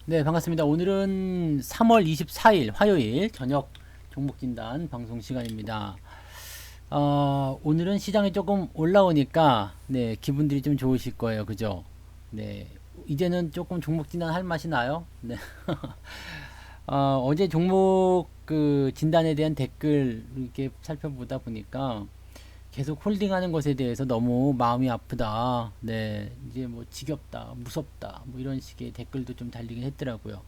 네, 반갑습니다. 오늘은 3월 24일 화요일 저녁 종목진단 방송 시간입니다. 오늘은 시장이 조금 올라오니까 네, 기분들이 좀 좋으실 거예요. 그죠? 네. 이제는 조금 종목진단 할 맛이 나요. 네. 어제 종목 그 진단에 대한 댓글 이렇게 살펴보다 보니까 계속 홀딩하는 것에 대해서 너무 마음이 아프다. 네, 이제 뭐 지겹다, 무섭다, 뭐 이런 식의 댓글도 좀 달리긴 했더라고요.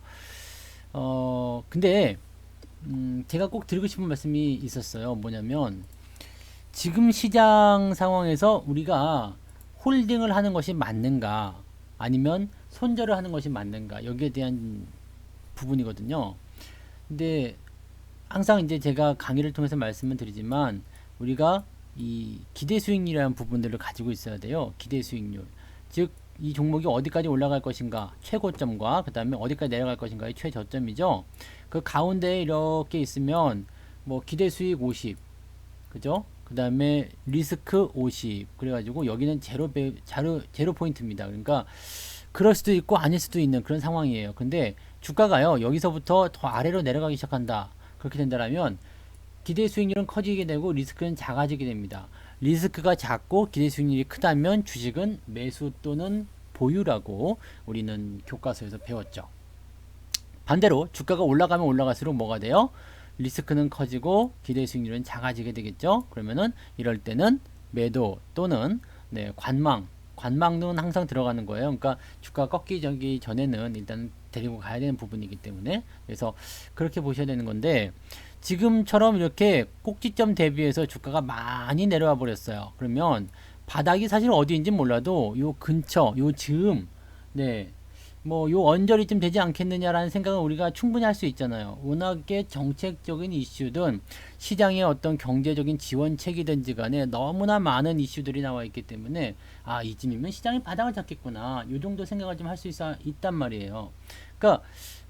근데 제가 꼭 드리고 싶은 말씀이 있었어요. 뭐냐면 지금 시장 상황에서 우리가 홀딩을 하는 것이 맞는가, 아니면 손절을 하는 것이 맞는가, 여기에 대한 부분이거든요. 근데 항상 이제 제가 강의를 통해서 말씀을 드리지만 우리가 이 기대 수익률이라는 부분들을 가지고 있어야 돼요. 기대 수익률. 즉, 이 종목이 어디까지 올라갈 것인가, 최고점과 그 다음에 어디까지 내려갈 것인가의 최저점이죠. 그 가운데에 이렇게 있으면 뭐 기대 수익 50, 그죠? 그 다음에 리스크 50. 그래가지고 여기는 제로 포인트입니다. 그러니까 그럴 수도 있고 아닐 수도 있는 그런 상황이에요. 근데 주가가요, 여기서부터 더 아래로 내려가기 시작한다. 그렇게 된다면 기대 수익률은 커지게 되고 리스크는 작아지게 됩니다. 리스크가 작고 기대 수익률이 크다면 주식은 매수 또는 보유라고 우리는 교과서에서 배웠죠. 반대로 주가가 올라가면 올라갈수록 뭐가 돼요? 리스크는 커지고 기대 수익률은 작아지게 되겠죠. 그러면은 이럴 때는 매도 또는 네, 관망은 항상 들어가는 거예요. 그러니까 주가가 꺾이기 전에는 일단 데리고 가야 되는 부분이기 때문에, 그래서 그렇게 보셔야 되는 건데, 지금처럼 이렇게 꼭지점 대비해서 주가가 많이 내려와 버렸어요. 그러면 바닥이 사실 어디인지 몰라도 요 근처, 요 즈음, 네, 뭐 요 언저리쯤 되지 않겠느냐라는 생각은 우리가 충분히 할 수 있잖아요. 워낙에 정책적인 이슈든 시장의 어떤 경제적인 지원책이든지 간에 너무나 많은 이슈들이 나와 있기 때문에 이쯤이면 시장이 바닥을 잡겠구나, 요 정도 생각을 좀 할 수 있단 말이에요. 그러니까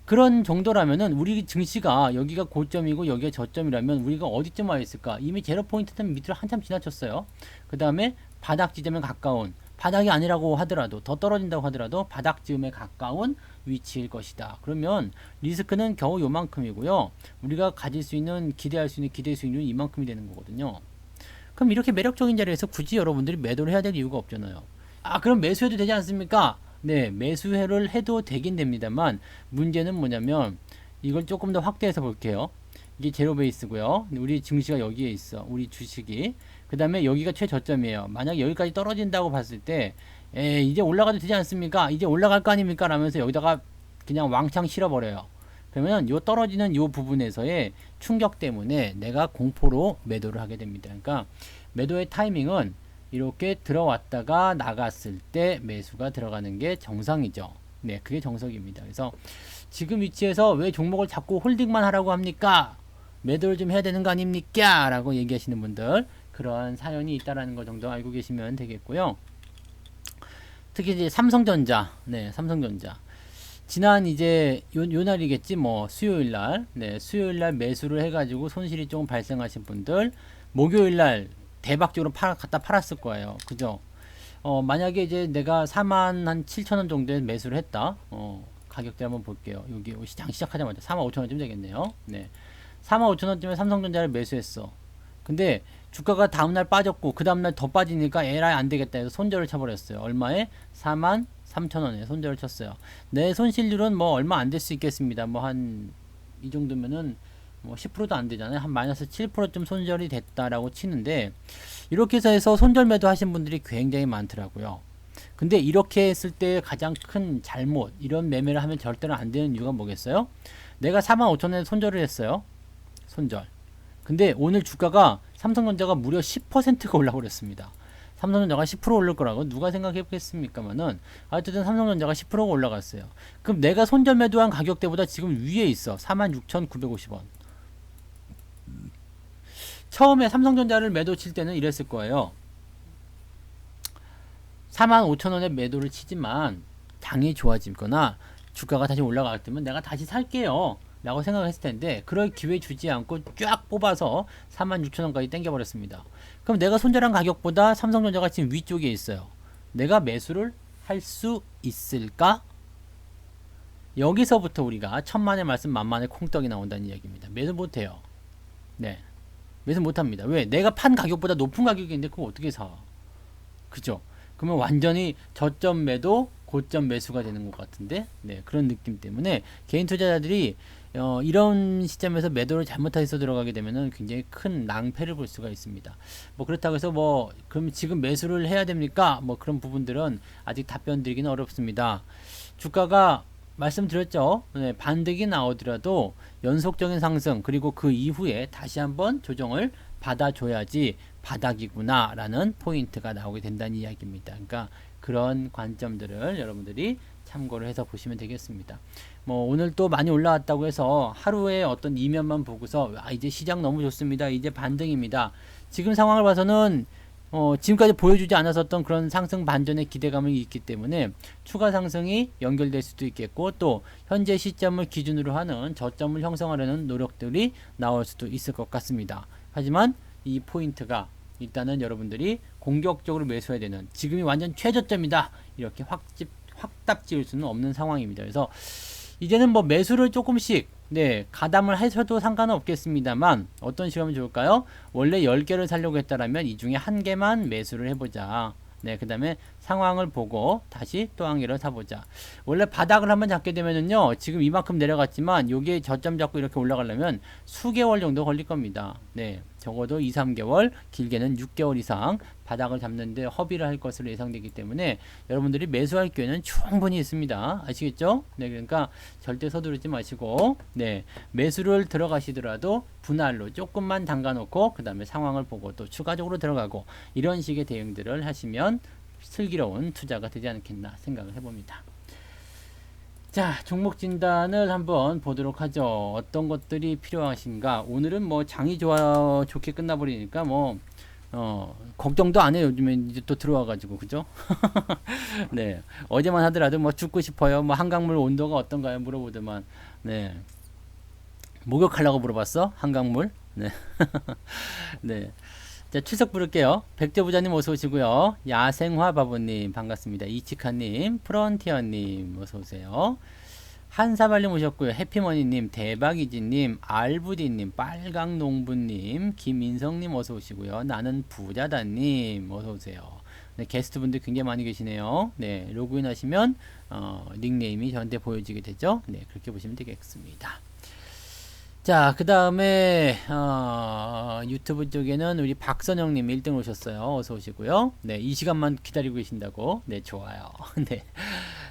그런 정도라면은 우리 증시가 여기가 고점이고 여기가 저점이라면 우리가 어디쯤 와 있을까? 이미 제로 포인트는 밑으로 한참 지나쳤어요. 그 다음에 바닥 지점에 가까운, 바닥이 아니라고 하더라도, 더 떨어진다고 하더라도 바닥 즈음에 가까운 위치일 것이다. 그러면 리스크는 겨우 요만큼이고요. 우리가 가질 수 있는, 기대할 수 있는 기대 수익률은 이만큼이 되는 거거든요. 그럼 이렇게 매력적인 자리에서 굳이 여러분들이 매도를 해야 될 이유가 없잖아요. 그럼 매수해도 되지 않습니까? 네, 매수를 해도 되긴 됩니다만 문제는 뭐냐면, 이걸 조금 더 확대해서 볼게요. 이게 제로 베이스고요. 우리 증시가 여기에 있어. 우리 주식이. 그 다음에 여기가 최저점이에요. 만약 여기까지 떨어진다고 봤을 때, 이제 올라가도 되지 않습니까? 이제 올라갈 거 아닙니까? 라면서 여기다가 그냥 왕창 실어버려요. 그러면 요 떨어지는 요 부분에서의 충격 때문에 내가 공포로 매도를 하게 됩니다. 그러니까 매도의 타이밍은 이렇게 들어왔다가 나갔을 때 매수가 들어가는 게 정상이죠. 네, 그게 정석입니다. 그래서 지금 위치에서 왜 종목을 자꾸 홀딩만 하라고 합니까? 매도를 좀 해야 되는 거 아닙니까? 라고 얘기하시는 분들, 그런 사연이 있다라는 거 정도 알고 계시면 되겠고요. 특히 이제 삼성전자, 네, 삼성전자. 지난 이제 요 날이겠지, 뭐 수요일 날, 네, 수요일 날 매수를 해가지고 손실이 조금 발생하신 분들, 목요일 날 대박적으로 갖다 팔았을 거예요. 그죠? 만약에 이제 내가 4만 한 7천 원 정도에 매수를 했다. 가격대 한번 볼게요. 여기 시장 시작하자마자 4만 5천 원쯤 되겠네요. 네. 4만 5천 원쯤에 삼성전자를 매수했어. 근데 주가가 다음날 빠졌고 그 다음날 더 빠지니까 에라이 안 되겠다 해서 손절을 쳐버렸어요. 얼마에? 4만 3천 원에 손절을 쳤어요. 내 손실률은 뭐 얼마 안 될 수 있겠습니다. 뭐 한 이 정도면은 뭐 10%도 안 되잖아요. 한 마이너스 7%쯤 손절이 됐다라고 치는데, 이렇게 해서 손절 매도 하신 분들이 굉장히 많더라고요. 근데 이렇게 했을 때 가장 큰 잘못, 이런 매매를 하면 절대로 안 되는 이유가 뭐겠어요? 내가 4만 5천 원에 손절을 했어요. 손절. 근데 오늘 주가가 삼성전자가 무려 10%가 올라버렸습니다. 삼성전자가 10% 오를 거라고 누가 생각했겠습니까만은, 어쨌든 삼성전자가 10%가 올라갔어요. 그럼 내가 손절 매도한 가격대보다 지금 위에 있어. 46,950원. 처음에 삼성전자를 매도 칠 때는 이랬을 거예요. 45,000원에 매도를 치지만 당이 좋아지거나 주가가 다시 올라갈 때면 내가 다시 살게요 라고 생각했을 텐데, 그럴 기회 주지 않고 쫙 뽑아서 46,000원까지 땡겨버렸습니다. 그럼 내가 손절한 가격보다 삼성전자가 지금 위쪽에 있어요. 내가 매수를 할 수 있을까? 여기서부터 우리가 천만의 말씀 만만의 콩떡이 나온다는 이야기입니다. 매수 못해요. 네. 매수 못합니다. 왜? 내가 판 가격보다 높은 가격인데 그거 어떻게 사? 그죠? 그러면 완전히 저점 매도, 고점 매수가 되는 것 같은데, 네, 그런 느낌 때문에 개인 투자자들이 이런 시점에서 매도를 잘못해서 들어가게 되면은 굉장히 큰 낭패를 볼 수가 있습니다. 뭐 그렇다고 해서 뭐 그럼 지금 매수를 해야 됩니까? 뭐 그런 부분들은 아직 답변 드리기는 어렵습니다. 주가가 말씀드렸죠. 네, 반등이 나오더라도 연속적인 상승 그리고 그 이후에 다시 한번 조정을 받아줘야지 바닥이구나 라는 포인트가 나오게 된다는 이야기입니다. 그러니까 그런 관점들을 여러분들이 참고를 해서 보시면 되겠습니다. 뭐 오늘 또 많이 올라왔다고 해서 하루에 어떤 이면만 보고서 이제 시장 너무 좋습니다. 이제 반등입니다. 지금 상황을 봐서는 지금까지 보여주지 않았었던 그런 상승 반전의 기대감이 있기 때문에 추가 상승이 연결될 수도 있겠고 또 현재 시점을 기준으로 하는 저점을 형성하려는 노력들이 나올 수도 있을 것 같습니다. 하지만 이 포인트가 일단은 여러분들이 공격적으로 매수해야 되는 지금이 완전 최저점이다 이렇게 확답 지을 수는 없는 상황입니다. 그래서 이제는 뭐 매수를 조금씩 가담을 하셔도 상관은 없겠습니다만 어떤 식으로 하면 좋을까요? 원래 10개를 사려고 했다라면 이 중에 한 개만 매수를 해보자. 그 다음에 상황을 보고 다시 또 한 개를 사보자. 원래 바닥을 한번 잡게 되면은요, 지금 이만큼 내려갔지만 요게 저점 잡고 이렇게 올라가려면 수개월 정도 걸릴 겁니다. 적어도 2, 3개월, 길게는 6개월 이상 바닥을 잡는데 허비를 할 것으로 예상되기 때문에 여러분들이 매수할 기회는 충분히 있습니다. 아시겠죠? 그러니까 절대 서두르지 마시고, 매수를 들어가시더라도 분할로 조금만 담가 놓고, 그 다음에 상황을 보고 또 추가적으로 들어가고, 이런 식의 대응들을 하시면 슬기로운 투자가 되지 않겠나 생각을 해봅니다. 자, 종목 진단을 한번 보도록 하죠. 어떤 것들이 필요하신가? 오늘은 뭐 장이 좋게 끝나버리니까 뭐 걱정도 안 해요. 요즘에 이제 또 들어와가지고 그죠? 어제만 하더라도 뭐 죽고 싶어요. 뭐 한강물 온도가 어떤가요? 물어보더만 목욕하려고 물어봤어? 한강물? 자, 출석 부를게요. 백제부자님 어서 오시고요. 야생화바보님 반갑습니다. 이치카님, 프론티어님 어서 오세요. 한사발님 오셨고요. 해피머니님, 대박이지님, 알부디님, 빨강농부님, 김인성님 어서 오시고요. 나는 부자다님 어서 오세요. 게스트분들 굉장히 많이 계시네요. 로그인 하시면 닉네임이 저한테 보여지게 되죠. 그렇게 보시면 되겠습니다. 자, 그 다음에 유튜브 쪽에는 우리 박선영님 1등 오셨어요. 어서 오시고요. 이 시간만 기다리고 계신다고. 좋아요.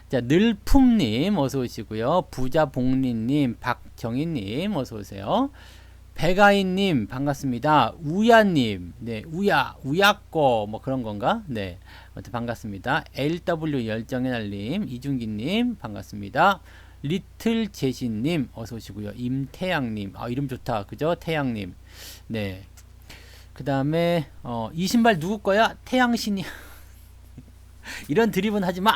자, 늘품님 어서 오시고요. 부자봉리님, 박정희님 어서 오세요. 백아인님 반갑습니다. 우야님, 우야꼬 뭐 그런 건가? 반갑습니다. LW 열정의 날님, 이준기님 반갑습니다. 리틀 제시님 어서 오시고요. 임태양님, 이름 좋다, 그죠? 태양님. 그 다음에 이 신발 누구 거야? 태양신이. 이런 드립은 하지 마.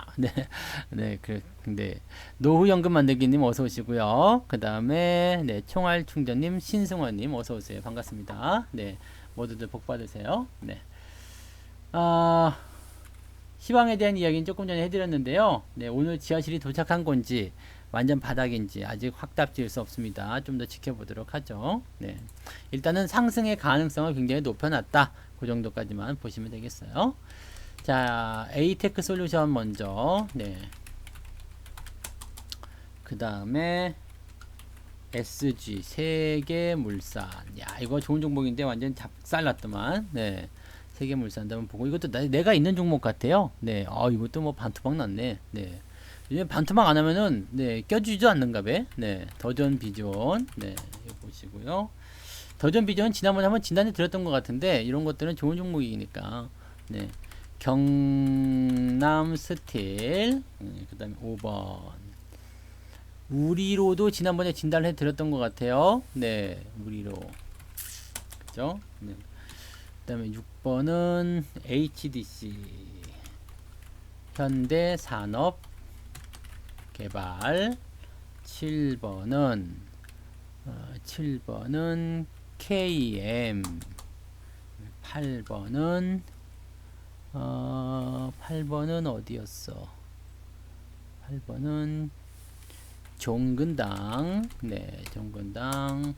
근데 노후연금 만들기님 어서 오시고요. 그 다음에 총알 충전님, 신승원님 어서 오세요. 반갑습니다. 모두들 복 받으세요. 시황에 대한 이야기는 조금 전에 해드렸는데요. 오늘 지하실이 도착한 건지 완전 바닥인지 아직 확답 지을 수 없습니다. 좀 더 지켜보도록 하죠. 일단은 상승의 가능성을 굉장히 높여놨다. 그 정도까지만 보시면 되겠어요. 자, 에이테크 솔루션 먼저. 그 다음에 SG 세계물산. 야, 이거 좋은 종목인데 완전 작살났더만. 세계물산 한번 보고 이것도 내가 있는 종목 같아요. 이것도 뭐 반토막 났네. 이제 반토막 안 하면은 껴주지도 않는가 봐. 더전 비전. 이거 보시고요. 더전 비전 지난번에 한번 진단해 드렸던 것 같은데 이런 것들은 좋은 종목이니까. 경남 스틸. 그 다음에 5번. 우리로도 지난번에 진단을 해 드렸던 것 같아요. 우리로. 그죠? 그 다음에 6번은 HDC. 현대산업 개발. 7번은 KM. 8번은 어디였어? 8번은 종근당, 네, 종근당.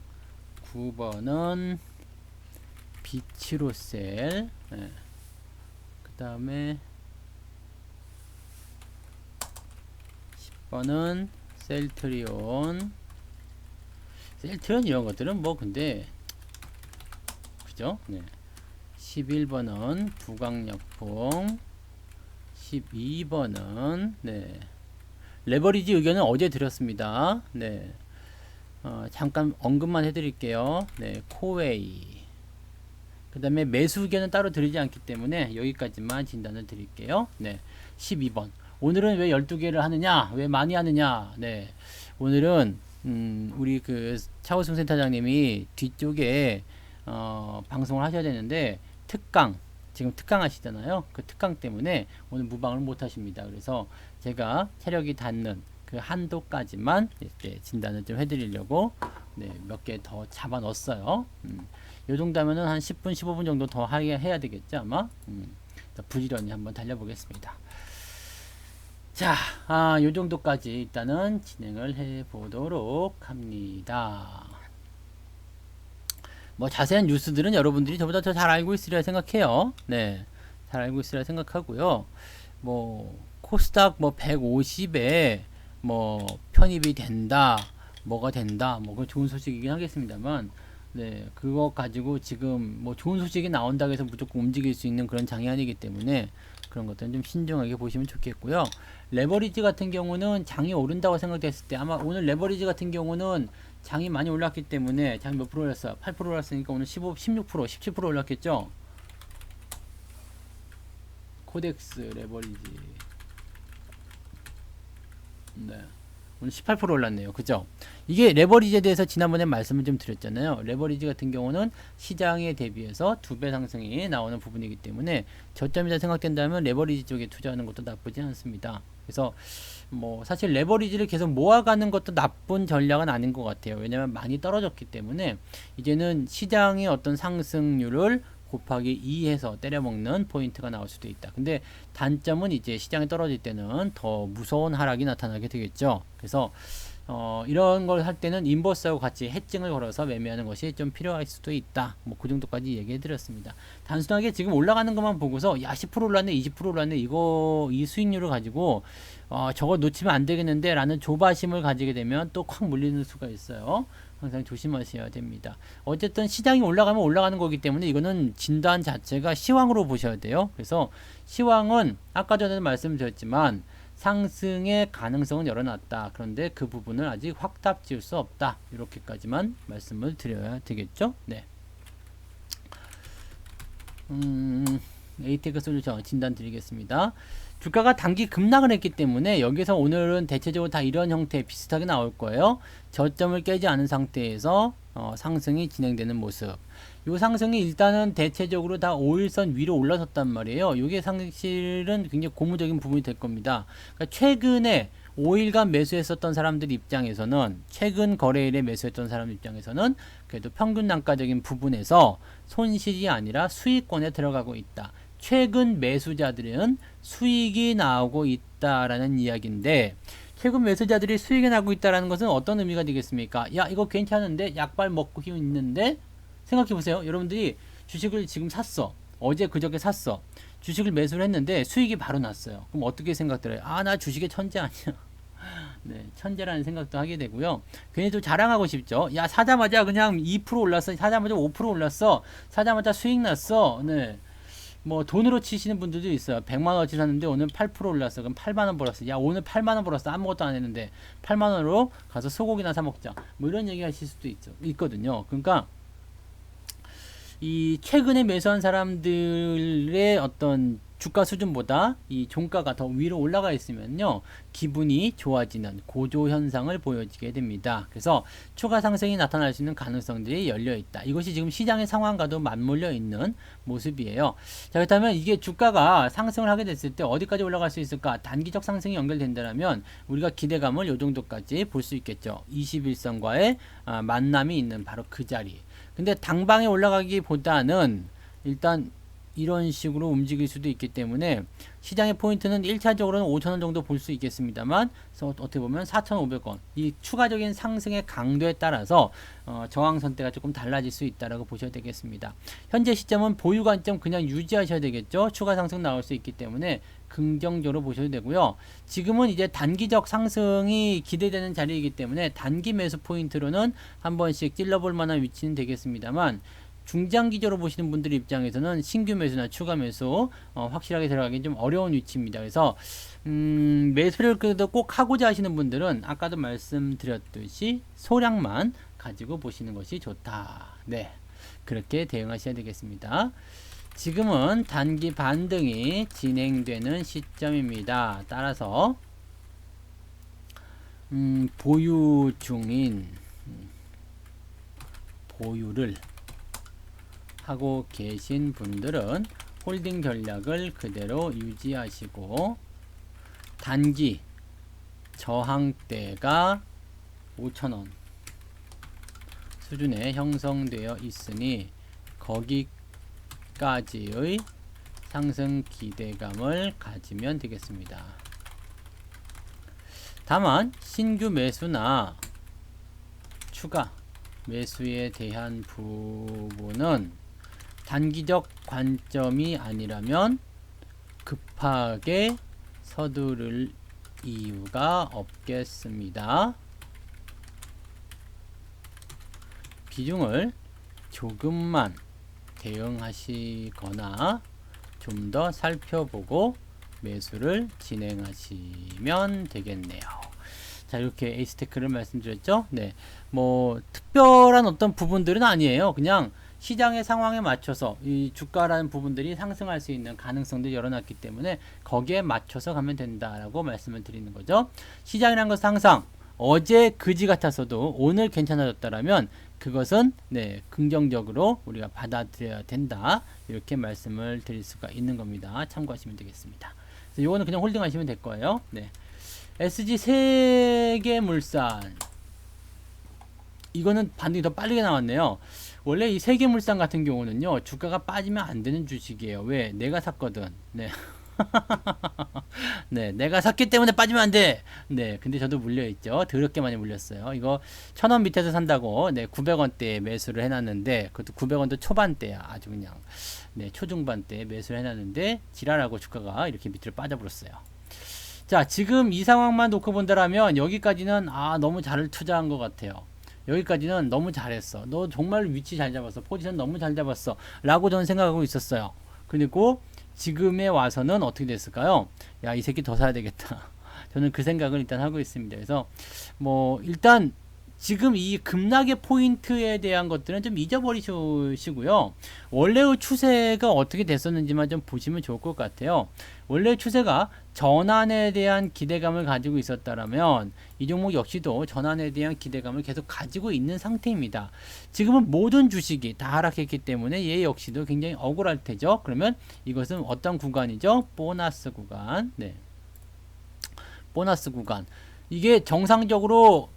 9번은 비치로셀, 네. 그 다음에 10번은 셀트리온. 셀트리온 이런 것들은 뭐 근데 그죠? 네. 11번은 부강약품. 12번은 네. 레버리지 의견은 어제 드렸습니다. 네. 잠깐 언급만 해드릴게요. 네, 코웨이. 그 다음에 매수 의견은 따로 드리지 않기 때문에 여기까지만 진단을 드릴게요. 네, 12번. 오늘은 왜 12개를 하느냐? 왜 많이 하느냐? 네, 오늘은 우리 그 차우승 센터장님이 뒤쪽에 방송을 하셔야 되는데 특강, 지금 특강 하시잖아요. 그 특강 때문에 오늘 무방을 못 하십니다. 그래서 제가 체력이 닿는 그 한도까지만 이렇게 진단을 좀 해드리려고 네, 몇 개 더 잡아 넣었어요. 요 정도 하면은 한 10분, 15분 정도 더 해야 되겠죠, 아마. 부지런히 한번 달려보겠습니다. 자, 요 정도까지 일단은 진행을 해 보도록 합니다. 뭐 자세한 뉴스들은 여러분들이 저보다 더 잘 알고 있으리라 생각해요. 네, 잘 알고 있으리라 생각하고요. 뭐 코스닥 뭐 150에 뭐 편입이 된다, 뭐가 된다, 뭐 그건 좋은 소식이긴 하겠습니다만, 네, 그거 가지고 지금 뭐 좋은 소식이 나온다고 해서 무조건 움직일 수 있는 그런 장이 아니기 때문에 그런 것들은 좀 신중하게 보시면 좋겠고요. 레버리지 같은 경우는 장이 오른다고 생각됐을 때 아마 오늘 레버리지 같은 경우는 장이 많이 올랐기 때문에 장이 몇 프로 올랐어요? 8% 올랐으니까 오늘 15, 16%, 17% 올랐겠죠? 코덱스 레버리지. 네. 오늘 18% 올랐네요. 그죠? 이게 레버리지에 대해서 지난번에 말씀을 좀 드렸잖아요. 레버리지 같은 경우는 시장에 대비해서 2배 상승이 나오는 부분이기 때문에 저점이다 생각된다면 레버리지 쪽에 투자하는 것도 나쁘지 않습니다. 그래서 뭐 사실 레버리지를 계속 모아가는 것도 나쁜 전략은 아닌 것 같아요. 왜냐하면 많이 떨어졌기 때문에 이제는 시장의 어떤 상승률을 곱하기 2 해서 때려먹는 포인트가 나올 수도 있다. 근데 단점은 이제 시장이 떨어질 때는 더 무서운 하락이 나타나게 되겠죠. 그래서 이런 걸 할 때는 인버스하고 같이 해증을 걸어서 매매하는 것이 좀 필요할 수도 있다. 뭐 그 정도까지 얘기해 드렸습니다. 단순하게 지금 올라가는 것만 보고서 야 10% 올랐네 20% 올랐네 이 수익률을 가지고 저거 놓치면 안 되겠는데 라는 조바심을 가지게 되면 또 콱 물리는 수가 있어요. 항상 조심하셔야 됩니다. 어쨌든 시장이 올라가면 올라가는 거기 때문에 이거는 진단 자체가 시황으로 보셔야 돼요. 그래서 시황은 아까 전에도 말씀드렸지만 상승의 가능성은 열어놨다. 그런데 그 부분을 아직 확답 지을 수 없다. 이렇게까지만 말씀을 드려야 되겠죠. 네. 에이테크 솔루션 진단 드리겠습니다. 주가가 단기 급락을 했기 때문에 여기서 오늘은 대체적으로 다 이런 형태 비슷하게 나올 거예요. 저점을 깨지 않은 상태에서 상승이 진행되는 모습. 이 상승이 일단은 대체적으로 다 5일선 위로 올라섰단 말이에요. 이게 사실은 굉장히 고무적인 부분이 될 겁니다. 그러니까 최근에 5일간 매수했었던 사람들 입장에서는 최근 거래일에 매수했던 사람 입장에서는 그래도 평균 단가적인 부분에서 손실이 아니라 수익권에 들어가고 있다. 최근 매수자들은 수익이 나오고 있다라는 이야기인데 최근 매수자들이 수익이 나고 있다라는 것은 어떤 의미가 되겠습니까? 야 이거 괜찮은데 약발 먹고 힘 있는데 생각해보세요. 여러분들이 주식을 지금 샀어. 어제 그저께 샀어. 주식을 매수를 했는데 수익이 바로 났어요. 그럼 어떻게 생각 들어요? 아 나 주식의 천재 아니야. 네, 천재라는 생각도 하게 되고요. 괜히 또 자랑하고 싶죠. 야 사자마자 그냥 2% 올랐어. 사자마자 5% 올랐어. 사자마자 수익 났어. 네. 뭐 돈으로 치시는 분들도 있어요. 100만원어치 샀는데 오늘 8% 올랐어. 그럼 8만원 벌었어. 야 오늘 8만원 벌었어. 아무것도 안 했는데 8만원으로 가서 소고기나 사 먹자. 뭐 이런 얘기 하실 수도 있거든요. 그러니까 이 최근에 매수한 사람들의 어떤 주가 수준보다 이 종가가 더 위로 올라가 있으면요 기분이 좋아지는 고조 현상을 보여지게 됩니다. 그래서 추가 상승이 나타날 수 있는 가능성들이 열려 있다. 이것이 지금 시장의 상황과도 맞물려 있는 모습이에요. 자 그렇다면 이게 주가가 상승을 하게 됐을 때 어디까지 올라갈 수 있을까? 단기적 상승이 연결된다면 우리가 기대감을 요 정도까지 볼 수 있겠죠. 21선과의 만남이 있는 바로 그 자리. 근데 당방에 올라가기보다는 일단 이런 식으로 움직일 수도 있기 때문에 시장의 포인트는 1차적으로는 5,000원 정도 볼 수 있겠습니다만, 그래서 어떻게 보면 4,500원 이 추가적인 상승의 강도에 따라서 저항선대가 조금 달라질 수 있다라고 보셔야 되겠습니다. 현재 시점은 보유 관점 그냥 유지하셔야 되겠죠. 추가 상승 나올 수 있기 때문에 긍정적으로 보셔야 되고요. 지금은 이제 단기적 상승이 기대되는 자리이기 때문에 단기 매수 포인트로는 한 번씩 찔러볼 만한 위치는 되겠습니다만, 중장기적으로 보시는 분들 입장에서는 신규 매수나 추가 매수 확실하게 들어가기 좀 어려운 위치입니다. 그래서 매수를 그래도 꼭 하고자 하시는 분들은 아까도 말씀드렸듯이 소량만 가지고 보시는 것이 좋다. 네, 그렇게 대응하셔야 되겠습니다. 지금은 단기 반등이 진행되는 시점입니다. 따라서 보유 중인 보유를 하고 계신 분들은 홀딩 전략을 그대로 유지하시고, 단기 저항대가 5,000원 수준에 형성되어 있으니 거기까지의 상승 기대감을 가지면 되겠습니다. 다만 신규 매수나 추가 매수에 대한 부분은 단기적 관점이 아니라면 급하게 서두를 이유가 없겠습니다. 비중을 조금만 대응하시거나 좀 더 살펴보고 매수를 진행하시면 되겠네요. 자, 이렇게 에이스테크를 말씀드렸죠. 네, 뭐 특별한 어떤 부분들은 아니에요. 그냥 시장의 상황에 맞춰서 이 주가라는 부분들이 상승할 수 있는 가능성들이 열어놨기 때문에 거기에 맞춰서 가면 된다라고 말씀을 드리는 거죠. 시장이란 것은 항상 어제 그지 같았어도 오늘 괜찮아졌다라면 그것은 네, 긍정적으로 우리가 받아들여야 된다, 이렇게 말씀을 드릴 수가 있는 겁니다. 참고하시면 되겠습니다. 그래서 이거는 그냥 홀딩 하시면 될 거예요. 네. SG 세계물산, 이거는 반등이 더 빠르게 나왔네요. 원래 이 세계물산 같은 경우는요, 주가가 빠지면 안 되는 주식이에요. 왜? 내가 샀거든. 네. 네, 내가 샀기 때문에 빠지면 안 돼. 네, 근데 저도 물려있죠. 더럽게 많이 물렸어요. 이거 1,000원 밑에서 산다고, 네, 900원대에 매수를 해놨는데, 그것도 900원대 초반대야. 아주 그냥, 네, 초중반대에 매수를 해놨는데, 지랄하고 주가가 이렇게 밑으로 빠져버렸어요. 자, 지금 이 상황만 놓고 본다라면, 여기까지는, 너무 잘 투자한 것 같아요. 여기까지는 너무 잘했어. 너 정말 위치 잘 잡았어. 포지션 너무 잘 잡았어. 라고 저는 생각하고 있었어요. 그리고 지금에 와서는 어떻게 됐을까요? 야, 이 새끼 더 사야 되겠다. 저는 그 생각을 일단 하고 있습니다. 그래서 뭐 일단 지금 이 급락의 포인트에 대한 것들은 좀 잊어버리시고요. 원래의 추세가 어떻게 됐었는지만 좀 보시면 좋을 것 같아요. 원래 추세가 전환에 대한 기대감을 가지고 있었다라면 이 종목 역시도 전환에 대한 기대감을 계속 가지고 있는 상태입니다. 지금은 모든 주식이 다 하락했기 때문에 얘 역시도 굉장히 억울할 테죠. 그러면 이것은 어떤 구간이죠? 보너스 구간. 네. 보너스 구간. 이게 정상적으로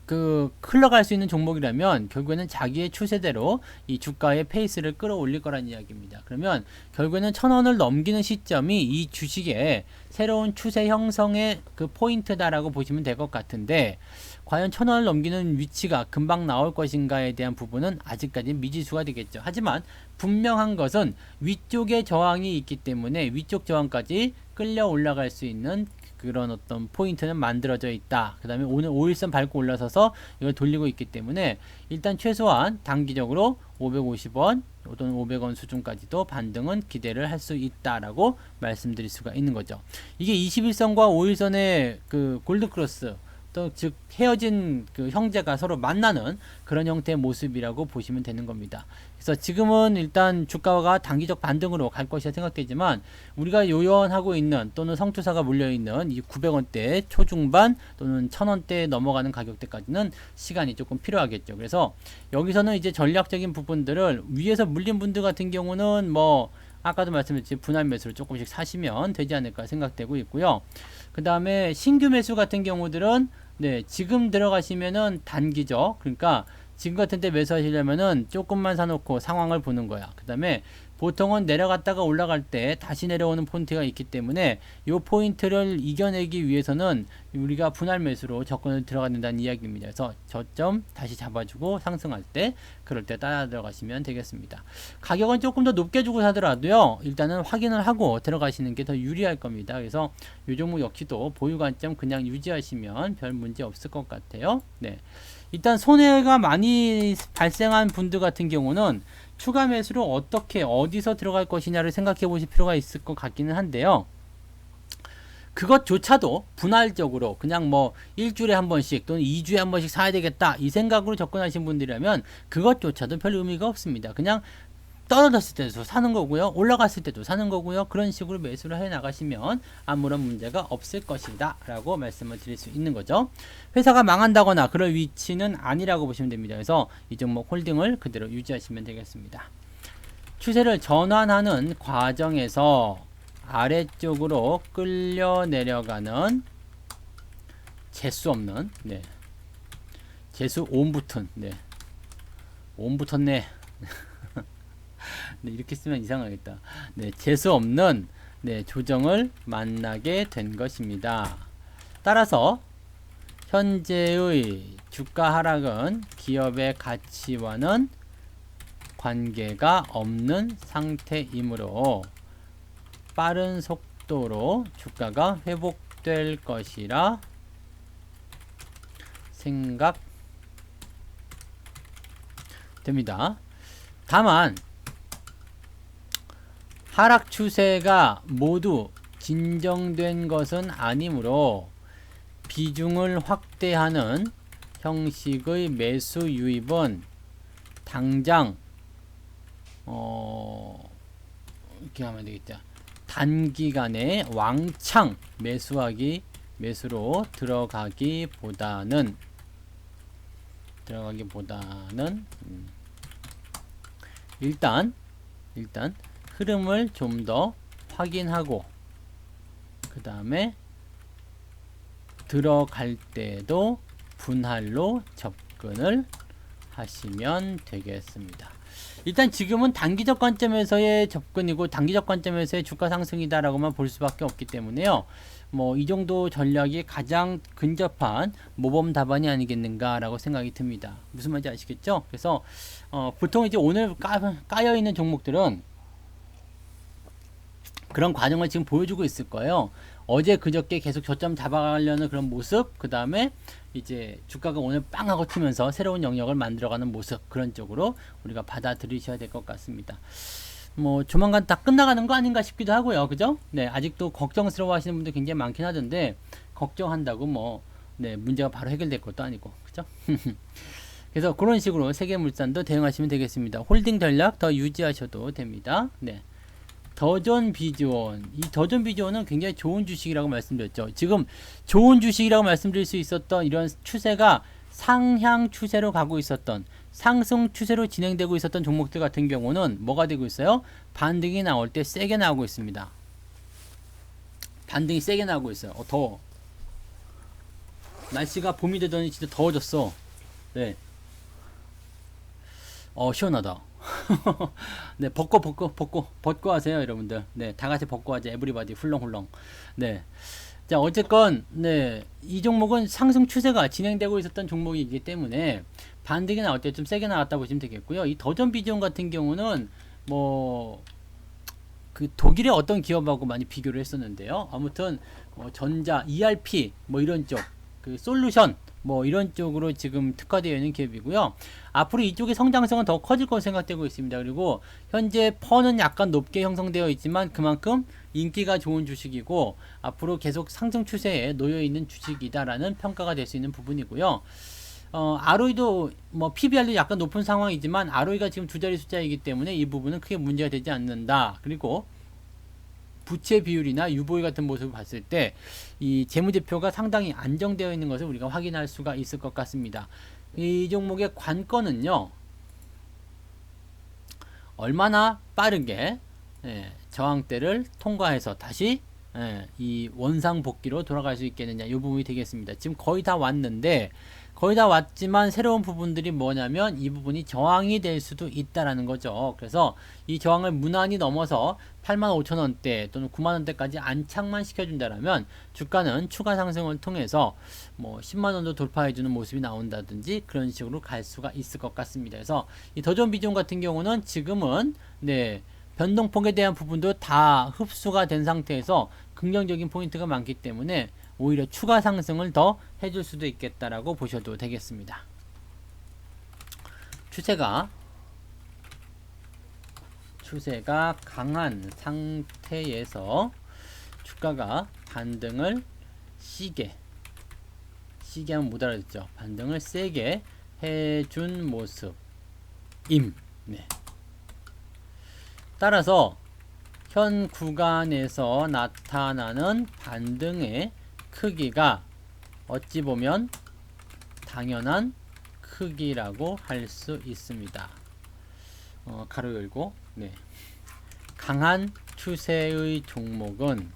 흘러갈 수 있는 종목이라면 결국에는 자기의 추세대로 이 주가의 페이스를 끌어올릴 거란 이야기입니다. 그러면 결국에는 1,000원을 넘기는 시점이 이 주식의 새로운 추세 형성의 그 포인트다라고 보시면 될 것 같은데, 과연 1,000원을 넘기는 위치가 금방 나올 것인가에 대한 부분은 아직까지 미지수가 되겠죠. 하지만 분명한 것은 위쪽에 저항이 있기 때문에 위쪽 저항까지 끌려 올라갈 수 있는 그런 어떤 포인트는 만들어져 있다. 그 다음에 오늘 5일선 밟고 올라서서 이걸 돌리고 있기 때문에 일단 최소한 단기적으로 550원 또는 500원 수준까지도 반등은 기대를 할 수 있다라고 말씀드릴 수가 있는 거죠. 이게 21선과 5일선의 그 골드크로스, 또 즉 헤어진 그 형제가 서로 만나는 그런 형태의 모습이라고 보시면 되는 겁니다. 그래서 지금은 일단 주가가 단기적 반등으로 갈 것이라 생각되지만, 우리가 요연하고 있는 또는 성투사가 물려있는 이 900원대 초중반 또는 1000원대에 넘어가는 가격대까지는 시간이 조금 필요하겠죠. 그래서 여기서는 이제 전략적인 부분들을 위에서 물린 분들 같은 경우는 뭐 아까도 말씀드렸지 분할 매수를 조금씩 사시면 되지 않을까 생각되고 있고요. 그 다음에 신규 매수 같은 경우들은 네, 지금 들어가시면은 단기죠. 그러니까 지금 같은 때 매수하시려면은 조금만 사놓고 상황을 보는 거야. 그 다음에 보통은 내려갔다가 올라갈 때 다시 내려오는 포인트가 있기 때문에 이 포인트를 이겨내기 위해서는 우리가 분할 매수로 접근을 들어가야 된다는 이야기입니다. 그래서 저점 다시 잡아주고 상승할 때 그럴 때 따라 들어가시면 되겠습니다. 가격은 조금 더 높게 주고 사더라도요, 일단은 확인을 하고 들어가시는 게 더 유리할 겁니다. 그래서 이 종목 역시도 보유 관점 그냥 유지하시면 별 문제 없을 것 같아요. 네. 일단 손해가 많이 발생한 분들 같은 경우는 추가 매수로 어떻게 어디서 들어갈 것이냐를 생각해 보실 필요가 있을 것 같기는 한데요. 그것조차도 분할적으로 그냥 뭐 일주일에 한 번씩 또는 2주에 한 번씩 사야 되겠다 이 생각으로 접근하신 분들이라면 그것조차도 별 의미가 없습니다. 그냥 떨어졌을 때도 사는 거고요, 올라갔을 때도 사는 거고요, 그런 식으로 매수를 해 나가시면 아무런 문제가 없을 것이다 라고 말씀을 드릴 수 있는 거죠. 회사가 망한다거나 그럴 위치는 아니라고 보시면 됩니다. 그래서 이 종목 홀딩을 그대로 유지하시면 되겠습니다. 추세를 전환하는 과정에서 아래쪽으로 끌려 내려가는 재수 없는, 네, 재수 온 붙은, 네, 온 붙었네. 네, 이렇게 쓰면 이상하겠다. 네, 재수 없는, 네, 조정을 만나게 된 것입니다. 따라서 현재의 주가 하락은 기업의 가치와는 관계가 없는 상태이므로 빠른 속도로 주가가 회복될 것이라 생각됩니다. 다만 하락 추세가 모두 진정된 것은 아니므로 비중을 확대하는 형식의 매수 유입은 당장 이렇게 하면 되겠다. 단기간에 왕창 매수로 들어가기보다는 일단 흐름을 좀 더 확인하고 그 다음에 들어갈 때도 분할로 접근을 하시면 되겠습니다. 일단 지금은 단기적 관점에서의 접근이고 단기적 관점에서의 주가 상승이다라고만 볼 수밖에 없기 때문에요. 뭐 이 정도 전략이 가장 근접한 모범 답안이 아니겠는가라고 생각이 듭니다. 무슨 말인지 아시겠죠? 그래서 보통 이제 오늘 까여 있는 종목들은 그런 과정을 지금 보여주고 있을 거예요. 어제 그저께 계속 저점 잡아가려는 그런 모습, 그 다음에 이제 주가가 오늘 빵 하고 튀면서 새로운 영역을 만들어가는 모습, 그런 쪽으로 우리가 받아들이셔야 될 것 같습니다. 뭐 조만간 다 끝나가는 거 아닌가 싶기도 하고요. 그죠? 네, 아직도 걱정스러워 하시는 분들 굉장히 많긴 하던데 걱정한다고 뭐 네, 문제가 바로 해결될 것도 아니고, 그죠? 그래서 그런 식으로 세계물산도 대응하시면 되겠습니다. 홀딩 전략 더 유지하셔도 됩니다. 네. 더존 비즈원, 이 더존 비즈원은 굉장히 좋은 주식이라고 말씀드렸죠. 지금 좋은 주식이라고 말씀드릴 수 있었던 이런 추세가 상향 추세로 가고 있었던, 상승 추세로 진행되고 있었던 종목들 같은 경우는 뭐가 되고 있어요? 반등이 나올 때 세게 나오고 있습니다. 반등이 세게 나오고 있어요. 더워. 날씨가 봄이 되더니 진짜 더워졌어. 네. 시원하다. 네, 벗고 하세요, 여러분들. 네, 다 같이 벗고 하자. 에브리바디 훌렁훌렁. 네. 자, 어쨌건, 네, 이 종목은 상승 추세가 진행되고 있었던 종목이기 때문에 반등이 나올 때 좀 세게 나왔다 보시면 되겠고요. 이 더존 비전 같은 경우는 그 독일의 어떤 기업하고 많이 비교를 했었는데요. 아무튼 전자, ERP 이런 쪽, 그 솔루션 이런 쪽으로 지금 특화되어 있는 기업이고요. 앞으로 이쪽의 성장성은 더 커질 것으로 생각되고 있습니다. 그리고 현재 펀은 약간 높게 형성되어 있지만 그만큼 인기가 좋은 주식이고 앞으로 계속 상승 추세에 놓여 있는 주식이다라는 평가가 될 수 있는 부분이고요. ROE도 PBR도 약간 높은 상황이지만 ROE가 지금 두 자리 숫자이기 때문에 이 부분은 크게 문제가 되지 않는다. 그리고 부채 비율이나 유보율 같은 모습을 봤을 때 이 재무제표가 상당히 안정되어 있는 것을 우리가 확인할 수가 있을 것 같습니다. 이 종목의 관건은요, 얼마나 빠르게 저항대를 통과해서 다시 이 원상복귀로 돌아갈 수 있겠느냐, 이 부분이 되겠습니다. 지금 거의 다 왔는데 거의 다 왔지만 새로운 부분들이 뭐냐면 이 부분이 저항이 될 수도 있다라는 거죠. 그래서 이 저항을 무난히 넘어서 85,000원대 또는 90,000원대까지 안착만 시켜준다라면 주가는 추가 상승을 통해서 뭐 10만원도 돌파해주는 모습이 나온다든지 그런 식으로 갈 수가 있을 것 같습니다. 그래서 이 더존 비중 같은 경우는 지금은 변동폭에 대한 부분도 다 흡수가 된 상태에서 긍정적인 포인트가 많기 때문에 오히려 추가 상승을 더 해줄 수도 있겠다라고 보셔도 되겠습니다. 추세가 강한 상태에서 주가가 반등을 세게 하면 못 알아듣죠. 반등을 세게 해준 모습임. 따라서 현 구간에서 나타나는 반등의 크기가 어찌 보면 당연한 크기라고 할 수 있습니다. 가로 열고 강한 추세의 종목은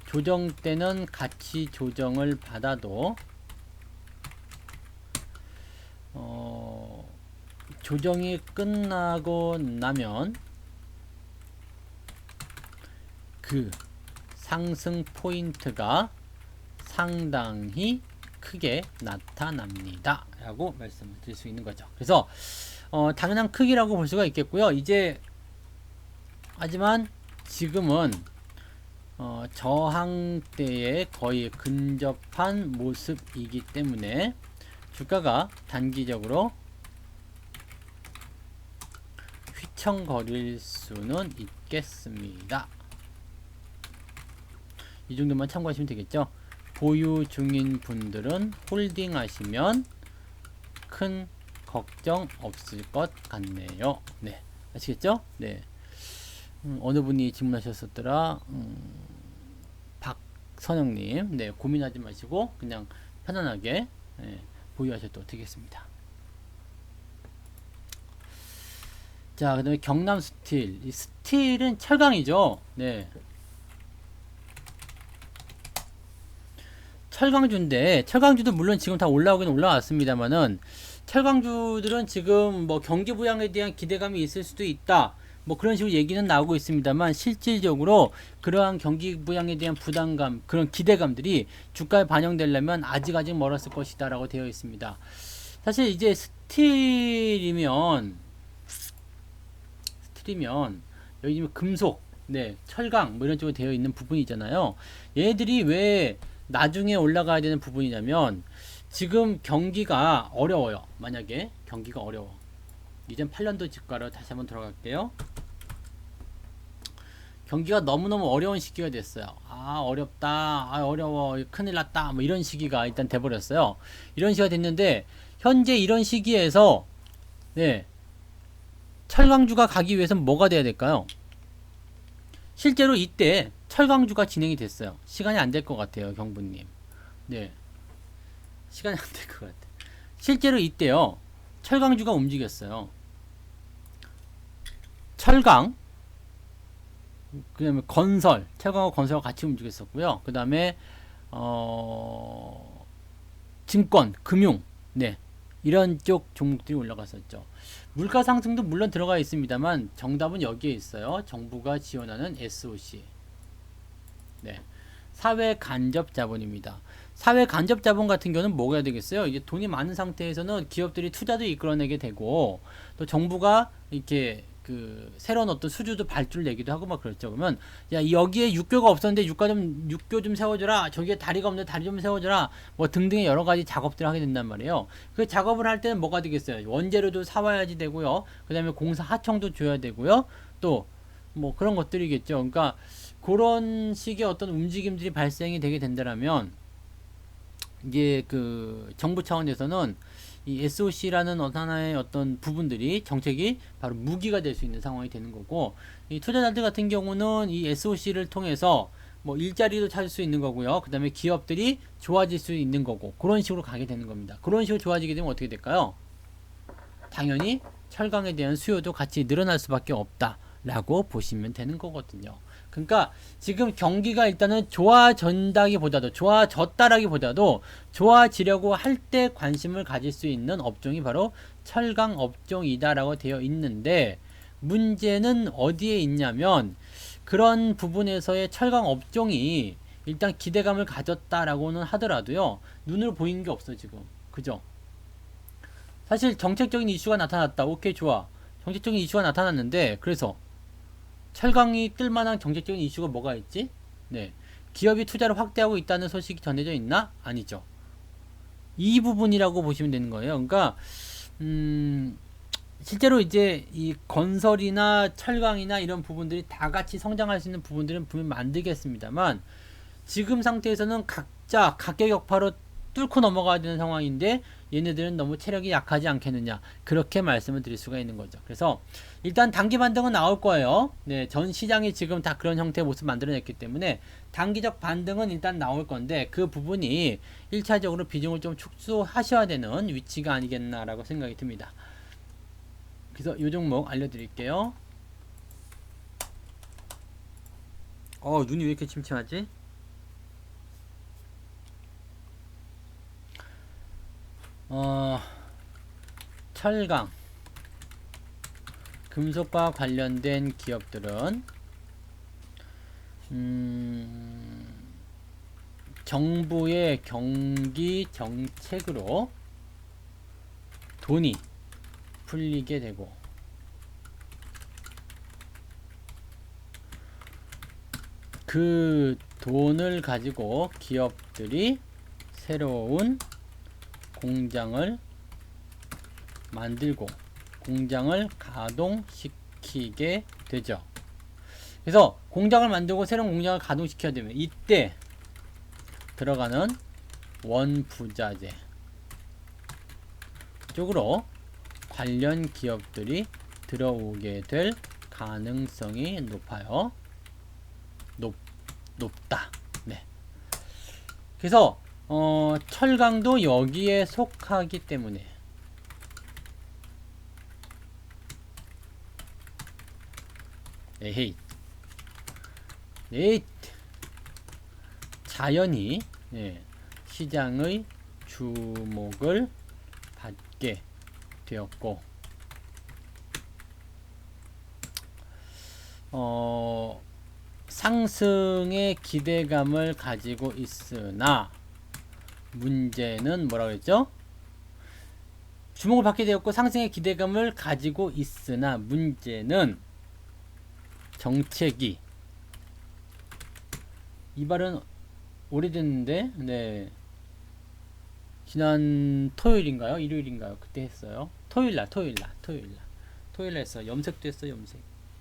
조정 때는 가치 조정을 받아도 조정이 끝나고 나면 그 상승 포인트가 상당히 크게 나타납니다 라고 말씀을 드릴 수 있는 거죠. 그래서 당연한 크기라고 볼 수가 있겠고요. 이제 하지만 지금은 저항대에 거의 근접한 모습이기 때문에 주가가 단기적으로 휘청거릴 수는 있겠습니다. 이 정도만 참고하시면 되겠죠. 보유 중인 분들은 홀딩 하시면 큰 걱정 없을 것 같네요. 아시겠죠? 어느 분이 질문하셨었더라. 박선영님. 고민하지 마시고 그냥 편안하게 보유하셔도 되겠습니다. 자, 그 다음에 경남 스틸. 이 스틸은 철강이죠. 철강주인데, 철강주도 물론 지금 다 올라오긴 올라왔습니다만은, 철강주들은 지금 뭐 경기 부양에 대한 기대감이 있을 수도 있다. 뭐 그런 식으로 얘기는 나오고 있습니다만, 실질적으로 그러한 경기 부양에 대한 부담감, 그런 기대감들이 주가에 반영되려면 아직 멀었을 것이다 라고 되어 있습니다. 사실 이제 스틸이면 여기 지금 금속, 철강 뭐 이런 쪽으로 되어 있는 부분이잖아요. 얘들이 왜 나중에 올라가야 되는 부분이냐면 지금 경기가 어려워요. 만약에 경기가 어려워. 2008년도 주가로 다시 한번 들어갈게요. 경기가 너무너무 어려운 시기가 됐어요. 어렵다. 어려워. 큰일 났다. 뭐 이런 시기가 일단 돼버렸어요. 이런 시기가 됐는데 현재 이런 시기에서 철강주가 가기 위해서는 뭐가 돼야 될까요? 실제로 이때 철강주가 진행이 됐어요. 시간이 안 될 것 같아요, 경부님. 시간이 안 될 것 같아요. 실제로 이때요, 철강주가 움직였어요. 철강, 그 다음에 건설, 철강과 건설과 같이 움직였었고요. 그 다음에, 증권, 금융, 이런 쪽 종목들이 올라갔었죠. 물가 상승도 물론 들어가 있습니다만, 정답은 여기에 있어요. 정부가 지원하는 SOC. 사회 간접 자본입니다. 사회 간접 자본 같은 경우는 뭐가 되겠어요? 이제 돈이 많은 상태에서는 기업들이 투자도 이끌어내게 되고 또 정부가 이렇게 그 새로운 어떤 수주도 발주를 내기도 하고 막 그렇죠. 그러면 야 여기에 육교가 없었는데 육교 좀 세워줘라. 저기에 다리가 없는데 다리 좀 세워줘라. 뭐 등등의 여러 가지 작업들을 하게 된단 말이에요. 그 작업을 할 때는 뭐가 되겠어요? 원재료도 사와야지 되고요. 그 다음에 공사 하청도 줘야 되고요. 또 뭐 그런 것들이겠죠. 그러니까 그런 식의 어떤 움직임들이 발생이 되게 된다면 이게 그 정부 차원에서는 이 SOC라는 하나의 어떤 부분들이 정책이 바로 무기가 될 수 있는 상황이 되는 거고, 이 투자자들 같은 경우는 이 SOC를 통해서 뭐 일자리도 찾을 수 있는 거고요. 그 다음에 기업들이 좋아질 수 있는 거고, 그런 식으로 가게 되는 겁니다. 그런 식으로 좋아지게 되면 어떻게 될까요? 당연히 철강에 대한 수요도 같이 늘어날 수밖에 없다라고 보시면 되는 거거든요. 그러니까 지금 경기가 일단은 좋아졌다라기보다도 좋아지려고 할 때 관심을 가질 수 있는 업종이 바로 철강 업종이다라고 되어 있는데, 문제는 어디에 있냐면 그런 부분에서의 철강 업종이 일단 기대감을 가졌다라고는 하더라도요, 눈으로 보이는 게 없어 지금. 그죠? 사실 정책적인 이슈가 나타났다. 오케이, 좋아. 정책적인 이슈가 나타났는데, 그래서 철강이 뜰만한 정책적인 이슈가 뭐가 있지? 네. 기업이 투자를 확대하고 있다는 소식이 전해져 있나? 아니죠. 이 부분이라고 보시면 되는 거예요. 그러니까, 실제로 이제 이 건설이나 철강이나 이런 부분들이 다 같이 성장할 수 있는 부분들은 분명히 만들겠습니다만, 지금 상태에서는 각자 각계격파로 뚫고 넘어가야 되는 상황인데, 얘네들은 너무 체력이 약하지 않겠느냐, 그렇게 말씀을 드릴 수가 있는 거죠. 그래서 일단 단기 반등은 나올 거예요. 네, 전 시장이 지금 다 그런 형태의 모습 만들어냈기 때문에 단기적 반등은 일단 나올 건데, 그 부분이 1차적으로 비중을 좀 축소하셔야 되는 위치가 아니겠나라고 생각이 듭니다. 그래서 이 종목 알려드릴게요. 눈이 왜 이렇게 침침하지? 철강, 금속과 관련된 기업들은 정부의 경기 정책으로 돈이 풀리게 되고, 그 돈을 가지고 기업들이 새로운 공장을 만들고 공장을 가동시키게 되죠. 그래서 공장을 만들고 새로운 공장을 가동시켜야 되면 이때 들어가는 원부자재 쪽으로 관련 기업들이 들어오게 될 가능성이 높아요. 높다. 네. 그래서 철강도 여기에 속하기 때문에 에헤이 자연히 시장의 주목을 받게 되었고, 상승의 기대감을 가지고 있으나, 문제는 뭐라고 했죠? 주목을 받게 되었고 상승의 기대감을 가지고 있으나, 문제는 정책이, 이 말은 오래됐는데, 네, 지난 토요일인가요? 일요일인가요? 그때 했어요. 토요일날 했어. 염색도 했어, 염색.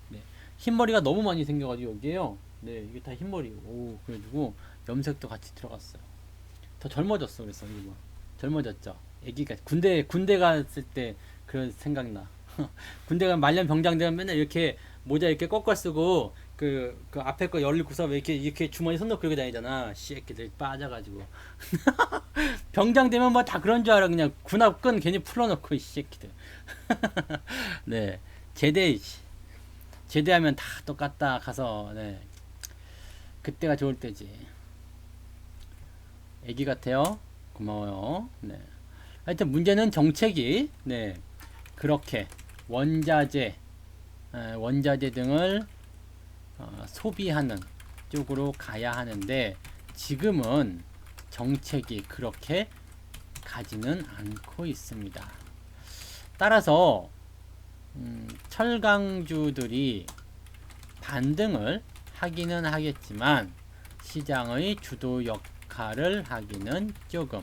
네. 흰머리가 너무 많이 생겨가지고 여기에요. 네, 이게 다 흰머리고. 오, 그래가지고 염색도 같이 들어갔어요. 더 젊어졌어. 그래서 이거 젊어졌죠. 애기가 군대 갔을 때 그런 생각나. 군대가 말년 병장 되면 맨날 이렇게 모자 이렇게 꺾어 쓰고 그 앞에 거 열리고서 이렇게 주머니 손 넣고 그러고 다니잖아. 씨애끼들 빠져가지고. 병장 되면 뭐 다 그런 줄 알아. 그냥 군합 끈 괜히 풀어놓고 이 새끼들. 네, 제대하면 다 똑같다 가서, 네, 그때가 좋을 때지. 애기 같아요. 고마워요. 네. 하여튼 문제는 정책이, 네, 그렇게 원자재 등을 소비하는 쪽으로 가야 하는데, 지금은 정책이 그렇게 가지는 않고 있습니다. 따라서 철강주들이 반등을 하기는 하겠지만 시장의 주도 역할을 하기는 조금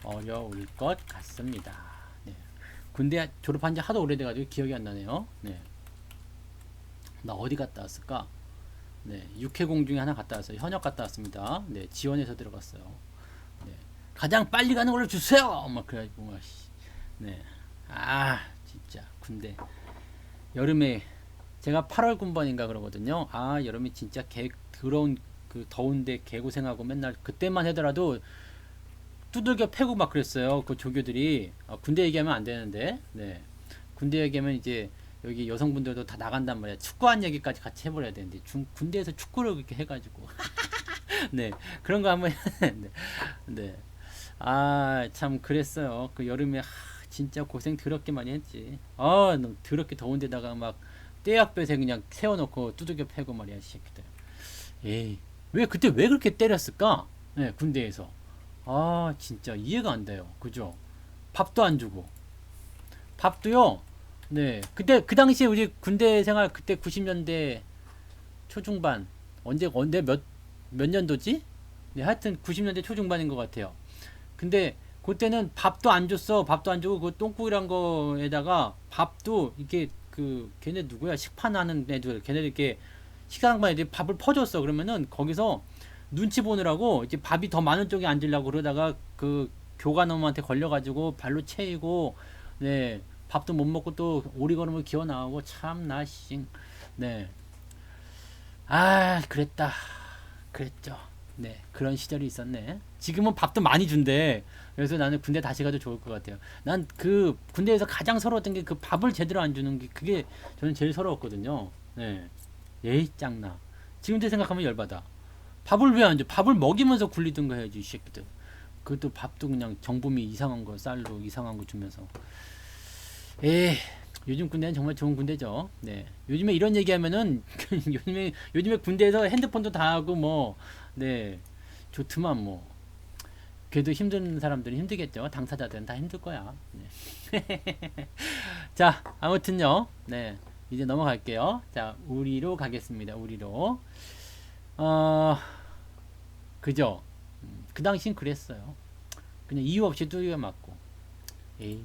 어려울 것 같습니다. 네. 군대 졸업한 지 하도 오래돼가지고 기억이 안 나네요. 네. 나 어디 갔다 왔을까? 네, 육해공 중에 하나 갔다 왔어요. 현역 갔다 왔습니다. 네, 지원해서 들어갔어요. 네, 가장 빨리 가는 걸로 주세요. 막 그래가지고 막, 네, 진짜 군대 여름에 제가 8월 군번인가 그러거든요. 여름에 진짜 더러운 그 더운데 개고생하고 맨날 그때만 하더라도 두들겨 패고 막 그랬어요. 그 조교들이. 군대 얘기하면 안 되는데, 네, 군대 얘기하면 이제 여기 여성분들도 다 나간단 말이야. 축구한 얘기까지 같이 해버려야 되는데 군대에서 축구를 그렇게 해가지고 네 그런 거 한번 네, 네. 아 참 그랬어요. 그 여름에 진짜 고생 더럽게 많이 했지. 너무 더럽게 더운데다가 막 떼약볕에 그냥 세워놓고 두들겨 패고 말이야, 이 새끼들. 에이, 왜 그때 왜 그렇게 때렸을까? 네, 군대에서. 진짜 이해가 안 돼요. 그죠? 밥도 안 주고. 밥도요. 네, 그때 그 당시에 우리 군대 생활 그때 90년대 초중반 언제 몇 년도지? 네, 하여튼 90년대 초중반인 것 같아요. 근데 그때는 밥도 안 줬어. 밥도 안 주고 그 똥국이란 거에다가 밥도 이렇게 그 걔네 누구야? 식판 하는 애들 걔네들 이렇게 식사장반 애들이 밥을 퍼줬어. 그러면은 거기서 눈치 보느라고 이제 밥이 더 많은 쪽에 앉으려고 그러다가 그 교관놈한테 걸려가지고 발로 채이고 네 밥도 못 먹고 또 오리걸음을 기어 나오고 참나 씨. 네. 그랬다. 그랬죠. 네, 그런 시절이 있었네. 지금은 밥도 많이 준대. 그래서 나는 군대 다시 가도 좋을 것 같아요. 난 그 군대에서 가장 서러웠던 게 그 밥을 제대로 안 주는 게 그게 저는 제일 서러웠거든요. 네. 에이, 짱나. 지금도 생각하면 열받아. 밥을 왜 안 줘? 밥을 먹이면서 굴리든가 해야지, 이 새끼들. 그것도 밥도 그냥 정보미 이상한 거, 쌀로 이상한 거 주면서. 에이, 요즘 군대는 정말 좋은 군대죠. 네. 요즘에 이런 얘기하면은, 요즘에 군대에서 핸드폰도 다 하고, 뭐, 네. 좋더만, 뭐. 그래도 힘든 사람들은 힘들겠죠. 당사자들은 다 힘들 거야. 네. 자, 아무튼요. 네. 이제 넘어갈게요. 자, 우리로 가겠습니다. 우리로. 어, 그죠? 그 당시엔 그랬어요. 그냥 이유 없이 두드려 맞고. 에이.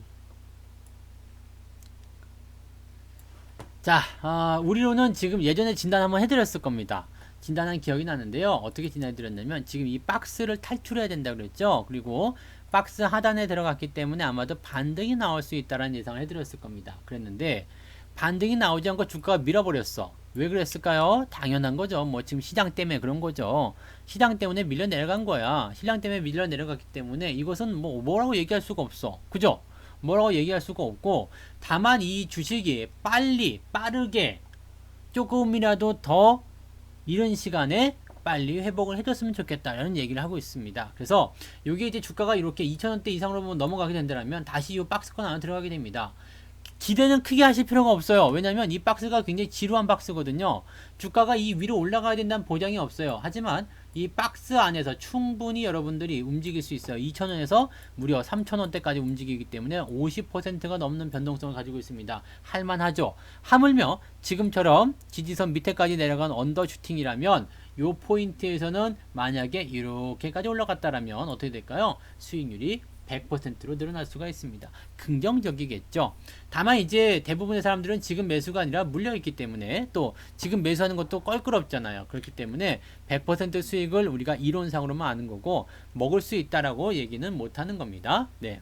자, 우리로는 지금 예전에 진단 한번 해드렸을 겁니다. 진단한 기억이 나는데요. 어떻게 진단해드렸냐면 지금 이 박스를 탈출해야 된다고 그랬죠. 그리고 박스 하단에 들어갔기 때문에 아마도 반등이 나올 수 있다는 예상을 해드렸을 겁니다. 그랬는데 반등이 나오지 않고 주가가 밀어버렸어. 왜 그랬을까요? 당연한 거죠. 뭐 지금 시장 때문에 그런 거죠. 시장 때문에 밀려 내려간 거야. 시장 때문에 밀려 내려갔기 때문에 이것은 뭐 뭐라고 얘기할 수가 없어. 그죠? 뭐라고 얘기할 수가 없고 다만 이 주식이 빨리 빠르게 조금이라도 더 이런 시간에 빨리 회복을 해줬으면 좋겠다라는 얘기를 하고 있습니다. 그래서 여기 이제 주가가 이렇게 2,000원대 이상으로 넘어가게 된다면 다시 이 박스권 안에 들어가게 됩니다. 기대는 크게 하실 필요가 없어요. 왜냐면 이 박스가 굉장히 지루한 박스거든요. 주가가 이 위로 올라가야 된다는 보장이 없어요. 하지만 이 박스 안에서 충분히 여러분들이 움직일 수 있어요. 2,000원에서 무려 3,000원대까지 움직이기 때문에 50%가 넘는 변동성을 가지고 있습니다. 할만하죠. 하물며 지금처럼 지지선 밑에까지 내려간 언더슈팅이라면 요 포인트에서는 만약에 이렇게까지 올라갔다라면 어떻게 될까요? 수익률이 100%로 늘어날 수가 있습니다. 긍정적이겠죠. 다만 이제 대부분의 사람들은 지금 매수가 아니라 물려있기 때문에 또 지금 매수하는 것도 껄끄럽잖아요. 그렇기 때문에 100% 수익을 우리가 이론상으로만 아는 거고 먹을 수 있다라고 얘기는 못하는 겁니다. 네.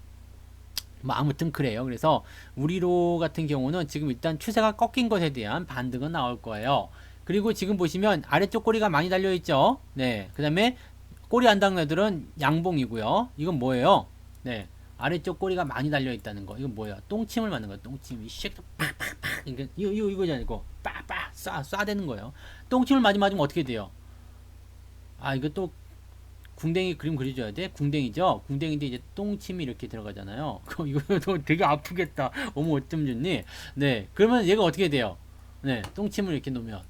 뭐 아무튼 그래요. 그래서 우리로 같은 경우는 지금 일단 추세가 꺾인 것에 대한 반등은 나올 거예요. 그리고 지금 보시면 아래쪽 꼬리가 많이 달려 있죠. 네. 그 다음에 꼬리 안 닿는 애들은 양봉이고요. 이건 뭐예요? 네. 아래쪽 꼬리가 많이 달려 있다는 거. 이건 뭐야? 똥침을 맞는 거야. 똥침. 이 새끼 팍팍팍. 이거잖아. 이거 빡빡 쏴대는 거예요. 똥침을 많이 맞으면 어떻게 돼요? 이거 또 궁뎅이 그림 그려줘야 돼? 궁뎅이죠? 궁뎅이인데 이제 똥침이 이렇게 들어가잖아요. 이거 되게 아프겠다. 어머 어쩜 좋니? 네. 그러면 얘가 어떻게 돼요? 네. 똥침을 이렇게 놓으면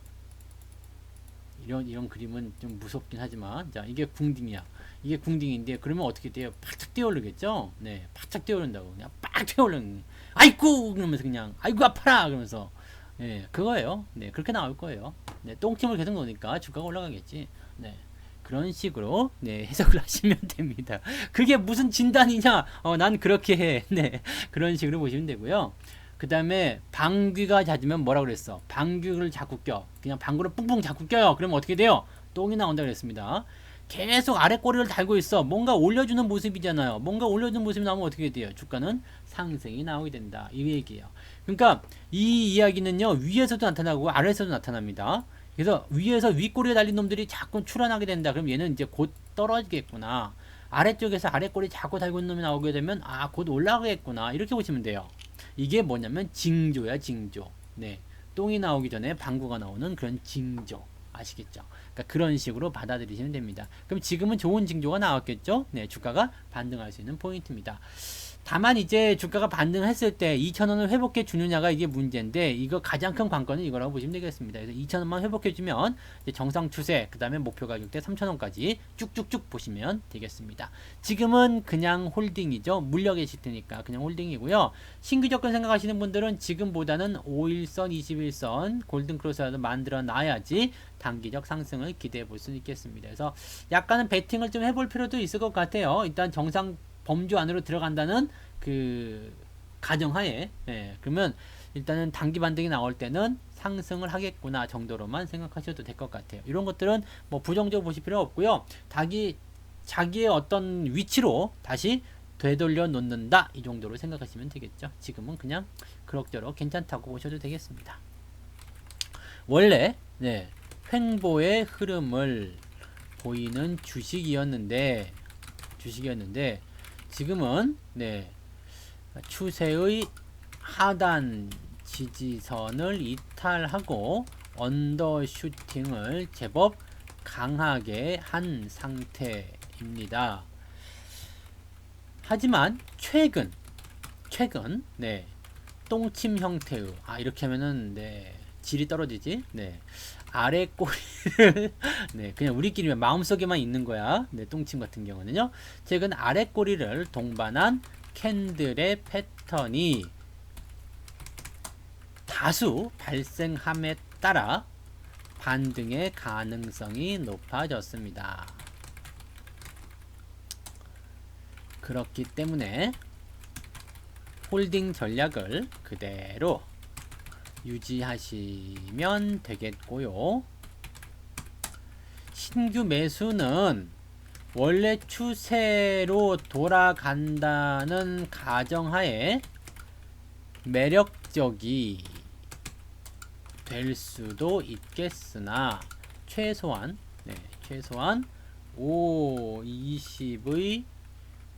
이런 그림은 좀 무섭긴 하지만 자 이게 궁딩이야. 이게 궁딩인데 그러면 어떻게 돼요? 바짝 뛰어오르겠죠? 네, 바짝 뛰어오른다고 그냥 빡 뛰어오르는. 아이쿠 그러면서 그냥 아이고 아파라 그러면서 네 그거예요. 네 그렇게 나올 거예요. 네 똥침을 계속 놓으니까 주가가 올라가겠지. 네 그런 식으로 네 해석을 하시면 됩니다. 그게 무슨 진단이냐? 난 그렇게 해. 네 그런 식으로 보시면 되고요. 그 다음에 방귀가 잦으면 뭐라 그랬어? 방귀를 자꾸 껴. 그냥 방구를 뿡뿡 자꾸 껴요. 그러면 어떻게 돼요? 똥이 나온다 그랬습니다. 계속 아래 꼬리를 달고 있어. 뭔가 올려주는 모습이잖아요. 뭔가 올려주는 모습이 나오면 어떻게 돼요? 주가는 상승이 나오게 된다. 이 얘기예요. 그러니까 이 이야기는요. 위에서도 나타나고 아래에서도 나타납니다. 그래서 위에서 윗꼬리에 달린 놈들이 자꾸 출현하게 된다. 그럼 얘는 이제 곧 떨어지겠구나. 아래쪽에서 아래 꼬리 자꾸 달고 있는 놈이 나오게 되면 곧 올라가겠구나. 이렇게 보시면 돼요. 이게 뭐냐면 징조야 징조. 네, 똥이 나오기 전에 방구가 나오는 그런 징조 아시겠죠? 그러니까 그런 식으로 받아들이시면 됩니다. 그럼 지금은 좋은 징조가 나왔겠죠? 네, 주가가 반등할 수 있는 포인트입니다. 다만 이제 주가가 반등했을 때 2,000원을 회복해 주느냐가 이게 문제인데, 이거 가장 큰 관건은 이거라고 보시면 되겠습니다. 그래서 2,000원만 회복해 주면 정상 추세, 그 다음에 목표 가격대 3,000원까지 쭉쭉쭉 보시면 되겠습니다. 지금은 그냥 홀딩이죠. 물려 계실 테니까 그냥 홀딩이고요. 신규 접근 생각하시는 분들은 지금보다는 5일선, 21선 골든 크로스라도 만들어 놔야지 단기적 상승을 기대해 볼 수 있겠습니다. 그래서 약간은 베팅을 좀 해볼 필요도 있을 것 같아요. 일단 정상 범주 안으로 들어간다는 그 가정하에, 예, 그러면 일단은 단기 반등이 나올 때는 상승을 하겠구나 정도로만 생각하셔도 될 것 같아요. 이런 것들은 뭐 부정적으로 보실 필요 없고요. 자기의 어떤 위치로 다시 되돌려 놓는다, 이 정도로 생각하시면 되겠죠. 지금은 그냥 그럭저럭 괜찮다고 보셔도 되겠습니다. 원래 네, 횡보의 흐름을 보이는 주식이었는데 지금은 네, 추세의 하단 지지선을 이탈하고 언더슈팅을 제법 강하게 한 상태입니다. 하지만 최근 네, 똥침 형태의, 이렇게 하면은 네, 질이 떨어지지. 네, 아래 꼬리를 네, 그냥 우리끼리 마음속에만 있는 거야. 네, 똥침 같은 경우는요. 최근 아래 꼬리를 동반한 캔들의 패턴이 다수 발생함에 따라 반등의 가능성이 높아졌습니다. 그렇기 때문에 홀딩 전략을 그대로 유지하시면 되겠고요. 신규 매수는 원래 추세로 돌아간다는 가정하에 매력적이 될 수도 있겠으나 최소한 5, 20의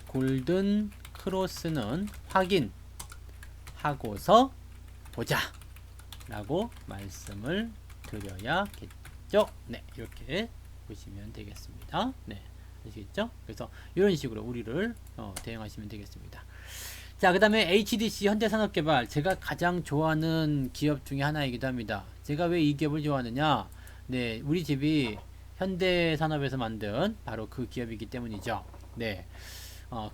골든 크로스는 확인하고서 보자 라고 말씀을 드려야겠죠. 네, 이렇게 보시면 되겠습니다. 네, 아시겠죠? 그래서 이런 식으로 우리를 대응하시면 되겠습니다. 자, 그 다음에 HDC 현대산업개발, 제가 가장 좋아하는 기업 중에 하나이기도 합니다. 제가 왜 이 기업을 좋아하느냐? 네, 우리 집이 현대산업에서 만든 바로 그 기업이기 때문이죠. 네,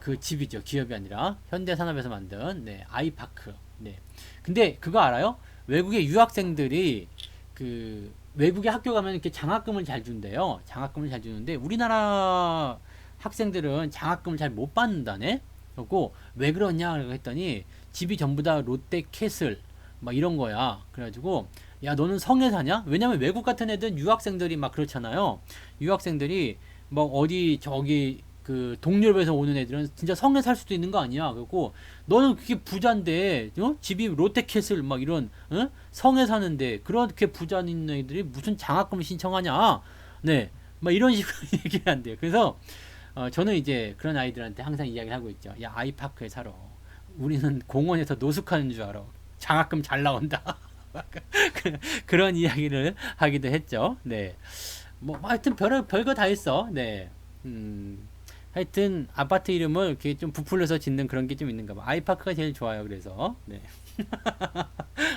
그 집이죠. 기업이 아니라 현대산업에서 만든 네, 아이파크. 네, 근데 그거 알아요? 외국의 유학생들이 그 외국에 학교 가면 이렇게 장학금을 잘 준대요. 장학금을 잘 주는데 우리나라 학생들은 장학금을 잘 못 받는다네. 그리고 왜 그러냐 했더니 집이 전부 다 롯데캐슬 막 이런 거야. 그래가지고 야, 너는 성에 사냐? 왜냐면 외국 같은 애들은 유학생들이 막 그렇잖아요. 유학생들이 뭐 어디 저기 그 동유럽에서 오는 애들은 진짜 성에 살 수도 있는 거 아니야. 그리고 너는 그게 부자인데 집이 롯데캐슬 막 이런 성에 사는데 그렇게 부자 있는 애들이 무슨 장학금 신청하냐? 네, 막 이런 식으로 얘기를 한대요. 그래서 저는 이제 그런 아이들한테 항상 이야기를 하고 있죠. 야, 아이파크에 살아. 우리는 공원에서 노숙하는 줄 알아. 장학금 잘 나온다. 그런 이야기를 하기도 했죠. 네. 뭐 하여튼 별거 다 있어. 네. 하여튼 아파트 이름을 이렇게 좀 부풀려서 짓는 그런 게 좀 있는가 봐. 아이파크가 제일 좋아요. 그래서 네.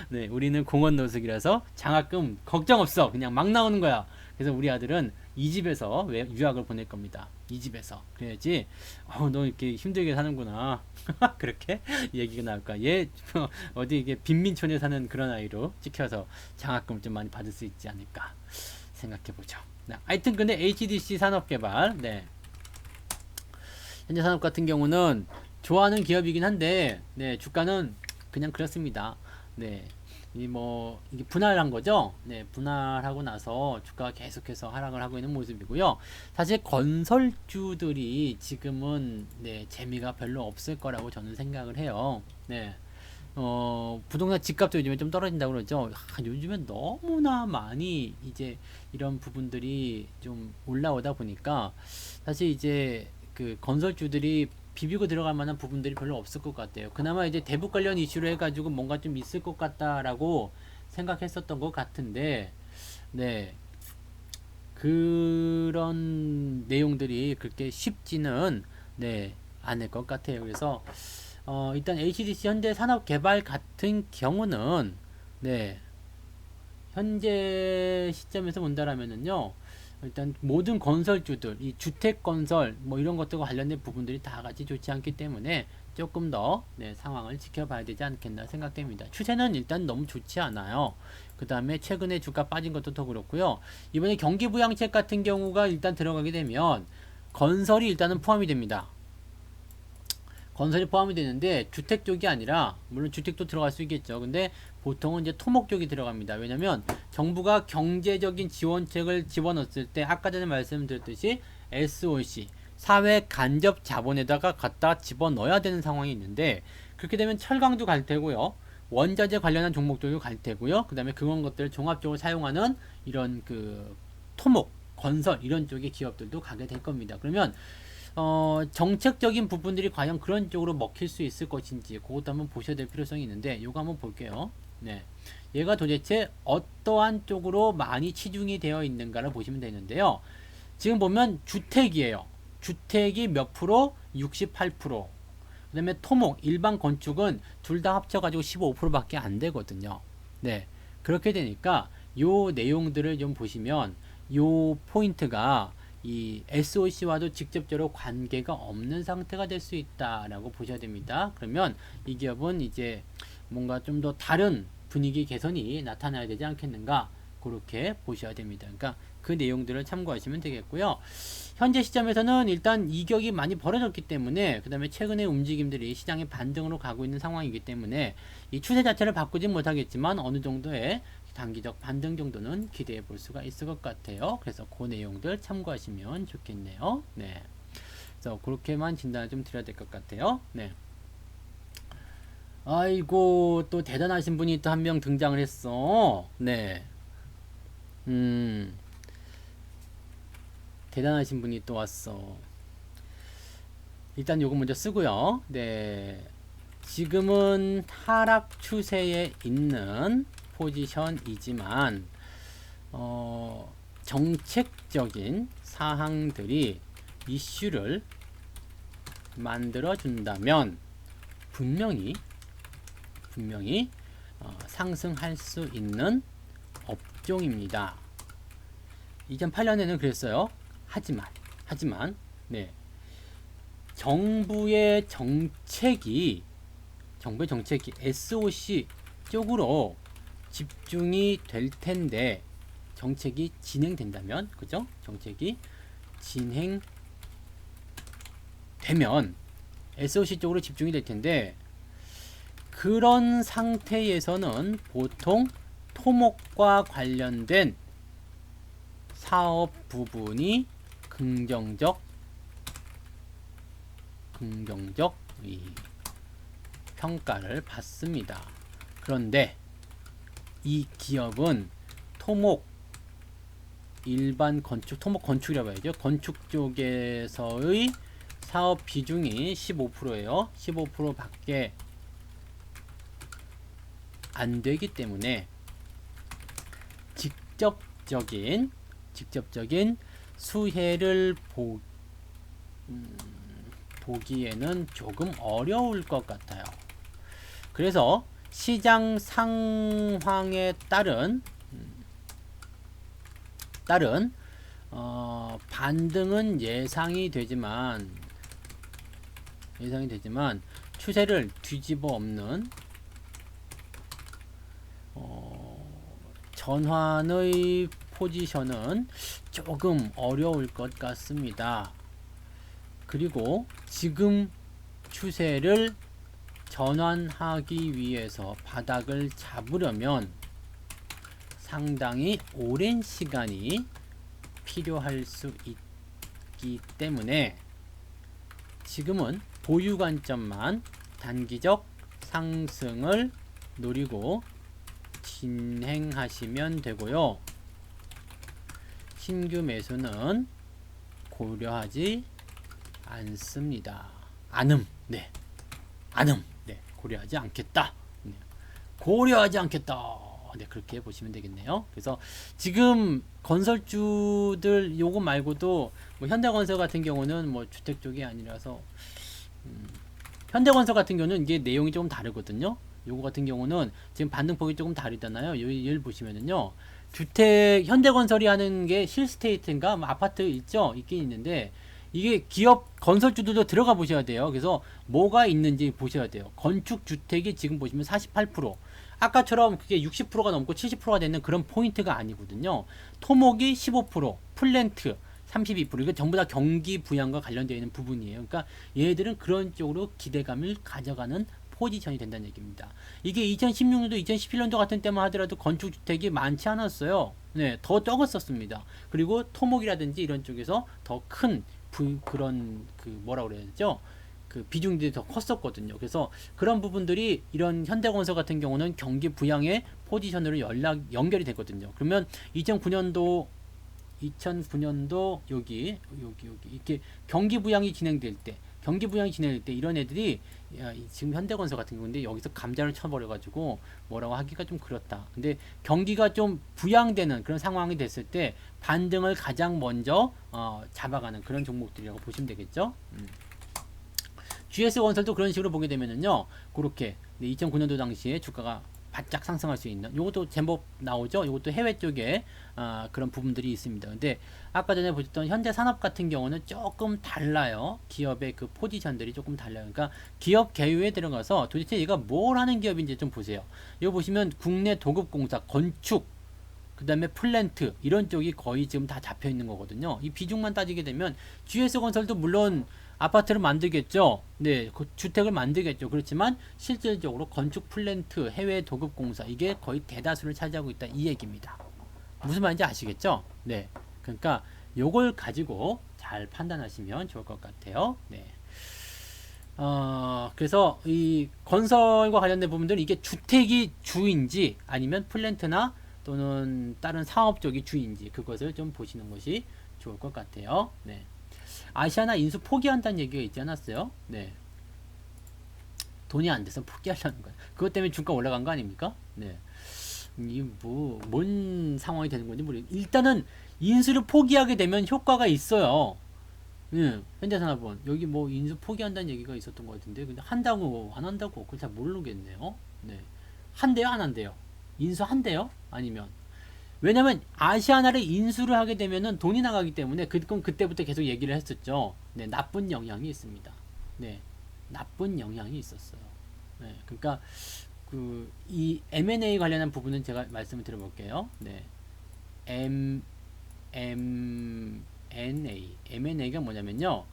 네, 우리는 공원 노숙이라서 장학금 걱정 없어. 그냥 막 나오는 거야. 그래서 우리 아들은 이 집에서 유학을 보낼 겁니다. 이 집에서. 그래야지, 너 이렇게 힘들게 사는구나. 그렇게 얘기가 나올까. 얘, 어디 이게 빈민촌에 사는 그런 아이로 찍혀서 장학금을 좀 많이 받을 수 있지 않을까 생각해보죠. 네, 하여튼 근데 HDC 산업개발, 네. 현대산업 같은 경우는 좋아하는 기업이긴 한데, 네, 주가는 그냥 그렇습니다. 네. 이게 분할한 거죠. 네, 분할하고 나서 주가가 계속해서 하락을 하고 있는 모습이고요. 사실 건설주들이 지금은 네, 재미가 별로 없을 거라고 저는 생각을 해요. 네. 부동산 집값도 요즘에 좀 떨어진다고 그러죠. 요즘에 너무나 많이 이제 이런 부분들이 좀 올라오다 보니까 사실 이제 그 건설주들이 비비고 들어갈 만한 부분들이 별로 없을 것 같아요. 그나마 이제 대북 관련 이슈로 해가지고 뭔가 좀 있을 것 같다라고 생각했었던 것 같은데, 네, 그런 내용들이 그렇게 쉽지는, 네, 않을 것 같아요. 그래서 일단 HDC 현대산업개발 같은 경우는, 네, 현재 시점에서 본다라면은요, 일단 모든 건설주들, 이 주택 건설 뭐 이런 것들과 관련된 부분들이 다 같이 좋지 않기 때문에 조금 더, 네, 상황을 지켜봐야 되지 않겠나 생각됩니다. 추세는 일단 너무 좋지 않아요. 그 다음에 최근에 주가 빠진 것도 더 그렇고요. 이번에 경기부양책 같은 경우가 일단 들어가게 되면 건설이 일단은 포함이 됩니다. 건설이 포함이 되는데 주택 쪽이 아니라, 물론 주택도 들어갈 수 있겠죠. 근데 보통은 이제 토목 쪽이 들어갑니다. 왜냐면 정부가 경제적인 지원책을 집어넣었을 때 아까 전에 말씀드렸듯이 SOC, 사회 간접 자본에다가 갖다 집어넣어야 되는 상황이 있는데, 그렇게 되면 철강도 갈 테고요, 원자재 관련한 종목들도 갈 테고요, 그 다음에 그런 것들을 종합적으로 사용하는 이런 그 토목, 건설 이런 쪽의 기업들도 가게 될 겁니다. 그러면 정책적인 부분들이 과연 그런 쪽으로 먹힐 수 있을 것인지 그것도 한번 보셔야 될 필요성이 있는데, 이거 한번 볼게요. 네, 얘가 도대체 어떠한 쪽으로 많이 치중이 되어 있는가를 보시면 되는데요. 지금 보면 주택이에요. 주택이 몇 프로? 68%. 그 다음에 토목, 일반 건축은 둘 다 합쳐가지고 15%밖에 안 되거든요. 네, 그렇게 되니까 요 내용들을 좀 보시면 요 포인트가 이 SOC와도 직접적으로 관계가 없는 상태가 될 수 있다라고 보셔야 됩니다. 그러면 이 기업은 이제 뭔가 좀 더 다른 분위기 개선이 나타나야 되지 않겠는가, 그렇게 보셔야 됩니다. 그러니까 그 내용들을 참고하시면 되겠고요. 현재 시점에서는 일단 이격이 많이 벌어졌기 때문에, 그 다음에 최근의 움직임들이 시장의 반등으로 가고 있는 상황이기 때문에 이 추세 자체를 바꾸진 못하겠지만 어느 정도의 단기적 반등 정도는 기대해 볼 수가 있을 것 같아요. 그래서 그 내용들 참고하시면 좋겠네요. 네, 그래서 그렇게만 진단을 좀 드려야 될 것 같아요. 네. 아이고, 또 대단하신 분이 또 한 명 등장을 했어. 네. 음, 대단하신 분이 또 왔어. 일단 요거 먼저 쓰고요. 네. 지금은 하락 추세에 있는 포지션이지만, 정책적인 사항들이 이슈를 만들어 준다면 분명히 상승할 수 있는 업종입니다. 2008년에는 그랬어요. 하지만 네, 정부의 정책이 SOC 쪽으로 집중이 될 텐데, 정책이 진행된다면, 그죠? 정책이 진행되면 SOC 쪽으로 집중이 될 텐데, 그런 상태에서는 보통 토목과 관련된 사업 부분이 긍정적 이 평가를 받습니다. 그런데 이 기업은 토목, 일반 건축, 토목 건축이라고 해야죠. 건축 쪽에서의 사업 비중이 15%예요. 15% 밖에 안 되기 때문에 직접적인 수혜를 보기에는 조금 어려울 것 같아요. 그래서 시장 상황에 따른 반등은 예상이 되지만 추세를 뒤집어 엎는 전환의 포지션은 조금 어려울 것 같습니다. 그리고 지금 추세를 전환하기 위해서 바닥을 잡으려면 상당히 오랜 시간이 필요할 수 있기 때문에 지금은 보유 관점만 단기적 상승을 노리고 진행하시면 되고요. 신규 매수는 고려하지 않습니다. 고려하지 않겠다. 고려하지 않겠다. 네, 그렇게 보시면 되겠네요. 그래서 지금 건설주들 요거 말고도 뭐 현대건설 같은 경우는 뭐 주택 쪽이 아니라서 현대건설 같은 경우는 이게 내용이 조금 다르거든요. 요거 같은 경우는 지금 반등폭이 조금 다르잖아요. 얘를 보시면은요. 주택 현대건설이 하는 게 실스테이트인가 뭐 아파트 있죠? 있긴 있는데 이게 기업 건설주들도 들어가 보셔야 돼요. 그래서 뭐가 있는지 보셔야 돼요. 건축 주택이 지금 보시면 48%. 아까처럼 그게 60%가 넘고 70%가 되는 그런 포인트가 아니거든요. 토목이 15%, 플랜트 32%. 이거 전부 다 경기 부양과 관련되어 있는 부분이에요. 그러니까 얘들은 그런 쪽으로 기대감을 가져가는 포지션이 된다는 얘기입니다. 이게 2016년도, 2017년도 같은 때만 하더라도 건축주택이 많지 않았어요. 네, 더 적었었습니다. 그리고 토목이라든지 이런 쪽에서 더 큰 그런 뭐라 그래야 되죠? 그 비중들이 더 컸었거든요. 그래서 그런 부분들이 이런 현대건설 같은 경우는 경기 부양의 포지션으로 연결이 되거든요. 그러면 2009년도 여기 이렇게 경기 부양이 진행될 때 이런 애들이 지금 현대건설 같은 경우인데 여기서 감자를 쳐버려가지고 뭐라고 하기가 좀 그렇다. 근데 경기가 좀 부양되는 그런 상황이 됐을 때 반등을 가장 먼저 잡아가는 그런 종목들이라고 보시면 되겠죠. GS건설도 그런 식으로 보게 되면은요, 그렇게 2009년도 당시에 주가가 바짝 상승할 수 있는 요것도 제법 나오죠. 요것도 해외 쪽에 그런 부분들이 있습니다. 근데 아까 전에 보셨던 현대산업 같은 경우는 조금 달라요. 기업의 그 포지션들이 조금 달라요. 그러니까 기업 개요에 들어가서 도대체 얘가 뭘 하는 기업인지 좀 보세요. 여기 보시면 국내 도급공사, 건축, 그 다음에 플랜트 이런 쪽이 거의 지금 다 잡혀 있는 거거든요. 이 비중만 따지게 되면 GS건설도 물론 아파트를 만들겠죠. 네, 그 주택을 만들겠죠. 그렇지만 실질적으로 건축 플랜트, 해외 도급공사 이게 거의 대다수를 차지하고 있다 이 얘기입니다. 무슨 말인지 아시겠죠? 네, 그러니까 요걸 가지고 잘 판단하시면 좋을 것 같아요. 네. 그래서 이 건설과 관련된 부분들은 이게 주택이 주인지 아니면 플랜트나 또는 다른 사업 쪽이 주인지 그것을 좀 보시는 것이 좋을 것 같아요. 네. 아시아나 인수 포기한다는 얘기가 있지 않았어요? 네. 돈이 안 돼서 포기하려는 거예요. 그것 때문에 주가 올라간 거 아닙니까? 네. 뭔 상황이 되는 건지 모르겠어요. 일단은 인수를 포기하게 되면 효과가 있어요. 현대산업은 여기 뭐 인수 포기한다는 얘기가 있었던 것 같은데, 근데 한다고 안 한다고 그걸 잘 모르겠네요. 네. 한대요, 안 한대요? 인수 한대요? 아니면 왜냐면 아시아나를 인수를 하게 되면은 돈이 나가기 때문에 그건 그때부터 계속 얘기를 했었죠. 네, 나쁜 영향이 있습니다. 네, 나쁜 영향이 있었어요. 네, 그러니까 이 M&A 관련한 부분은 제가 말씀을 드려볼게요. 네, M&A가 뭐냐면요,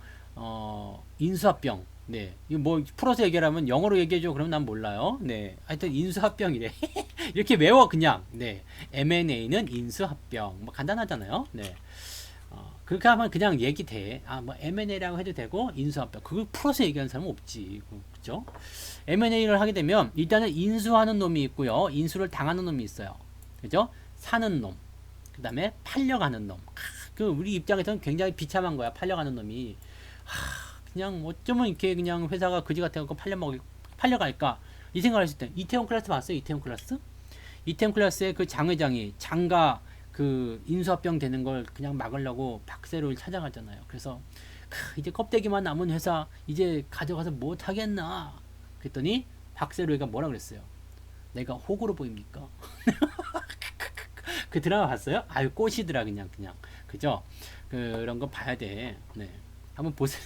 인수합병. 네, 이거 뭐 풀어서 얘기하면 영어로 얘기해줘. 그럼 난 몰라요. 네, 하여튼 인수합병이래. 이렇게 외워 그냥. 네, M&A는 인수합병. 뭐 간단하잖아요. 네, 그렇게 하면 그냥 얘기 돼. 뭐 M&A라고 해도 되고 인수합병. 그걸 풀어서 얘기하는 사람은 없지, 그죠? M&A를 하게 되면 일단은 인수하는 놈이 있고요, 인수를 당하는 놈이 있어요. 그죠? 사는 놈. 그 다음에 팔려가는 놈. 우리 입장에서는 굉장히 비참한 거야. 팔려가는 놈이. 그냥 어쩌면 이렇게 그냥 회사가 그지 같아갖고 팔려갈까 이 생각을 했을 때 이태원 클래스 봤어요? 이태원 클래스의 그 장회장이 장가 그 인수합병 되는 걸 그냥 막으려고 박세로를 찾아갔잖아요. 그래서 이제 껍데기만 남은 회사 이제 가져가서 못 하겠나 그랬더니 박세로이가 뭐라 그랬어요? 내가 호구로 보입니까? 그 드라마 봤어요? 아유 꽃이더라 그냥 그죠? 그런 거 봐야 돼. 네, 한번 보세요.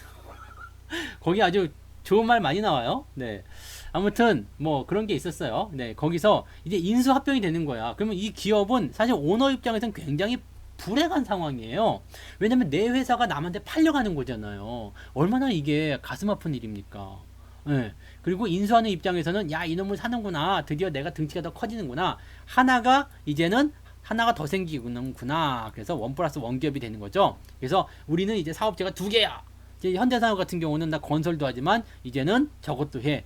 거기 아주 좋은 말 많이 나와요. 네, 아무튼 뭐 그런 게 있었어요. 네, 거기서 이제 인수합병이 되는 거야. 그러면 이 기업은 사실 오너 입장에서는 굉장히 불행한 상황이에요. 왜냐면 내 회사가 남한테 팔려가는 거잖아요. 얼마나 이게 가슴 아픈 일입니까? 네. 그리고 인수하는 입장에서는 야 이놈을 사는구나, 드디어 내가 등치가 더 커지는구나, 이제는 하나가 더 생기는구나. 그래서 1+1 기업이 되는 거죠. 그래서 우리는 이제 사업체가 2개야. 이제 현대산업 같은 경우는 나 건설도 하지만 이제는 저것도 해,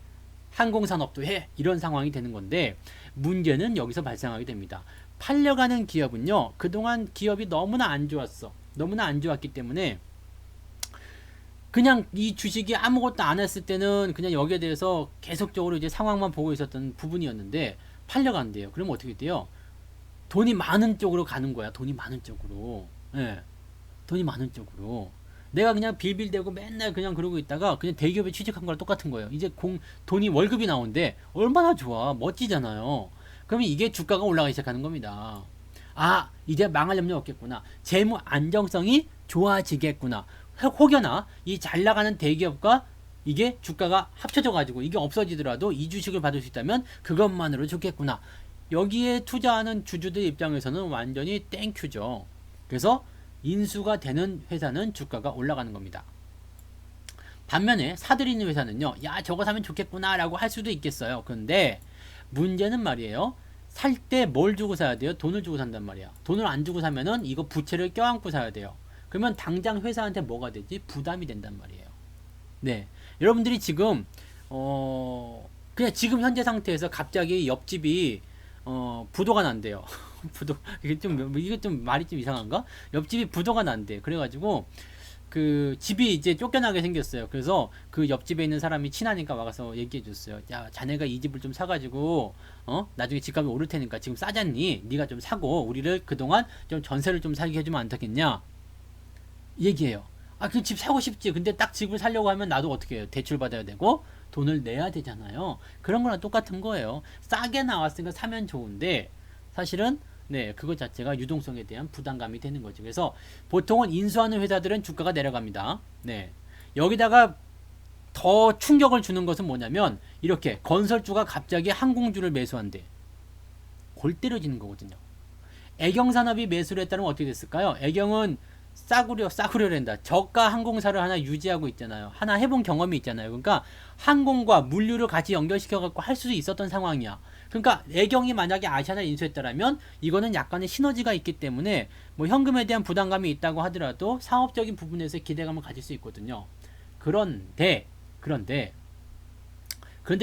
항공산업도 해, 이런 상황이 되는 건데, 문제는 여기서 발생하게 됩니다. 팔려가는 기업은요, 그동안 기업이 너무나 안 좋았기 때문에 그냥 이 주식이 아무것도 안 했을 때는 그냥 여기에 대해서 계속적으로 이제 상황만 보고 있었던 부분이었는데 팔려간대요. 그러면 어떻게 돼요? 돈이 많은 쪽으로 가는 거야. 돈이 많은 쪽으로. 예. 돈이 많은 쪽으로. 내가 그냥 빌빌대고 맨날 그냥 그러고 있다가 그냥 대기업에 취직한 거랑 똑같은 거예요. 이제 돈이 월급이 나오는데 얼마나 좋아. 멋지잖아요. 그러면 이게 주가가 올라가기 시작하는 겁니다. 아, 이제 망할 염려 없겠구나. 재무 안정성이 좋아지겠구나. 혹여나 이 잘 나가는 대기업과 이게 주가가 합쳐져 가지고 이게 없어지더라도 이 주식을 받을 수 있다면 그것만으로 좋겠구나. 여기에 투자하는 주주들 입장에서는 완전히 땡큐죠. 그래서 인수가 되는 회사는 주가가 올라가는 겁니다. 반면에 사들이는 회사는요, 야, 저거 사면 좋겠구나 라고 할 수도 있겠어요. 그런데 문제는 말이에요. 살 때 뭘 주고 사야 돼요? 돈을 주고 산단 말이야. 돈을 안 주고 사면은 이거 부채를 껴안고 사야 돼요. 그러면 당장 회사한테 뭐가 되지? 부담이 된단 말이에요. 네. 여러분들이 지금, 그냥 지금 현재 상태에서 갑자기 옆집이, 부도가 난대요. 부도, 이게 좀 말이 좀 이상한가? 옆집이 부도가 난대. 그래가지고, 그 집이 이제 쫓겨나게 생겼어요. 그래서 그 옆집에 있는 사람이 친하니까 와서 얘기해 줬어요. 야, 자네가 이 집을 좀 사가지고 나중에 집값이 오를 테니까 지금 싸잖니? 네가 좀 사고 우리를 그동안 좀 전세를 좀 살게 해주면 안 되겠냐? 얘기해요. 아, 그 집 사고 싶지. 근데 딱 집을 사려고 하면 나도 어떻게 해요? 대출 받아야 되고 돈을 내야 되잖아요. 그런 거랑 똑같은 거예요. 싸게 나왔으니까 사면 좋은데 사실은 네, 그것 자체가 유동성에 대한 부담감이 되는 거죠. 그래서 보통은 인수하는 회사들은 주가가 내려갑니다. 네. 여기다가 더 충격을 주는 것은 뭐냐면 이렇게 건설주가 갑자기 항공주를 매수한대. 골 때려지는 거거든요. 애경산업이 매수를 했다면 어떻게 됐을까요? 애경은 싸구려랜다. 저가 항공사를 하나 유지하고 있잖아요. 하나 해본 경험이 있잖아요. 그러니까 항공과 물류를 같이 연결시켜갖고 할 수 있었던 상황이야. 그러니까 애경이 만약에 아시아나를 인수했다라면 이거는 약간의 시너지가 있기 때문에 뭐 현금에 대한 부담감이 있다고 하더라도 사업적인 부분에서 기대감을 가질 수 있거든요. 그런데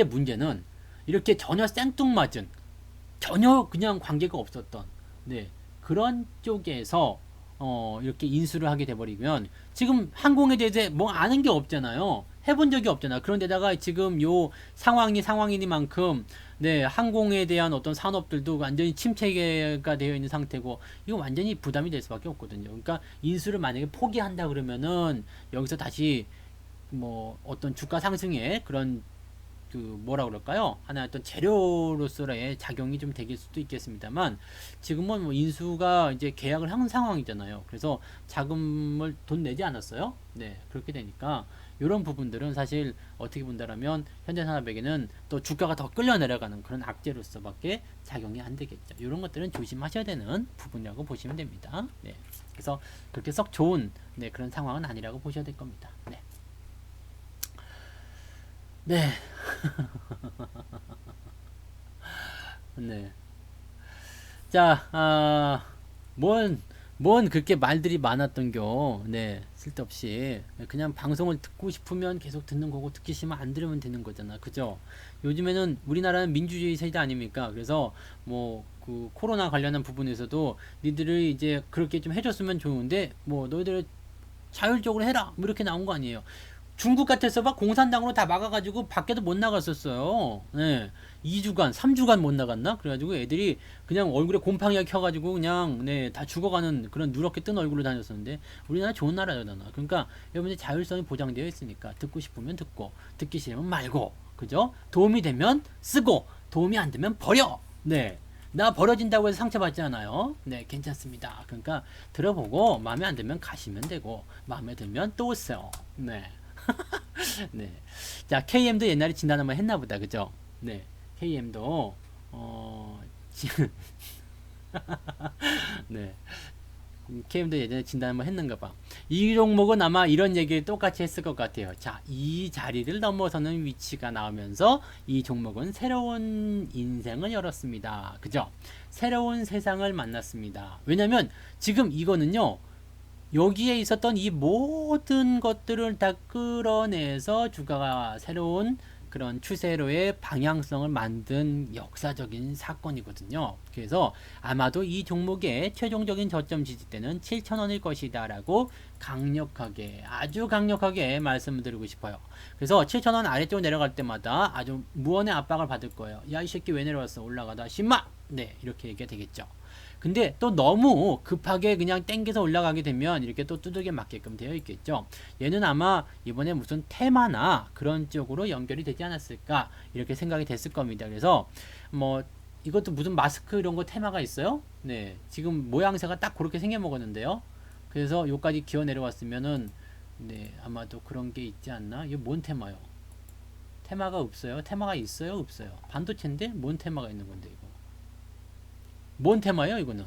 문제는 이렇게 전혀 생뚱맞은 전혀 그냥 관계가 없었던 네, 그런 쪽에서 이렇게 인수를 하게 돼버리면 지금 항공에 대해서 뭐 아는 게 없잖아요. 해본 적이 없잖아. 그런데다가 지금 요 상황이니만큼 네, 항공에 대한 어떤 산업들도 완전히 침체가 되어 있는 상태고 이거 완전히 부담이 될 수밖에 없거든요. 그러니까 인수를 만약에 포기한다 그러면은 여기서 다시 뭐 어떤 주가 상승에 그런 그 뭐라 그럴까요? 하나의 어떤 재료로서의 작용이 좀 되길 수도 있겠습니다만 지금은 뭐 인수가 이제 계약을 한 상황이잖아요. 그래서 자금을 돈 내지 않았어요. 네, 그렇게 되니까 이런 부분들은 사실 어떻게 본다라면 현대산업에게는 또 주가가 더 끌려 내려가는 그런 악재로서밖에 작용이 안 되겠죠. 이런 것들은 조심하셔야 되는 부분이라고 보시면 됩니다. 네, 그래서 그렇게 썩 좋은 네, 그런 상황은 아니라고 보셔야 될 겁니다. 네. 네. 네. 자, 뭔 그렇게 말들이 많았던겨. 네, 쓸데없이. 그냥 방송을 듣고 싶으면 계속 듣는 거고, 듣기 싫으면 안 들으면 되는 거잖아. 그죠? 요즘에는 우리나라는 민주주의 세대 아닙니까? 그래서, 뭐, 그, 코로나 관련한 부분에서도 니들을 이제 그렇게 좀 해줬으면 좋은데, 뭐, 너희들 자율적으로 해라. 뭐 이렇게 나온 거 아니에요. 중국 같아서 막 공산당으로 다 막아가지고 밖에도 못 나갔었어요. 네. 2주간, 3주간 못 나갔나? 그래가지고 애들이 그냥 얼굴에 곰팡이가 켜가지고 그냥 네, 다 죽어가는 그런 누렇게 뜬 얼굴로 다녔었는데 우리나라 좋은 나라잖아. 그러니까 여러분들 자율성이 보장되어 있으니까 듣고 싶으면 듣고 듣기 싫으면 말고 그죠? 도움이 되면 쓰고 도움이 안 되면 버려. 네. 나 버려진다고 해서 상처받지 않아요. 네, 괜찮습니다. 그러니까 들어보고 마음에 안 들면 가시면 되고 마음에 들면 또 오세요. 네. 네. 자, KM도 옛날에 진단 한번 했나 보다. 그죠? 네. KM도 네. KM도 예전에 진단 한번 했는가 봐. 이 종목은 아마 이런 얘기를 똑같이 했을 것 같아요. 자, 이 자리를 넘어서는 위치가 나오면서 이 종목은 새로운 인생을 열었습니다. 그죠? 새로운 세상을 만났습니다. 왜냐면 지금 이거는요. 여기에 있었던 이 모든 것들을 다 끌어내서 주가가 새로운 그런 추세로의 방향성을 만든 역사적인 사건이거든요. 그래서 아마도 이 종목의 최종적인 저점 지지대는 7,000원일 것이다 라고 강력하게, 아주 강력하게 말씀을 드리고 싶어요. 그래서 7,000원 아래쪽으로 내려갈 때마다 아주 무언의 압박을 받을 거예요. 야, 이 새끼 왜 내려왔어? 올라가다 신마! 네, 이렇게 얘기가 되겠죠. 근데 또 너무 급하게 그냥 땡겨서 올라가게 되면 이렇게 또 두들겨 맞게끔 되어 있겠죠. 얘는 아마 이번에 무슨 테마나 그런 쪽으로 연결이 되지 않았을까 이렇게 생각이 됐을 겁니다. 그래서 뭐 이것도 무슨 마스크 이런 거 테마가 있어요? 네, 지금 모양새가 딱 그렇게 생겨 먹었는데요. 그래서 요까지 기어 내려왔으면은 네, 아마도 그런 게 있지 않나? 이게 뭔 테마요? 테마가 없어요? 테마가 있어요? 없어요? 반도체인데 뭔 테마가 있는 건데 이거? 뭔 테마예요 이거는?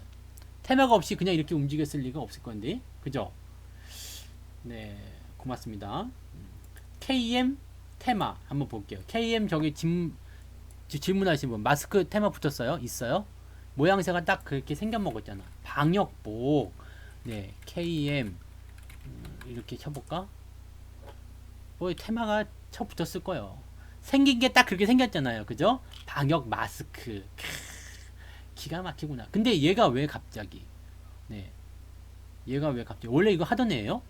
테마가 없이 그냥 이렇게 움직였을 리가 없을 건데, 그죠? 네, 고맙습니다. KM 테마 한번 볼게요. KM 저기 질문하신 분 마스크 테마 붙었어요? 있어요? 모양새가 딱 그렇게 생겨 먹었잖아. 방역복. 네, KM 이렇게 쳐볼까? 뭐 테마가 쳐 붙었을 거예요. 생긴 게 딱 그렇게 생겼잖아요, 그죠? 방역 마스크. 기가 막히구나. 근데 얘가 왜 갑자기? 네. 얘가 왜 갑자기? 원래 이거 하던 애예요?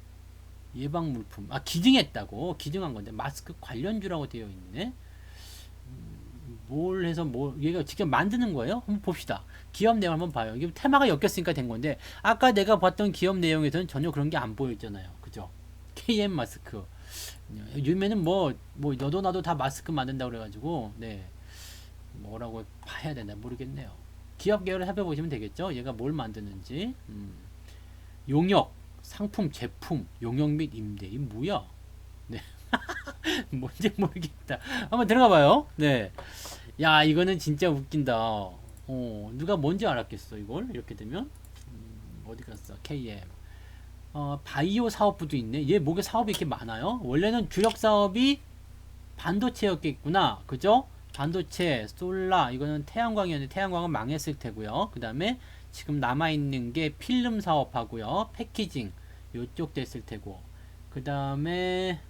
예방 물품. 아, 기증했다고. 기증한 건데 마스크 관련주라고 되어 있네. 뭘 해서 뭐 얘가 직접 만드는 거예요? 한번 봅시다. 기업 내용 한번 봐요. 이게 테마가 엮였으니까 된 건데 아까 내가 봤던 기업 내용에서는 전혀 그런 게 안 보였잖아요. 그죠? KM 마스크. 요즘에는 뭐 너도 나도 다 마스크 만든다고 그래가지고 네. 뭐라고 봐야 되나 모르겠네요. 기업 계열을 살펴보시면 되겠죠. 얘가 뭘 만드는지. 용역, 상품, 제품, 용역 및 임대. 이 뭐야? 네. 뭔지 모르겠다. 한번 들어가 봐요. 네. 야, 이거는 진짜 웃긴다. 누가 뭔지 알았겠어, 이걸? 이렇게 되면. 어디 갔어? KM. 바이오 사업부도 있네. 얘 목에 사업이 이렇게 많아요? 원래는 주력 사업이 반도체였겠구나. 그죠? 반도체, 솔라, 이거는 태양광이었는데 태양광은 망했을 테고요. 그 다음에 지금 남아있는 게 필름 사업하고요. 패키징, 요쪽 됐을 테고. 그 다음에,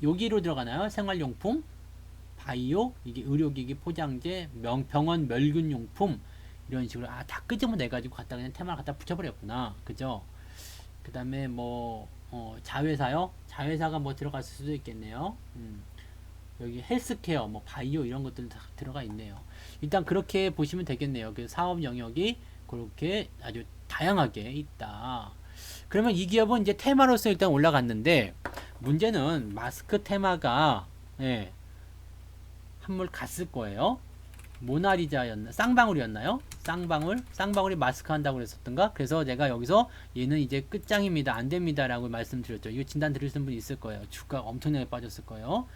여기로 들어가나요? 생활용품, 바이오, 이게 의료기기, 포장재, 병원 멸균용품, 이런 식으로, 다 끄집어내가지고 갖다 그냥 테마를 갖다 붙여버렸구나. 그죠? 그 다음에 뭐, 자회사요? 자회사가 뭐 들어갔을 수도 있겠네요. 여기 헬스케어, 뭐 바이오 이런 것들 다 들어가 있네요. 일단 그렇게 보시면 되겠네요. 그 사업 영역이 그렇게 아주 다양하게 있다. 그러면 이 기업은 이제 테마로서 일단 올라갔는데 문제는 마스크 테마가 예, 한물 갔을 거예요. 모나리자였나? 쌍방울이었나요? 쌍방울이 마스크 한다고 그랬었던가? 그래서 제가 여기서 얘는 이제 끝장입니다. 안 됩니다. 라고 말씀드렸죠. 이거 진단 들으신 분 있을 거예요. 주가가 엄청나게 빠졌을 거예요.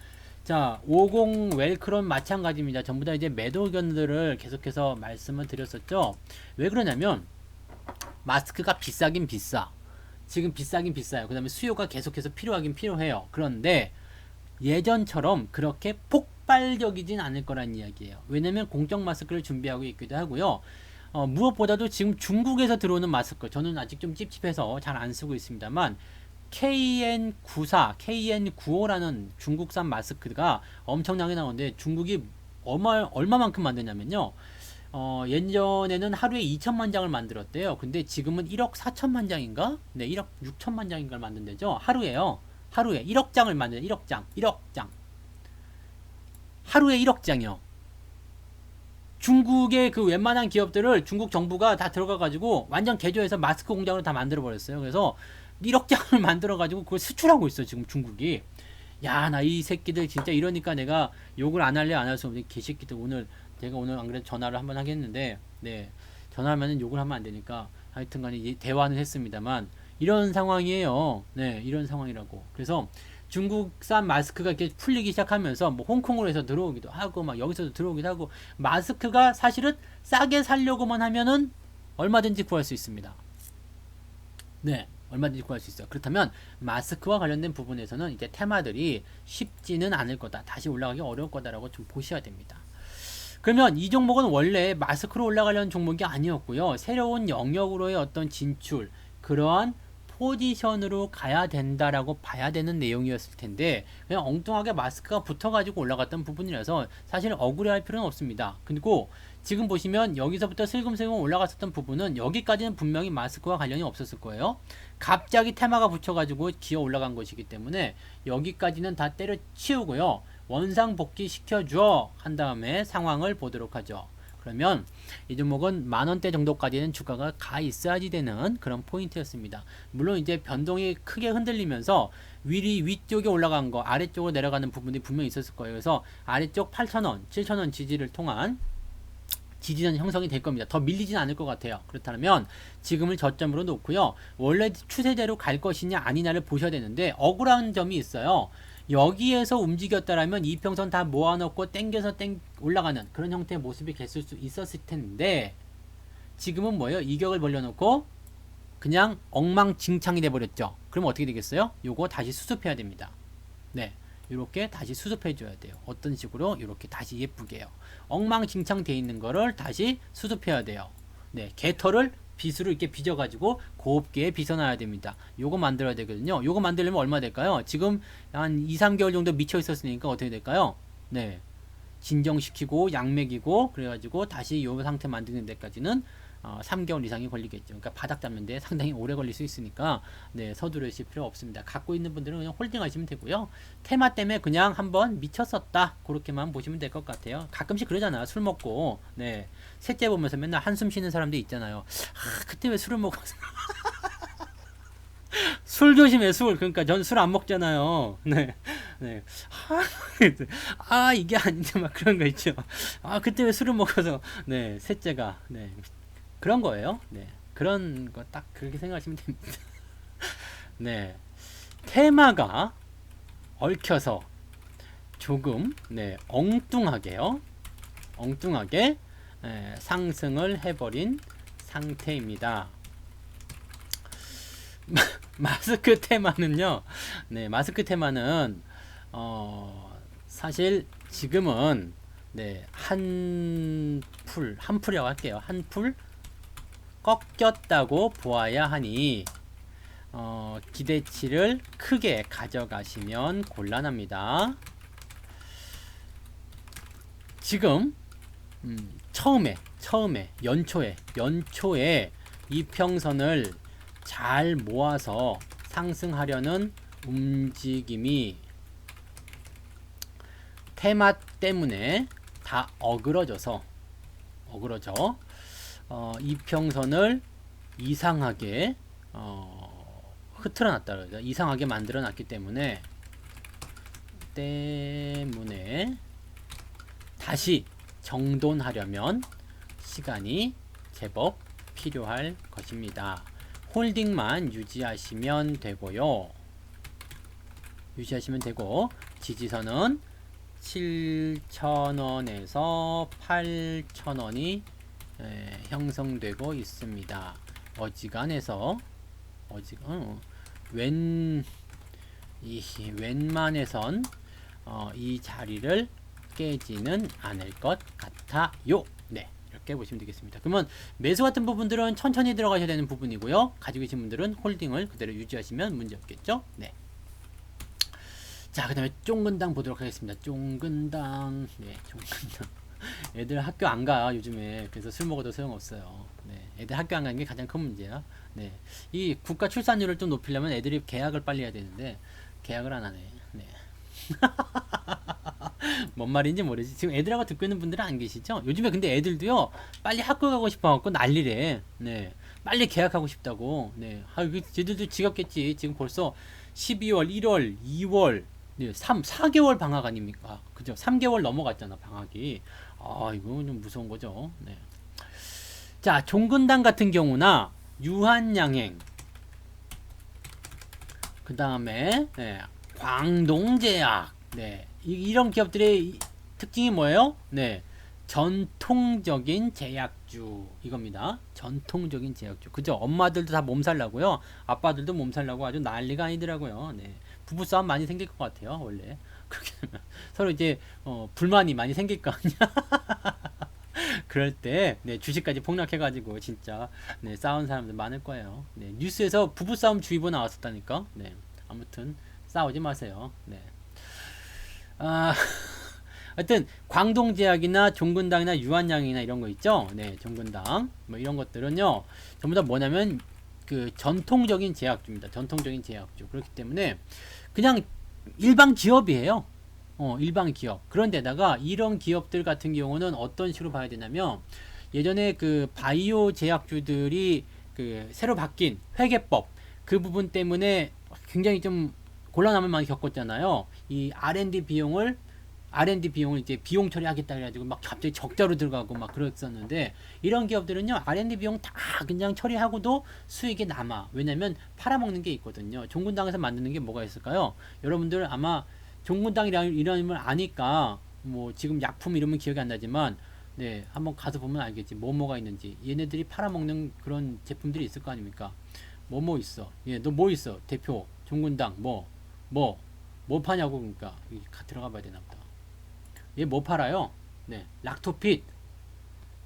자, 50 웰크론 마찬가지입니다. 전부 다 이제 매도 의견들을 계속해서 말씀을 드렸었죠. 왜 그러냐면 마스크가 비싸긴 비싸. 지금 비싸긴 비싸요. 그 다음에 수요가 계속해서 필요하긴 필요해요. 그런데 예전처럼 그렇게 폭발적이진 않을 거란 이야기예요. 왜냐면 공적 마스크를 준비하고 있기도 하고요. 무엇보다도 지금 중국에서 들어오는 마스크, 저는 아직 좀 찝찝해서 잘 안 쓰고 있습니다만 KN94, KN95라는 중국산 마스크가 엄청나게 나오는데 중국이 얼마만큼 만드냐면요. 예전에는 하루에 2천만 장을 만들었대요. 근데 지금은 1억 4천만 장인가? 네, 1억 6천만 장인가를 만든대죠. 하루에요. 하루에 1억 장을 만드는 1억 장. 1억 장. 하루에 1억 장이요. 중국의 그 웬만한 기업들을 중국 정부가 다 들어가가지고 완전 개조해서 마스크 공장으로 다 만들어버렸어요. 그래서 1억 장을 만들어가지고 그걸 수출하고 있어, 지금 중국이. 야, 나 이 새끼들 진짜 이러니까 내가 욕을 안 할래, 안 할 수 없는 개새끼들 제가 오늘 안 그래도 전화를 한번 하겠는데, 네. 전화하면은 욕을 하면 안 되니까 하여튼 간에 대화는 했습니다만, 이런 상황이에요. 네, 이런 상황이라고. 그래서 중국산 마스크가 이렇게 풀리기 시작하면서 뭐 홍콩으로 해서 들어오기도 하고 막 여기서도 들어오기도 하고 마스크가 사실은 싸게 살려고만 하면은 얼마든지 구할 수 있습니다. 네, 얼마든지 구할 수 있어요. 그렇다면 마스크와 관련된 부분에서는 이제 테마들이 쉽지는 않을 거다. 다시 올라가기 어려울 거다라고 좀 보셔야 됩니다. 그러면 이 종목은 원래 마스크로 올라가려는 종목이 아니었고요. 새로운 영역으로의 어떤 진출, 그러한 포지션으로 가야 된다라고 봐야 되는 내용이었을 텐데 그냥 엉뚱하게 마스크가 붙어가지고 올라갔던 부분이라서 사실 억울해할 필요는 없습니다. 그리고 지금 보시면 여기서부터 슬금슬금 올라갔었던 부분은 여기까지는 분명히 마스크와 관련이 없었을 거예요. 갑자기 테마가 붙여가지고 기어 올라간 것이기 때문에 여기까지는 다 때려치우고요. 원상복귀 시켜줘 한 다음에 상황을 보도록 하죠. 그러면 이 종목은 만원대 정도까지는 주가가 가 있어야지 되는 그런 포인트였습니다. 물론 이제 변동이 크게 흔들리면서 위쪽에 올라간 거 아래쪽으로 내려가는 부분이 분명히 있었을 거예요. 그래서 아래쪽 8,000원, 7,000원 지지를 통한 지지선 형성이 될 겁니다. 더 밀리진 않을 것 같아요. 그렇다면 지금을 저점으로 놓고요. 원래 추세대로 갈 것이냐 아니냐를 보셔야 되는데 억울한 점이 있어요. 여기에서 움직였다라면 이평선 다 모아놓고 땡겨서 올라가는 그런 형태의 모습이 됐을 수 있었을 텐데 지금은 뭐예요? 이격을 벌려놓고 그냥 엉망진창이 돼버렸죠. 그럼 어떻게 되겠어요? 요거 다시 수습해야 됩니다. 네, 이렇게 다시 수습해 줘야 돼요. 어떤 식으로? 이렇게 다시 예쁘게요. 엉망진창 돼 있는 거를 다시 수습해야 돼요. 네, 개털을 빗으로 이렇게 빚어가지고 곱게 빗어놔야 됩니다. 요거 만들어야 되거든요. 요거 만들려면 얼마 될까요? 지금 한 2, 3개월 정도 미쳐 있었으니까 어떻게 될까요? 네, 진정시키고 양맥이고 그래가지고 다시 요 상태 만드는 데까지는 3개월 이상이 걸리겠죠. 그러니까 바닥 잡는데 상당히 오래 걸릴 수 있으니까 네, 서두르실 필요 없습니다. 갖고 있는 분들은 그냥 홀딩 하시면 되고요. 테마 때문에 그냥 한번 미쳤었다 그렇게만 보시면 될 것 같아요. 가끔씩 그러잖아. 술 먹고 네, 셋째 보면서 맨날 한숨 쉬는 사람들 있잖아요. 그때 왜 술을 먹었어? 술 조심해, 술. 그러니까 전 술 안 먹잖아요. 네. 네. 이게 아닌데 막 그런 거 있죠. 그때 왜 술을 먹어서 네, 셋째가 네. 그런 거예요. 네. 그런 거 딱 그렇게 생각하시면 됩니다. 네. 테마가 얽혀서 조금 네, 엉뚱하게요. 엉뚱하게 상승을 해버린 상태입니다. 마스크 테마는요. 네, 마스크 테마는 사실 지금은 네, 한 풀이라고 할게요. 한 풀 꺾였다고 보아야 하니 기대치를 크게 가져가시면 곤란합니다. 지금 처음에 연초에 이평선을 잘 모아서 상승하려는 움직임이 테마 때문에 다 어그러져 이평선을 이상하게 흐트러놨다 그러죠. 이상하게 만들어놨기 때문에 다시 정돈하려면 시간이 제법 필요할 것입니다. 홀딩만 유지하시면 되고요. 지지선은 7,000원에서 8,000원이 형성되고 있습니다. 웬만해선 이 자리를 깨지는 않을 것 같아요. 네, 이렇게 보시면 되겠습니다. 그러면 매수 같은 부분들은 천천히 들어가셔야 되는 부분이고요. 가지고 계신 분들은 홀딩을 그대로 유지하시면 문제 없겠죠. 네. 자, 그 다음에 쫑근당 보도록 하겠습니다. 쫑근당. 애들 학교 안 가, 요즘에. 그래서 술 먹어도 소용없어요. 네. 애들 학교 안 가는 게 가장 큰 문제야. 네. 이 국가 출산율을 좀 높이려면 애들이 계약을 빨리 해야 되는데, 계약을 안 하네. 네. 뭔 말인지 모르지. 지금 애들하고 듣고 있는 분들은 안 계시죠? 요즘에 근데 애들도요, 빨리 학교 가고 싶어갖고 난리래. 네. 빨리 계약하고 싶다고. 네. 쟤들도 지겹겠지. 지금 벌써 12월, 1월, 2월, 네, 4개월 방학 아닙니까? 그죠? 3개월 넘어갔잖아, 방학이. 이거 좀 무서운 거죠. 네. 자, 종근당 같은 경우나 유한양행, 그 다음에 네, 광동제약, 네, 이런 기업들의 특징이 뭐예요? 네, 전통적인 제약주 이겁니다. 전통적인 제약주. 그죠? 엄마들도 다 몸살나고요. 아빠들도 몸살나고 아주 난리가 아니더라고요. 네. 부부싸움 많이 생길 것 같아요. 원래. 그렇게 되면 서로 이제 불만이 많이 생길 거 아니야. 그럴 때 네, 주식까지 폭락해가지고 진짜 네, 싸운 사람들 많을 거예요. 네, 뉴스에서 부부싸움 주의보 나왔었다니까. 네, 아무튼 싸우지 마세요. 네. 아, 하여튼 광동제약이나 종근당이나 유한양이나 이런 거 있죠. 네, 종근당 뭐 이런 것들은요 전부 다 뭐냐면 그 전통적인 제약주입니다. 전통적인 제약주. 그렇기 때문에 그냥 일반 기업이에요. 일반 기업. 그런데다가 이런 기업들 같은 경우는 어떤 식으로 봐야 되냐면 예전에 그 바이오 제약주들이 그 새로 바뀐 회계법 그 부분 때문에 굉장히 좀 곤란함을 많이 겪었잖아요. 이 R&D 비용을 이제 비용 처리하겠다 그래가지고 막 갑자기 적자로 들어가고 막 그랬었는데 이런 기업들은요 R&D 비용 다 그냥 처리하고도 수익이 남아. 왜냐면 팔아먹는 게 있거든요. 종군당에서 만드는 게 뭐가 있을까요? 여러분들 아마 종군당이라는 이름을 아니까 뭐 지금 약품 이름은 기억이 안 나지만 네 한번 가서 보면 알겠지. 뭐가 있는지. 얘네들이 팔아먹는 그런 제품들이 있을 거 아닙니까? 뭐 있어. 예, 너 뭐 있어? 대표 종군당 뭐 파냐고. 그러니까 들어가 봐야 되나 보다. 얘 뭐 팔아요? 네, 락토핏.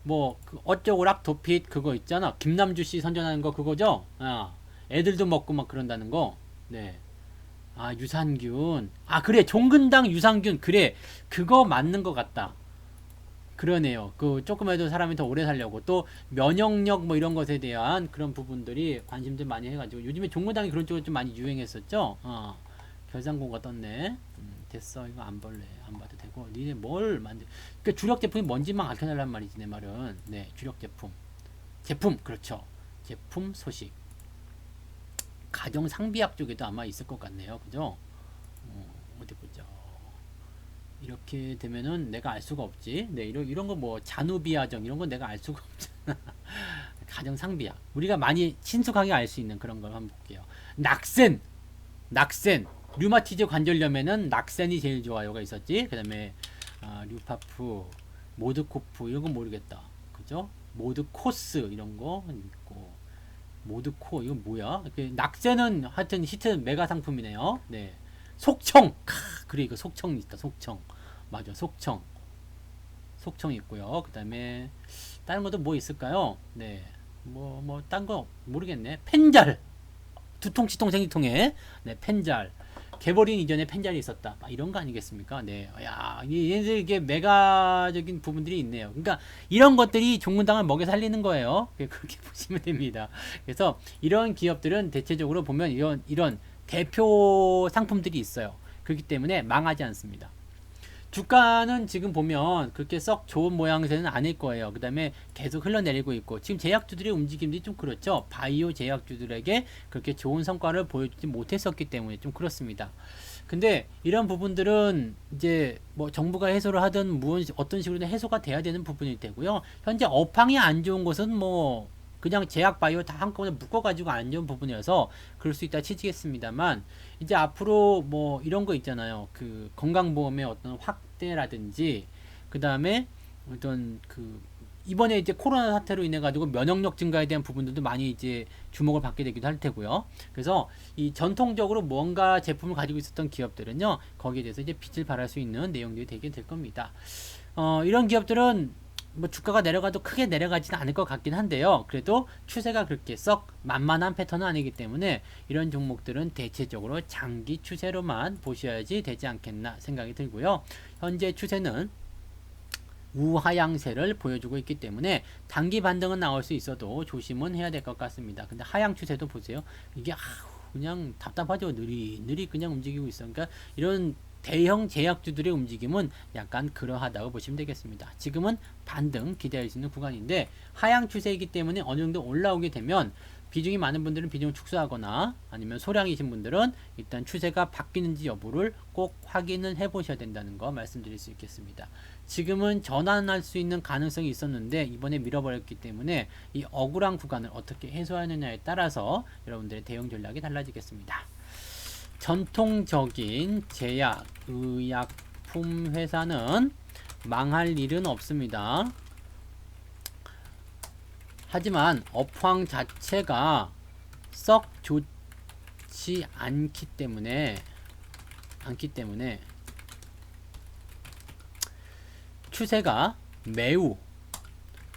그 어쩌고 락토핏 그거 있잖아. 김남주 씨 선전하는 거 그거죠? 애들도 먹고 막 그런다는 거. 네. 유산균. 그래. 종근당 유산균. 그래. 그거 맞는 것 같다. 그러네요. 그 조금이라도 사람이 더 오래 살려고 또 면역력 뭐 이런 것에 대한 그런 부분들이 관심들 많이 해가지고 요즘에 종근당이 그런 쪽으로 좀 많이 유행했었죠. 결산고가 떴네. 됐어. 이거 안 볼래. 안 봐도 되고. 니네 뭘 만들. 그 주력 제품이 뭔지만 알려달란 말이지 내 말은. 네, 주력 제품. 그렇죠. 제품 소식. 가정 상비약 쪽에도 아마 있을 것 같네요. 그죠? 어디 보자. 이렇게 되면은 내가 알 수가 없지. 네, 이런 거 뭐 잔우비아정 이런 건 내가 알 수가 없잖아. 가정 상비약. 우리가 많이 친숙하게 알 수 있는 그런 걸 한번 볼게요. 낙센. 류마티즈 관절염에는 낙센이 제일 좋아요가 있었지. 그 다음에 류파프, 모드코프 이런 건 모르겠다. 그죠? 모드코스 이런 거 있고 모드코 이건 뭐야? 낙센은 하여튼 히트 메가 상품이네요. 네. 속청. 그래 이거 속청 있다. 속청. 맞아. 속청 있고요. 그 다음에 다른 것도 뭐 있을까요? 네. 딴 거 모르겠네. 펜잘. 두통치통 생리통에 네, 펜잘. 개버린 이전에 펜잘이 있었다. 이런 거 아니겠습니까? 네. 야, 얘네들 이게 메가적인 부분들이 있네요. 그러니까 이런 것들이 종문당을 먹여 살리는 거예요. 그렇게 보시면 됩니다. 그래서 이런 기업들은 대체적으로 보면 이런 대표 상품들이 있어요. 그렇기 때문에 망하지 않습니다. 주가는 지금 보면 그렇게 썩 좋은 모양새는 아닐 거예요. 그 다음에 계속 흘러내리고 있고 지금 제약주들의 움직임들이 좀 그렇죠. 바이오 제약주들에게 그렇게 좋은 성과를 보여주지 못했었기 때문에 좀 그렇습니다. 근데 이런 부분들은 이제 뭐 정부가 해소를 하든 어떤 식으로든 해소가 돼야 되는 부분이 되고요. 현재 업황이 안 좋은 것은 뭐 그냥 제약 바이오 다 한꺼번에 묶어가지고 안 좋은 부분이어서 그럴 수 있다 치지겠습니다만 이제 앞으로 뭐 이런 거 있잖아요. 그 건강보험의 어떤 확대라든지 그 다음에 어떤 그 이번에 이제 코로나 사태로 인해 가지고 면역력 증가에 대한 부분들도 많이 이제 주목을 받게 되기도 할 테고요. 그래서 이 전통적으로 뭔가 제품을 가지고 있었던 기업들은요 거기에 대해서 이제 빛을 발할 수 있는 내용들이 되게 될 겁니다. 이런 기업들은 뭐 주가가 내려가도 크게 내려가지는 않을 것 같긴 한데요. 그래도 추세가 그렇게 썩 만만한 패턴은 아니기 때문에 이런 종목들은 대체적으로 장기 추세로만 보셔야지 되지 않겠나 생각이 들고요. 현재 추세는 우하향세를 보여주고 있기 때문에 단기 반등은 나올 수 있어도 조심은 해야 될 것 같습니다. 근데 하향 추세도 보세요. 이게 그냥 답답하죠. 느리 그냥 움직이고 있어. 그러니까 이런 대형 제약주들의 움직임은 약간 그러하다고 보시면 되겠습니다. 지금은 반등 기대할 수 있는 구간인데 하향 추세이기 때문에 어느 정도 올라오게 되면 비중이 많은 분들은 비중을 축소하거나 아니면 소량이신 분들은 일단 추세가 바뀌는지 여부를 꼭 확인을 해 보셔야 된다는 거 말씀드릴 수 있겠습니다. 지금은 전환할 수 있는 가능성이 있었는데 이번에 밀어버렸기 때문에 이 억울한 구간을 어떻게 해소하느냐에 따라서 여러분들의 대응 전략이 달라지겠습니다. 전통적인 제약, 의약품 회사는 망할 일은 없습니다. 하지만 업황 자체가 썩 좋지 않기 때문에 추세가 매우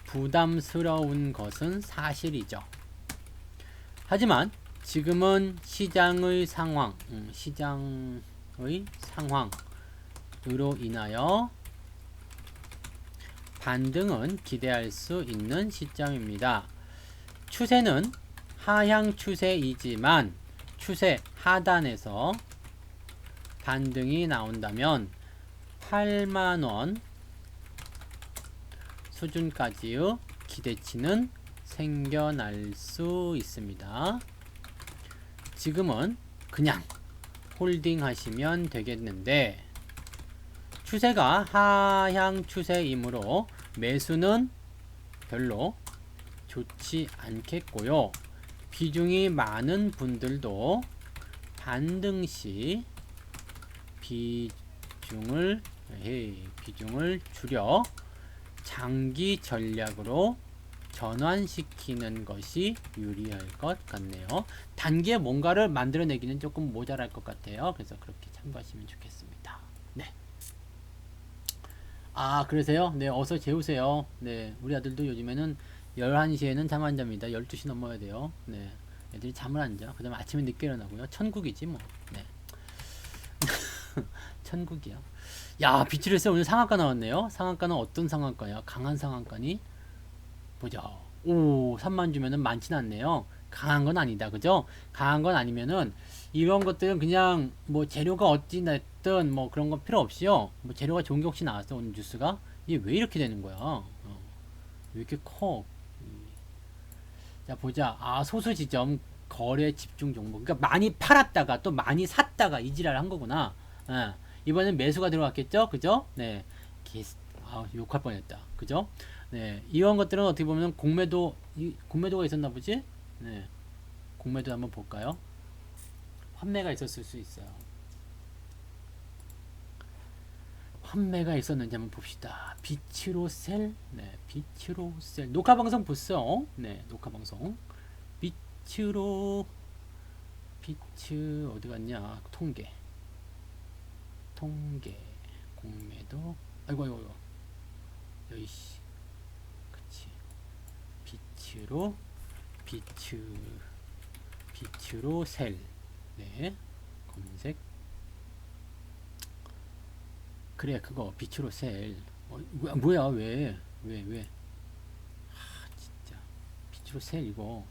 부담스러운 것은 사실이죠. 하지만 지금은 시장의 상황, 으로 인하여 반등은 기대할 수 있는 시점입니다. 추세는 하향 추세이지만 추세 하단에서 반등이 나온다면 8만원 수준까지의 기대치는 생겨날 수 있습니다. 지금은 그냥 홀딩 하시면 되겠는데, 추세가 하향 추세이므로 매수는 별로 좋지 않겠고요. 비중이 많은 분들도 반등시 비중을 줄여 장기 전략으로 전환시키는 것이 유리할 것 같네요. 단기에 뭔가를 만들어내기는 조금 모자랄 것 같아요. 그래서 그렇게 참고하시면 좋겠습니다. 네. 아, 그러세요? 네, 어서 재우세요. 네, 우리 아들도 요즘에는 11시에는 잠 안 잡니다. 12시 넘어야 돼요. 네, 애들이 잠을 안 자. 그 다음에 아침에 늦게 일어나고요. 천국이지 뭐. 네. 천국이야. 야, 비치레스 오늘 상한가 나왔네요. 상한가는 어떤 상한가야? 강한 상한가니? 보자. 오, 3만 주면은 많진 않네요. 강한 건 아니다. 그죠? 강한 건 아니면은 이런 것들은 그냥 뭐 재료가 어찌 됐든 뭐 그런 건 필요 없이요. 뭐 재료가 좋은 게 혹시 나왔어? 오늘 뉴스가? 이게 왜 이렇게 되는 거야? 왜 이렇게 커? 자, 보자. 아, 소수 지점 거래 집중 정보. 그러니까 많이 팔았다가 또 많이 샀다가 이 지랄을 한 거구나. 예. 이번엔 매수가 들어갔겠죠? 그죠? 네. 욕할 뻔했다. 그죠? 네. 이런 것들은 어떻게 보면 공매도가 있었나 보지? 네. 공매도 한번 볼까요? 환매가 있었을 수 있어요. 환매가 있었는지 한번 봅시다. 빛으로 셀, 네, 빛으로 셀. 녹화 방송 보세요. 네, 녹화 방송. 빛으로, 빛 어디 갔냐? 통계, 공매도. 아이고. 여이씨, 그치. 빛으로 셀. 네, 검색. 그래, 그거 빛으로 셀. 뭐야, 왜? 진짜 빛으로 셀 이거.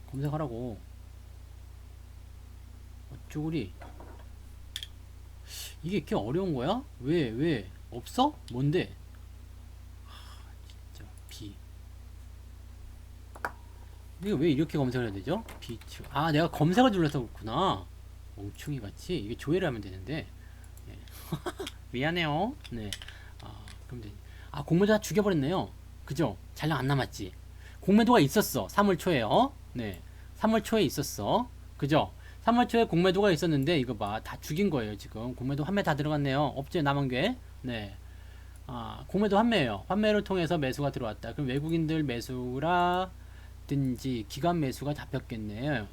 검색하라고. 어쭈구리. 이게 이렇게 어려운 거야? 왜? 없어? 뭔데? 진짜 이거 왜 이렇게 검색을 해야 되죠? 아, 내가 검색을 눌러서 그렇구나. 멍충이 같이 이게 조회를 하면 되는데. 네. 미안해요. 네. 그럼 돼. 공매도 다 죽여버렸네요. 그죠? 잔량 안 남았지. 공매도가 있었어. 3월 초에요. 네. 3월 초에 있었어. 그죠? 3월 초에 공매도가 있었는데 이거 봐. 다 죽인 거예요, 지금. 공매도 환매 다 들어갔네요. 없죠, 남은 게. 네. 공매도 환매예요. 환매를 통해서 매수가 들어왔다. 그럼 외국인들 매수라든지 기관 매수가 잡혔겠네요.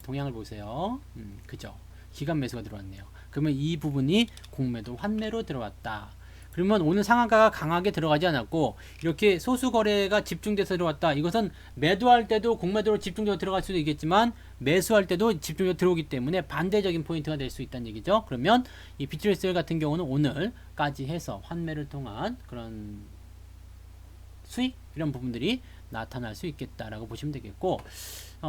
동향을 보세요. 그죠? 기관 매수가 들어왔네요. 그러면 이 부분이 공매도 환매로 들어왔다. 그러면 오늘 상한가가 강하게 들어가지 않았고 이렇게 소수 거래가 집중돼서 들어왔다. 이것은 매도할 때도 공매도로 집중적으로 들어갈 수도 있겠지만 매수할 때도 집중적으로 들어오기 때문에 반대적인 포인트가 될 수 있다는 얘기죠. 그러면 이 비트레이스 같은 경우는 오늘까지 해서 환매를 통한 그런 수익 이런 부분들이 나타날 수 있겠다라고 보시면 되겠고,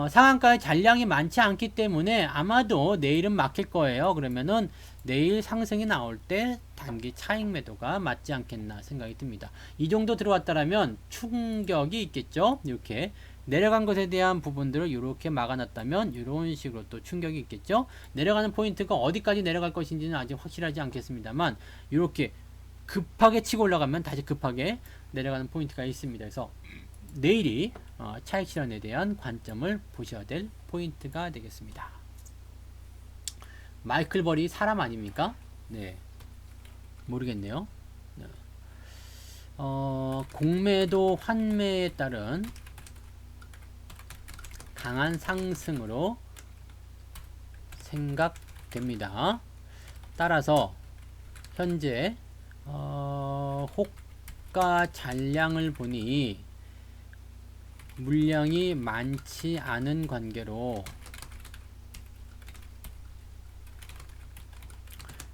상한가의 잔량이 많지 않기 때문에 아마도 내일은 막힐 거예요. 그러면은 내일 상승이 나올 때 단기 차익 매도가 맞지 않겠나 생각이 듭니다. 이 정도 들어왔다라면 충격이 있겠죠. 이렇게 내려간 것에 대한 부분들을 이렇게 막아놨다면 이런 식으로 또 충격이 있겠죠. 내려가는 포인트가 어디까지 내려갈 것인지는 아직 확실하지 않겠습니다만 이렇게 급하게 치고 올라가면 다시 급하게 내려가는 포인트가 있습니다. 그래서 내일이 차익 실현에 대한 관점을 보셔야 될 포인트가 되겠습니다. 마이클 버리 사람 아닙니까? 네, 모르겠네요. 네. 공매도 환매에 따른 강한 상승으로 생각됩니다. 따라서 현재 호가 잔량을 보니 물량이 많지 않은 관계로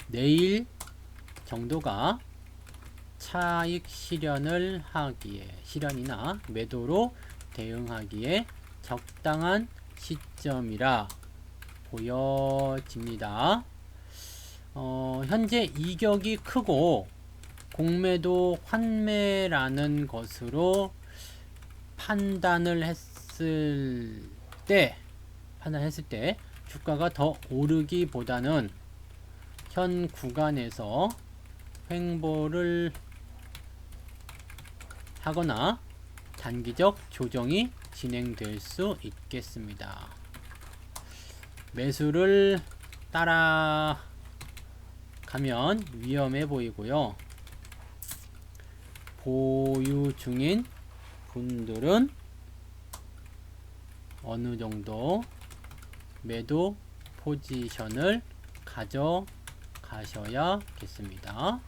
내일 정도가 차익 실현을 하기에, 실현이나 매도로 대응하기에 적당한 시점이라 보여집니다. 현재 이격이 크고 공매도 환매라는 것으로 판단을 했을 때 주가가 더 오르기보다는 현 구간에서 횡보를 하거나 단기적 조정이 진행될 수 있겠습니다. 매수를 따라가면 위험해 보이고요. 보유 중인 분들은 어느 정도 매도 포지션을 가져가셔야겠습니다.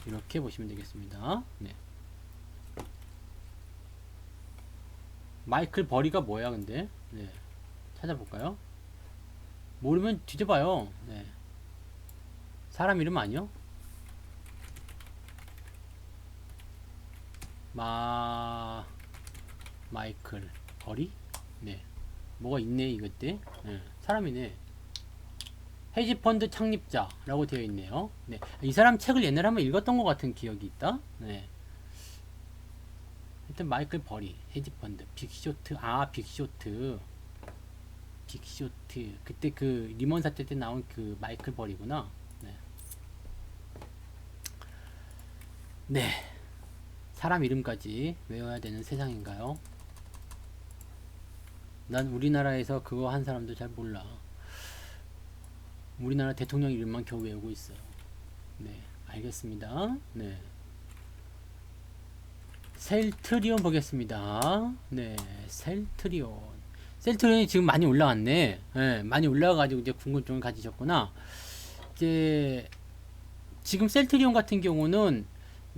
이렇게 보시면 되겠습니다. 네. 마이클 버리가 뭐야 근데? 네. 찾아볼까요? 모르면 뒤져봐요. 네. 사람 이름 아니요? 마이클 버리? 네. 뭐가 있네 이것들. 네. 사람이네. 헤지펀드 창립자라고 되어 있네요. 네. 이 사람 책을 옛날에 한번 읽었던 것 같은 기억이 있다. 네. 하여튼 마이클 버리, 헤지펀드, 빅쇼트, 빅쇼트. 그때 그 리먼 사태 때 나온 그 마이클 버리구나. 네. 네. 사람 이름까지 외워야 되는 세상인가요? 난 우리나라에서 그거 한 사람도 잘 몰라. 우리나라 대통령 이름만 겨우 외우고 있어요. 네, 알겠습니다. 네. 셀트리온 보겠습니다. 네, 셀트리온이 지금 많이 올라왔네. 네, 많이 올라와가지고 이제 궁금증을 가지셨구나. 이제 지금 셀트리온 같은 경우는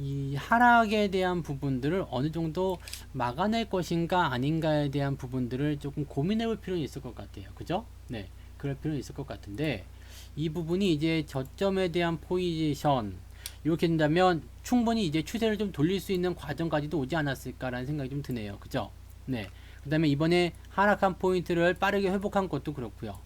이 하락에 대한 부분들을 어느 정도 막아낼 것인가 아닌가에 대한 부분들을 조금 고민해 볼 필요는 있을 것 같아요. 그죠? 네. 그럴 필요는 있을 것 같은데, 이 부분이 이제 저점에 대한 포지션, 이렇게 된다면 충분히 이제 추세를 좀 돌릴 수 있는 과정까지도 오지 않았을까라는 생각이 좀 드네요. 그죠? 네. 그 다음에 이번에 하락한 포인트를 빠르게 회복한 것도 그렇고요.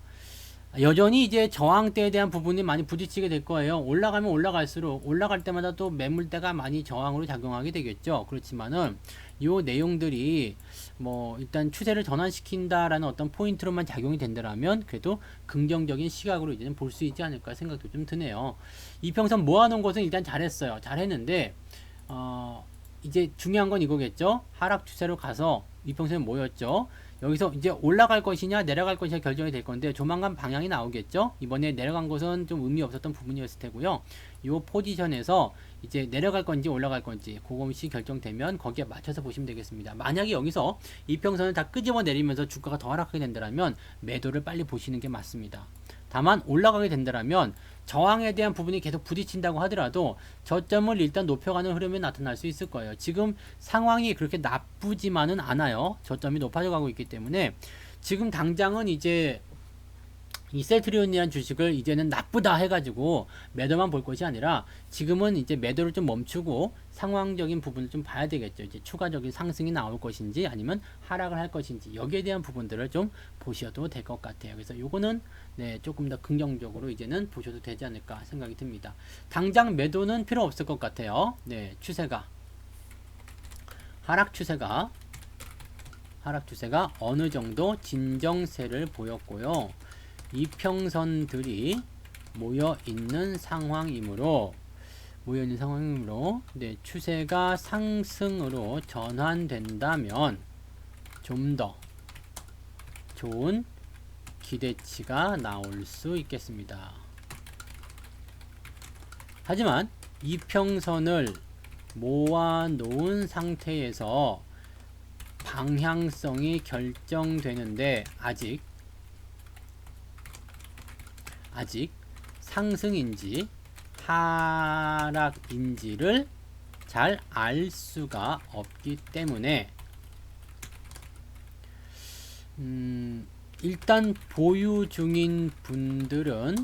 여전히 이제 저항대에 대한 부분이 많이 부딪히게 될 거예요. 올라가면 올라갈수록 올라갈 때마다 또 매물대가 많이 저항으로 작용하게 되겠죠. 그렇지만은 요 내용들이 뭐 일단 추세를 전환시킨다라는 어떤 포인트로만 작용이 된다라면 그래도 긍정적인 시각으로 이제는 볼 수 있지 않을까 생각도 좀 드네요. 이평선 모아놓은 것은 일단 잘했어요. 잘했는데 이제 중요한 건 이거겠죠. 하락 추세로 가서 이평선이 모였죠. 여기서 이제 올라갈 것이냐 내려갈 것이냐 결정이 될 건데 조만간 방향이 나오겠죠. 이번에 내려간 것은 좀 의미 없었던 부분이었을 테고요. 이 포지션에서 이제 내려갈 건지 올라갈 건지 그것이 결정되면 거기에 맞춰서 보시면 되겠습니다. 만약에 여기서 이평선을 다 끄집어 내리면서 주가가 더 하락하게 된다면 매도를 빨리 보시는 게 맞습니다. 다만 올라가게 된다면 저항에 대한 부분이 계속 부딪힌다고 하더라도 저점을 일단 높여가는 흐름이 나타날 수 있을 거예요. 지금 상황이 그렇게 나쁘지만은 않아요. 저점이 높아져 가고 있기 때문에 지금 당장은 이제 이 셀트리온이라는 주식을 이제는 나쁘다 해가지고 매도만 볼 것이 아니라 지금은 이제 매도를 좀 멈추고 상황적인 부분을 좀 봐야 되겠죠. 이제 추가적인 상승이 나올 것인지 아니면 하락을 할 것인지 여기에 대한 부분들을 좀 보셔도 될 것 같아요. 그래서 요거는 네, 조금 더 긍정적으로 이제는 보셔도 되지 않을까 생각이 듭니다. 당장 매도는 필요 없을 것 같아요. 네, 하락 추세가 어느 정도 진정세를 보였고요. 이평선들이 모여있는 상황이므로 네, 추세가 상승으로 전환된다면 좀 더 좋은 기대치가 나올 수 있겠습니다. 하지만 이평선을 모아놓은 상태에서 방향성이 결정되는데 아직 상승인지 하락인지를 잘 알 수가 없기 때문에 일단 보유 중인 분들은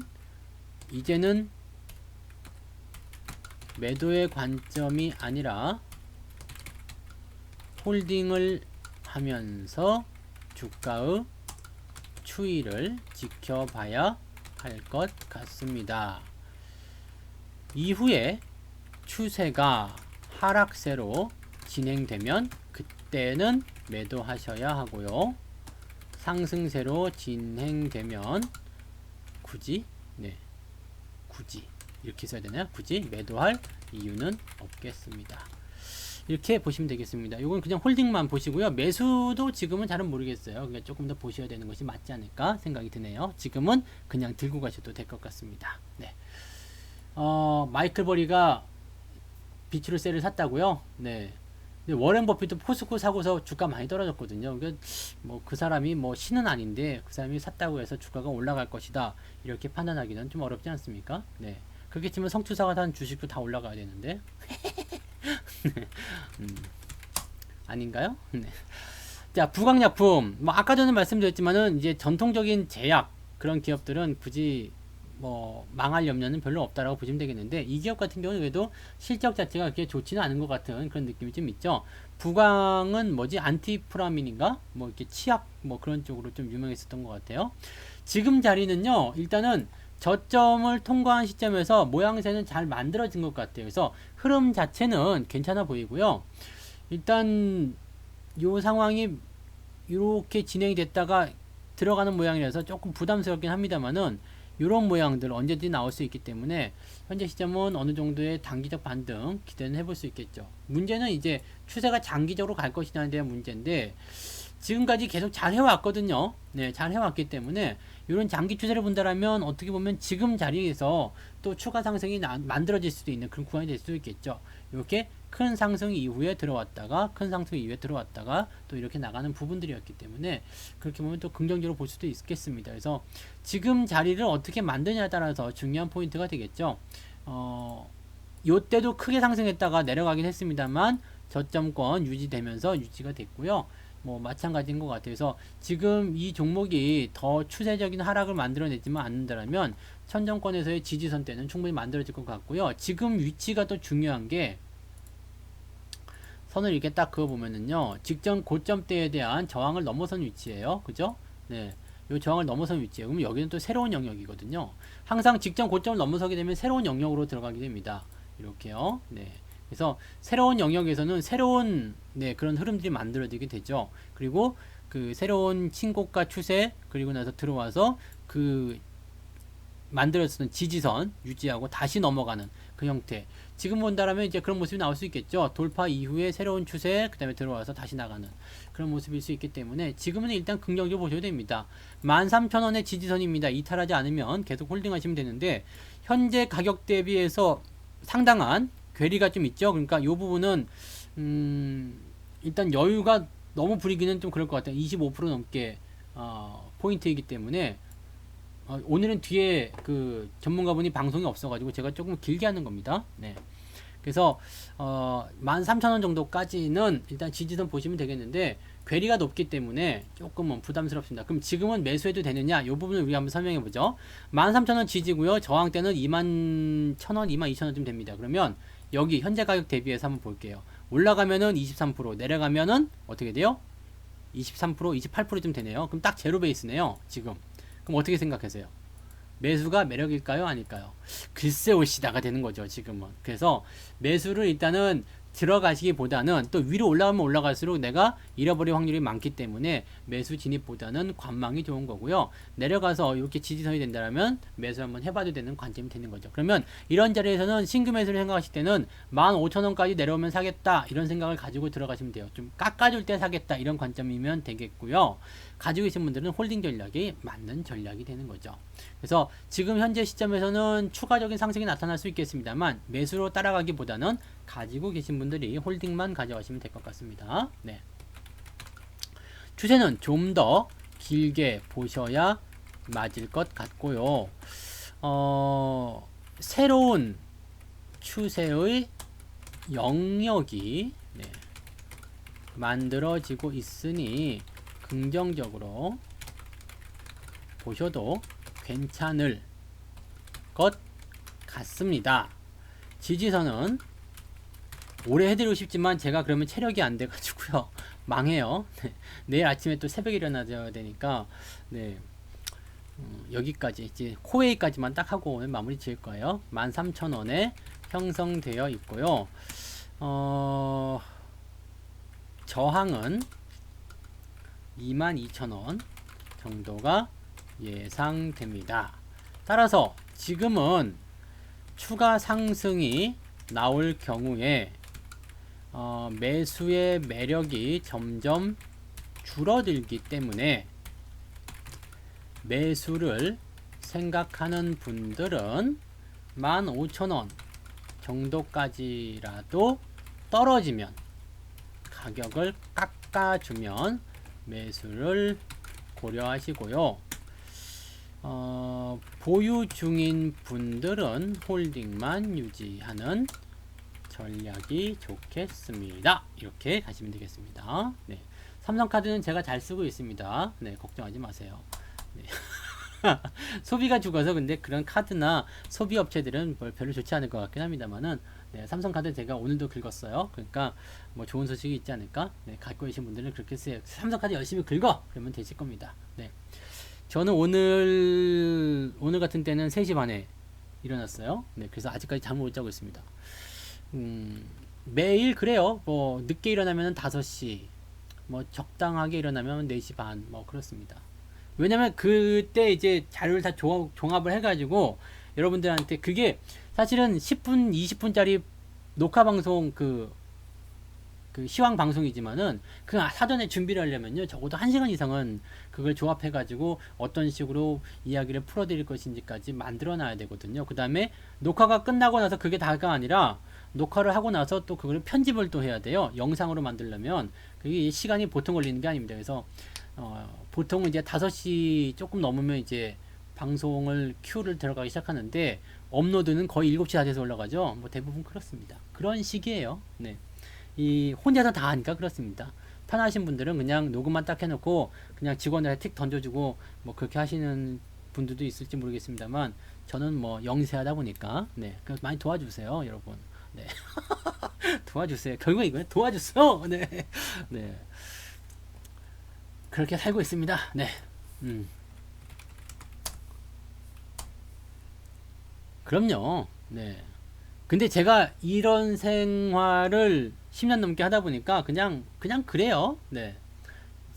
이제는 매도의 관점이 아니라 홀딩을 하면서 주가의 추이를 지켜봐야 할 것 같습니다. 이후에 추세가 하락세로 진행되면 그때는 매도하셔야 하고요. 상승세로 진행되면 굳이 이렇게 써야 되나요? 굳이 매도할 이유는 없겠습니다. 이렇게 보시면 되겠습니다. 이건 그냥 홀딩만 보시고요. 매수도 지금은 잘은 모르겠어요. 그러니까 조금 더 보셔야 되는 것이 맞지 않을까 생각이 드네요. 지금은 그냥 들고 가셔도 될 것 같습니다. 네. 마이클 버리가 비추르셀을 샀다고요? 네. 근데 워렌 버핏도 포스코 사고서 주가 많이 떨어졌거든요. 그러니까 그 사람이 신은 아닌데 그 사람이 샀다고 해서 주가가 올라갈 것이다 이렇게 판단하기는 좀 어렵지 않습니까? 네. 그렇게 치면 성투사가 산 주식도 다 올라가야 되는데 아닌가요? 네. 자, 부강약품 아까 전에 말씀드렸지만은 이제 전통적인 제약 그런 기업들은 굳이 망할 염려는 별로 없다라고 보시면 되겠는데 이 기업 같은 경우는 그래도 실적 자체가 그렇게 좋지는 않은 것 같은 그런 느낌이 좀 있죠. 부강은 안티프라민인가 이렇게 치약 그런 쪽으로 좀 유명했었던 것 같아요. 지금 자리는요, 일단은 저점을 통과한 시점에서 모양새는 잘 만들어진 것 같아요. 그래서 흐름 자체는 괜찮아 보이고요. 일단 요 상황이 이렇게 진행이 됐다가 들어가는 모양이라서 조금 부담스럽긴 합니다만은 이런 모양들 언제든지 나올 수 있기 때문에 현재 시점은 어느 정도의 단기적 반등 기대는 해볼 수 있겠죠. 문제는 이제 추세가 장기적으로 갈 것이냐에 대한 문제인데 지금까지 계속 잘 해왔거든요. 네, 잘 해왔기 때문에 이런 장기 추세를 본다라면 어떻게 보면 지금 자리에서 또 추가 상승이 만들어질 수도 있는 그런 구간이 될 수도 있겠죠. 이렇게 큰 상승 이후에 들어왔다가 큰 상승 이후에 들어왔다가 또 이렇게 나가는 부분들이었기 때문에 그렇게 보면 또 긍정적으로 볼 수도 있겠습니다. 그래서 지금 자리를 어떻게 만드냐에 따라서 중요한 포인트가 되겠죠. 요때도 크게 상승했다가 내려가긴 했습니다만 저점권 유지되면서 유지가 됐고요. 마찬가지인 것 같아요. 그래서 지금 이 종목이 더 추세적인 하락을 만들어내지만 않는다면 천정권에서의 지지선 때는 충분히 만들어질 것 같고요. 지금 위치가 또 중요한 게 선을 이렇게 딱 그어보면은요, 직전 고점대에 대한 저항을 넘어선 위치예요. 그죠? 네. 이 저항을 넘어선 위치예요. 그러면 여기는 또 새로운 영역이거든요. 항상 직전 고점을 넘어서게 되면 새로운 영역으로 들어가게 됩니다. 이렇게요. 네. 그래서 새로운 영역에서는 새로운 그런 흐름들이 만들어지게 되죠. 그리고 그 새로운 신고가 추세 그리고 나서 들어와서 그 만들어졌던 지지선 유지하고 다시 넘어가는 그 형태. 지금 본다라면 이제 그런 모습이 나올 수 있겠죠. 돌파 이후에 새로운 추세 그 다음에 들어와서 다시 나가는 그런 모습일 수 있기 때문에 지금은 일단 긍정적으로 보셔야 됩니다. 13,000원의 지지선입니다. 이탈하지 않으면 계속 홀딩 하시면 되는데 현재 가격 대비해서 상당한 괴리가 좀 있죠. 그러니까 이 부분은 일단 여유가 너무 부리기는 좀 그럴 것 같아요. 25% 넘게 포인트이기 때문에 오늘은 뒤에 그 전문가분이 방송이 없어가지고 제가 조금 길게 하는 겁니다. 네. 그래서 13,000원 정도까지는 일단 지지선 보시면 되겠는데 괴리가 높기 때문에 조금은 부담스럽습니다. 그럼 지금은 매수해도 되느냐? 이 부분을 우리가 한번 설명해 보죠. 13,000원 지지고요. 저항대는 21,000원, 22,000원쯤 됩니다. 그러면 여기 현재 가격 대비해서 한번 볼게요. 올라가면은 23%, 내려가면은 어떻게 돼요? 23%, 28%쯤 되네요. 그럼 딱 제로 베이스네요. 지금. 그럼 어떻게 생각하세요? 매수가 매력일까요? 아닐까요? 글쎄 올시다가 되는 거죠. 지금은. 그래서 매수를 일단은 들어가시기보다는 또 위로 올라가면 올라갈수록 내가 잃어버릴 확률이 많기 때문에 매수 진입보다는 관망이 좋은 거고요. 내려가서 이렇게 지지선이 된다면 매수 한번 해봐도 되는 관점이 되는 거죠. 그러면 이런 자리에서는 신규 매수를 생각하실 때는 15,000원까지 내려오면 사겠다 이런 생각을 가지고 들어가시면 돼요. 좀 깎아줄 때 사겠다 이런 관점이면 되겠고요. 가지고 계신 분들은 홀딩 전략이 맞는 전략이 되는 거죠. 그래서 지금 현재 시점에서는 추가적인 상승이 나타날 수 있겠습니다만 매수로 따라가기보다는 가지고 계신 분들이 홀딩만 가져가시면 될 것 같습니다. 네. 추세는 좀 더 길게 보셔야 맞을 것 같고요. 새로운 추세의 영역이 만들어지고 있으니 긍정적으로 보셔도 괜찮을 것 같습니다. 지지선은 오래 해드리고 싶지만 제가 그러면 체력이 안 돼가지고요 망해요. 내일 아침에 또 새벽에 일어나야 되니까 여기까지 이제 코웨이까지만 딱 하고 오늘 마무리 지을 거예요. 13,000원에 형성되어 있고요. 저항은 22,000원 정도가 예상됩니다. 따라서 지금은 추가 상승이 나올 경우에 매수의 매력이 점점 줄어들기 때문에 매수를 생각하는 분들은 15,000원 정도까지라도 떨어지면 가격을 깎아주면 매수를 고려하시고요. 보유 중인 분들은 홀딩만 유지하는 전략이 좋겠습니다. 이렇게 가시면 되겠습니다. 삼성카드는 제가 잘 쓰고 있습니다. 걱정하지 마세요. 소비가 죽어서 근데 그런 카드나 소비 업체들은 별로 좋지 않을 것 같긴 합니다만은 삼성카드 제가 오늘도 긁었어요. 그러니까 뭐 좋은 소식이 있지 않을까? 갖고 계신 분들은 그렇게 쓰세요. 삼성카드 열심히 긁어! 그러면 되실 겁니다. 저는 오늘 같은 때는 3시 반에 일어났어요. 그래서 아직까지 잠을 못 자고 있습니다. 매일 그래요. 뭐 늦게 일어나면 5시, 뭐 적당하게 일어나면 4시 반, 뭐 그렇습니다. 왜냐면 그때 이제 자료를 다 종합을 해가지고 여러분들한테 그게 사실은 10분, 20분짜리 녹화 방송 그 시황 방송이지만은 그 사전에 준비를 하려면요 적어도 1시간 이상은 그걸 조합해가지고 어떤 식으로 이야기를 풀어드릴 것인지까지 만들어 놔야 되거든요. 그 다음에 녹화가 끝나고 나서 그게 다가 아니라 녹화를 하고 나서 또 그걸 편집을 또 해야 돼요. 영상으로 만들려면 그게 시간이 보통 걸리는 게 아닙니다. 그래서 보통 이제 5시 조금 넘으면 이제 방송을 큐를 들어가기 시작하는데 업로드는 거의 7시 다 돼서 올라가죠. 뭐 대부분 그렇습니다. 그런 식이에요. 이 혼자서 다 하니까 그렇습니다. 편하신 분들은 그냥 녹음만 딱 해놓고 그냥 직원들한테 틱 던져주고 뭐 그렇게 하시는 분들도 있을지 모르겠습니다만 저는 뭐 영세하다 보니까 그래서 많이 도와주세요, 여러분. 도와주세요. 결국 이거는 도와주세요. 그렇게 살고 있습니다. 그럼요. 근데 제가 이런 생활을 10년 넘게 하다 보니까 그냥 그래요.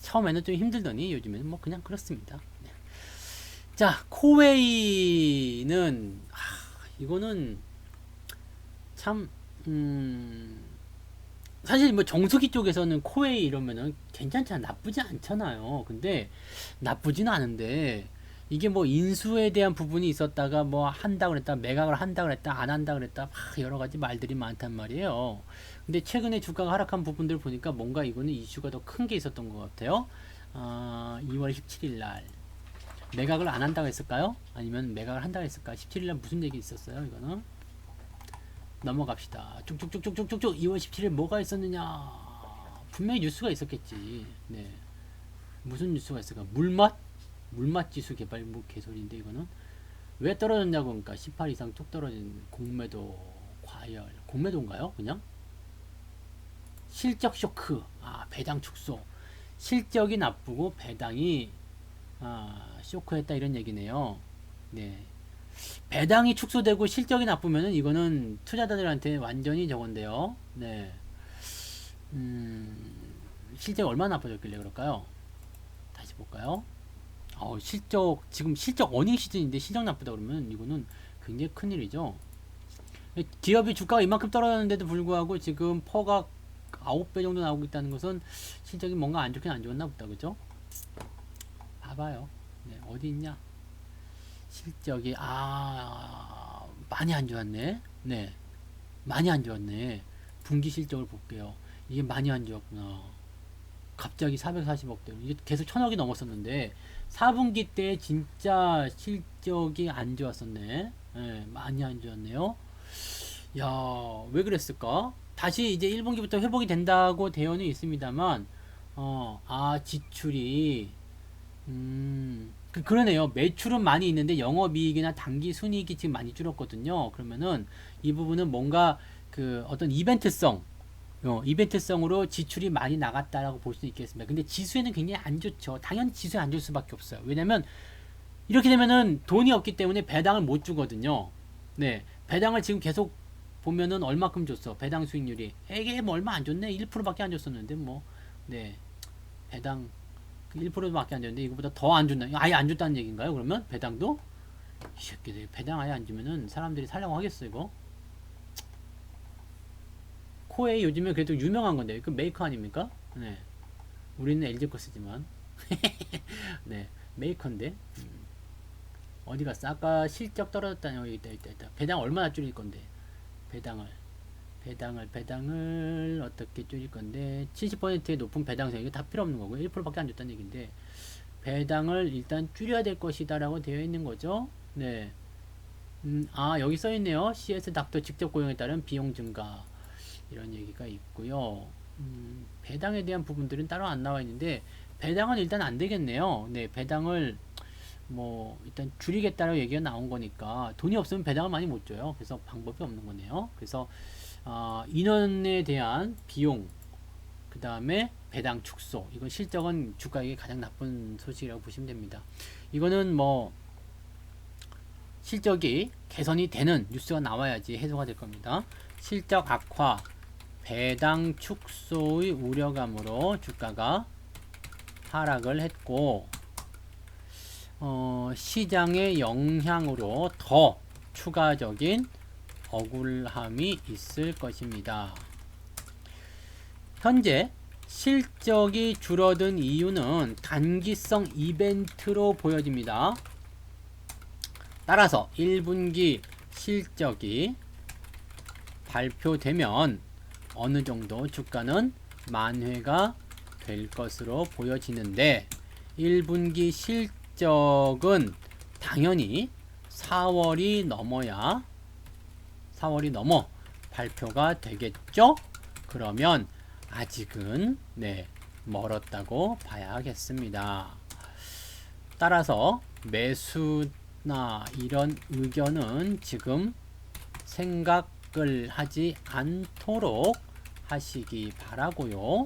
처음에는 좀 힘들더니 요즘에는 뭐 그냥 그렇습니다. 자, 코웨이는 이거는 참 사실 뭐 정수기 쪽에서는 코웨이 이러면은 괜찮잖아, 나쁘지 않잖아요. 근데 나쁘지는 않은데 이게 뭐 인수에 대한 부분이 있었다가 뭐 한다 그랬다, 매각을 한다 그랬다, 안 한다 그랬다, 막 여러 가지 말들이 많단 말이에요. 근데 최근에 주가가 하락한 부분들 보니까 뭔가 이거는 이슈가 더 큰 게 있었던 것 같아요. 2월 17일 날 매각을 안 한다고 했을까요? 아니면 매각을 한다고 했을까? 17일 날 무슨 얘기 있었어요? 이거는 넘어갑시다. 쭉쭉쭉쭉쭉쭉 2월 17일 뭐가 있었느냐? 분명히 뉴스가 있었겠지. 무슨 뉴스가 있을까? 물맛 지수 개발 뭐 개소리인데 이거는 왜 떨어졌냐고. 그러니까 18 이상 쭉 떨어진 공매도 과열, 공매도인가요? 그냥 실적 쇼크, 배당 축소, 실적이 나쁘고 배당이 쇼크했다 이런 얘기네요. 배당이 축소되고 실적이 나쁘면은 이거는 투자자들한테 완전히 저건데요. 실적이 얼마나 나빠졌길래 그럴까요? 다시 볼까요? 지금 실적 어닝 시즌인데 실적 나쁘다 그러면 이거는 굉장히 큰일이죠. 기업이 주가가 이만큼 떨어졌는데도 불구하고 지금 퍼가 9배 정도 나오고 있다는 것은 실적이 뭔가 안 좋긴 안 좋았나 보다. 그죠? 봐봐요. 어디 있냐? 실적이 많이 안 좋았네. 많이 안 좋았네. 분기 실적을 볼게요. 이게 많이 안 좋았구나. 갑자기 440억대로 이게 계속 1000억이 넘었었는데 4분기 때 진짜 실적이 안 좋았었네. 많이 안 좋았네요. 야, 왜 그랬을까? 다시 이제 1분기부터 회복이 된다고 되어는 있습니다만, 지출이, 그러네요. 매출은 많이 있는데 영업이익이나 당기 순이익이 지금 많이 줄었거든요. 그러면은 이 부분은 뭔가 그 어떤 이벤트성으로 지출이 많이 나갔다라고 볼 수 있겠습니다. 근데 지수에는 굉장히 안 좋죠. 당연히 지수에 안 줄 수밖에 없어요. 왜냐면 이렇게 되면은 돈이 없기 때문에 배당을 못 주거든요. 네. 배당을 지금 계속 보면은 얼마큼 줬어? 배당 수익률이. 이게 뭐 얼마 안 줬네? 1%밖에 안 줬었는데 뭐. 네. 배당 1%밖에 안 줬는데 이거보다 더 안 준다. 아예 안 줬다는 얘기인가요? 그러면 배당도 이 새끼들 배당 아예 안 주면은 사람들이 살려고 하겠어 이거? 코에 요즘에 그래도 유명한 건데 그 메이커 아닙니까? 네. 우리는 LG 거 쓰지만 네. 메이커인데 어디 갔어? 아까 실적 떨어졌다니 여기 있다. 배당 얼마나 줄일 건데? 배당을 어떻게 줄일 건데 70%의 높은 배당성 이거 다 필요 없는 거고요. 1%밖에 안 줬다는 얘기인데 배당을 일단 줄여야 될 것이다라고 되어 있는 거죠. 네. 여기 써 있네요. CS 닥터 직접 고용에 따른 비용 증가 이런 얘기가 있고요. 배당에 대한 부분들은 따로 안 나와 있는데 배당은 일단 안 되겠네요. 네, 배당을 뭐 일단 줄이겠다라고 얘기가 나온 거니까 돈이 없으면 배당을 많이 못 줘요. 그래서 방법이 없는 거네요. 그래서 인원에 대한 비용, 그 다음에 배당 축소, 이건 실적은 주가에게 가장 나쁜 소식이라고 보시면 됩니다. 이거는 뭐 실적이 개선이 되는 뉴스가 나와야지 해소가 될 겁니다. 실적 악화, 배당 축소의 우려감으로 주가가 하락을 했고 시장의 영향으로 더 추가적인 억울함이 있을 것입니다. 현재 실적이 줄어든 이유는 단기성 이벤트로 보여집니다. 따라서 1분기 실적이 발표되면 어느 정도 주가는 만회가 될 것으로 보여지는데 1분기 실적은 당연히 4월이 넘어 발표가 되겠죠? 그러면 아직은 멀었다고 봐야겠습니다. 따라서 매수나 이런 의견은 지금 생각을 하지 않도록 하시기 바라고요.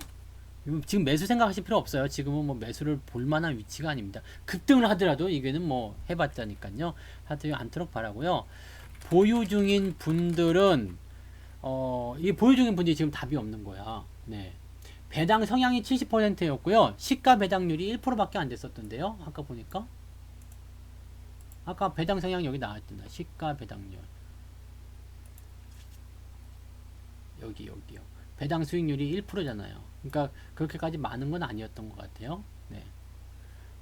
지금 매수 생각하실 필요 없어요. 지금은 뭐 매수를 볼 만한 위치가 아닙니다. 급등을 하더라도 이게는 뭐 해봤자니까요. 하지 않도록 바라고요. 보유 중인 분들은 이 보유 중인 분들이 지금 답이 없는 거야. 네. 배당 성향이 70%였고요. 시가 배당률이 1%밖에 안 됐었던데요. 아까 보니까. 아까 배당 성향 여기 나왔잖아. 시가 배당률. 여기요. 배당 수익률이 1%잖아요. 그러니까 그렇게까지 많은 건 아니었던 것 같아요. 네.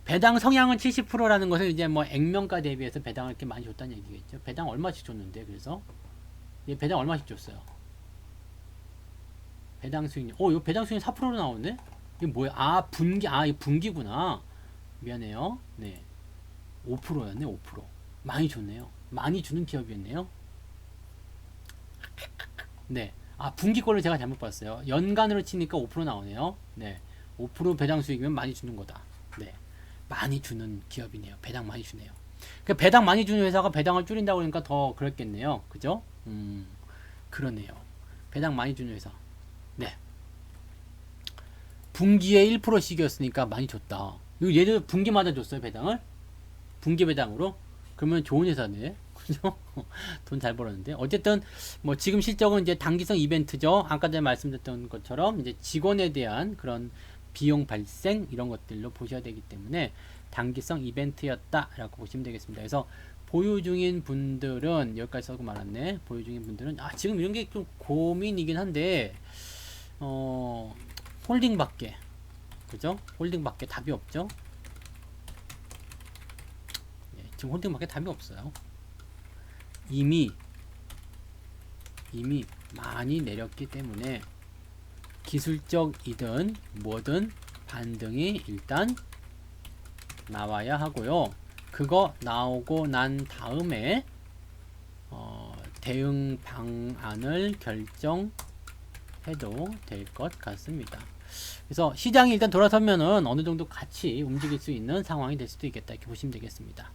배당 성향은 70%라는 것은 이제 뭐 액면가 대비해서 배당을 이렇게 많이 줬다는 얘기겠죠. 배당 얼마씩 줬는데 그래서 배당 얼마씩 줬어요. 배당 수익률. 이거 배당 수익률 4%로 나오네. 이게 뭐야? 이게 분기구나. 미안해요. 네. 5%였네. 5%. 많이 줬네요. 많이 주는 기업이었네요. 네. 분기 거를 제가 잘못 봤어요. 연간으로 치니까 5% 나오네요. 네. 5% 배당 수익이면 많이 주는 거다. 네. 많이 주는 기업이네요. 배당 많이 주네요. 그 배당 많이 주는 회사가 배당을 줄인다고 그러니까 더 그랬겠네요. 그죠? 그러네요. 배당 많이 주는 회사. 네. 분기에 1%씩이었으니까 많이 줬다. 이거 얘들 분기마다 줬어요, 배당을? 분기 배당으로? 그러면 좋은 회사네. 그죠? 돈 잘 벌었는데. 어쨌든, 뭐, 지금 실적은 이제 단기성 이벤트죠. 아까 전에 말씀드렸던 것처럼, 이제 직원에 대한 그런 비용 발생, 이런 것들로 보셔야 되기 때문에, 단기성 이벤트였다라고 보시면 되겠습니다. 그래서, 보유 중인 분들은, 여기까지 써고 말았네. 보유 중인 분들은, 지금 이런 게 좀 고민이긴 한데, 홀딩밖에. 그죠? 홀딩밖에 답이 없죠? 지금 홀딩밖에 답이 없어요. 이미 많이 내렸기 때문에 기술적이든 뭐든 반등이 일단 나와야 하고요. 그거 나오고 난 다음에 대응 방안을 결정해도 될 것 같습니다. 그래서 시장이 일단 돌아서면은 어느 정도 같이 움직일 수 있는 상황이 될 수도 있겠다, 이렇게 보시면 되겠습니다.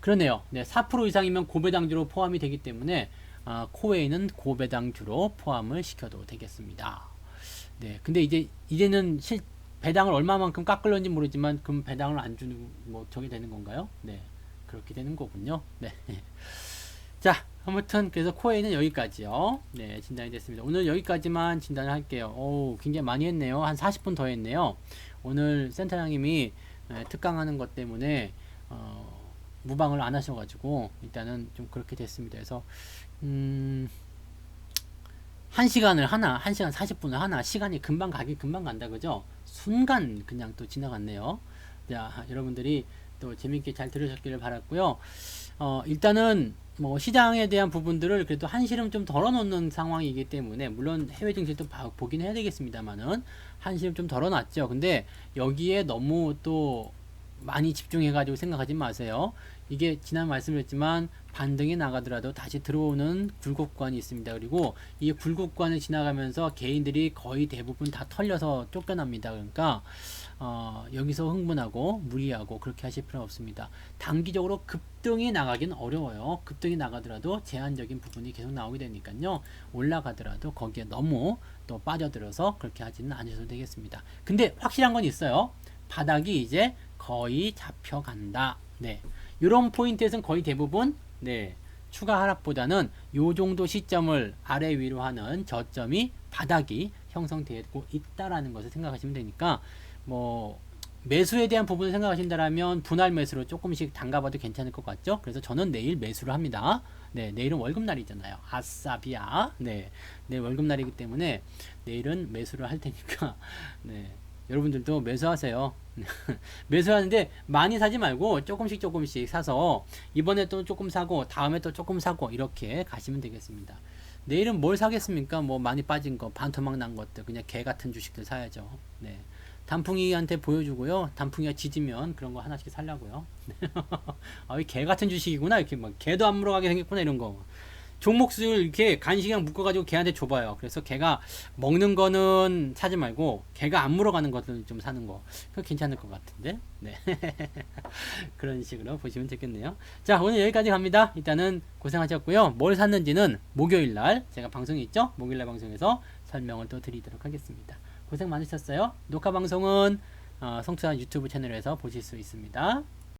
그러네요. 네, 4% 이상이면 고배당주로 포함이 되기 때문에 코웨이는 고배당주로 포함을 시켜도 되겠습니다. 네, 근데 이제는 배당을 얼마만큼 깎을런지 모르지만 그럼 배당을 안 주는 뭐 저게 되는 건가요? 네, 그렇게 되는 거군요. 네. 자, 아무튼 그래서 코웨이는 여기까지요. 네, 진단이 됐습니다. 오늘 여기까지만 진단을 할게요. 오, 굉장히 많이 했네요. 한 40분 더 했네요. 오늘 센터장님이 특강하는 것 때문에 무방을 안 하셔가지고 일단은 좀 그렇게 됐습니다. 그래서 1시간을 하나, 1시간 40분을 하나, 시간이 금방 가긴 금방 간다, 그죠? 순간 그냥 또 지나갔네요. 자, 여러분들이 또 재밌게 잘 들으셨기를 바랐고요. 일단은 뭐 시장에 대한 부분들을 그래도 한시름 좀 덜어놓는 상황이기 때문에, 물론 해외 증시도 보긴 해야 되겠습니다만은 한시름 좀 덜어놨죠. 근데 여기에 너무 또 많이 집중해가지고 생각하지 마세요. 이게 지난 말씀드렸지만 반등이 나가더라도 다시 들어오는 굴곡관이 있습니다. 그리고 이 굴곡관을 지나가면서 개인들이 거의 대부분 다 털려서 쫓겨납니다. 그러니까 여기서 흥분하고 무리하고 그렇게 하실 필요는 없습니다. 단기적으로 급등이 나가긴 어려워요. 급등이 나가더라도 제한적인 부분이 계속 나오게 되니까요. 올라가더라도 거기에 너무 또 빠져들어서 그렇게 하지는 않으셔도 되겠습니다. 근데 확실한 건 있어요. 바닥이 이제 거의 잡혀간다. 네, 이런 포인트에서는 거의 대부분 네, 추가 하락보다는 요 정도 시점을 아래 위로 하는 저점이 바닥이 형성되고 있다라는 것을 생각하시면 되니까, 뭐 매수에 대한 부분을 생각하신다면 분할 매수로 조금씩 담가봐도 괜찮을 것 같죠? 그래서 저는 내일 매수를 합니다. 네, 내일은 월급날이잖아요. 아싸비야. 네, 내일 월급날이기 때문에 내일은 매수를 할 테니까 네, 여러분들도 매수하세요. 매수하는데 많이 사지 말고 조금씩 사서 이번에 또 조금 사고 다음에 또 조금 사고 이렇게 가시면 되겠습니다. 내일은 뭘 사겠습니까? 뭐 많이 빠진 거, 반토막 난 것들, 그냥 개 같은 주식들 사야죠. 네. 단풍이한테 보여주고요. 단풍이가 짖으면 그런 거 하나씩 살려고요. 이 개 같은 주식이구나. 이렇게 막 개도 안 물어가게 생겼구나, 이런 거. 종목수를 이렇게 간식이랑 묶어가지고 개한테 줘봐요. 그래서 개가 먹는 거는 사지 말고 개가 안 물어가는 것들 좀 사는 거. 그거 괜찮을 것 같은데. 네. 그런 식으로 보시면 되겠네요. 자, 오늘 여기까지 갑니다. 일단은 고생하셨고요. 뭘 샀는지는 목요일날 제가 방송이 있죠? 목요일날 방송에서 설명을 또 드리도록 하겠습니다. 고생 많으셨어요. 녹화 방송은 성투자 유튜브 채널에서 보실 수 있습니다.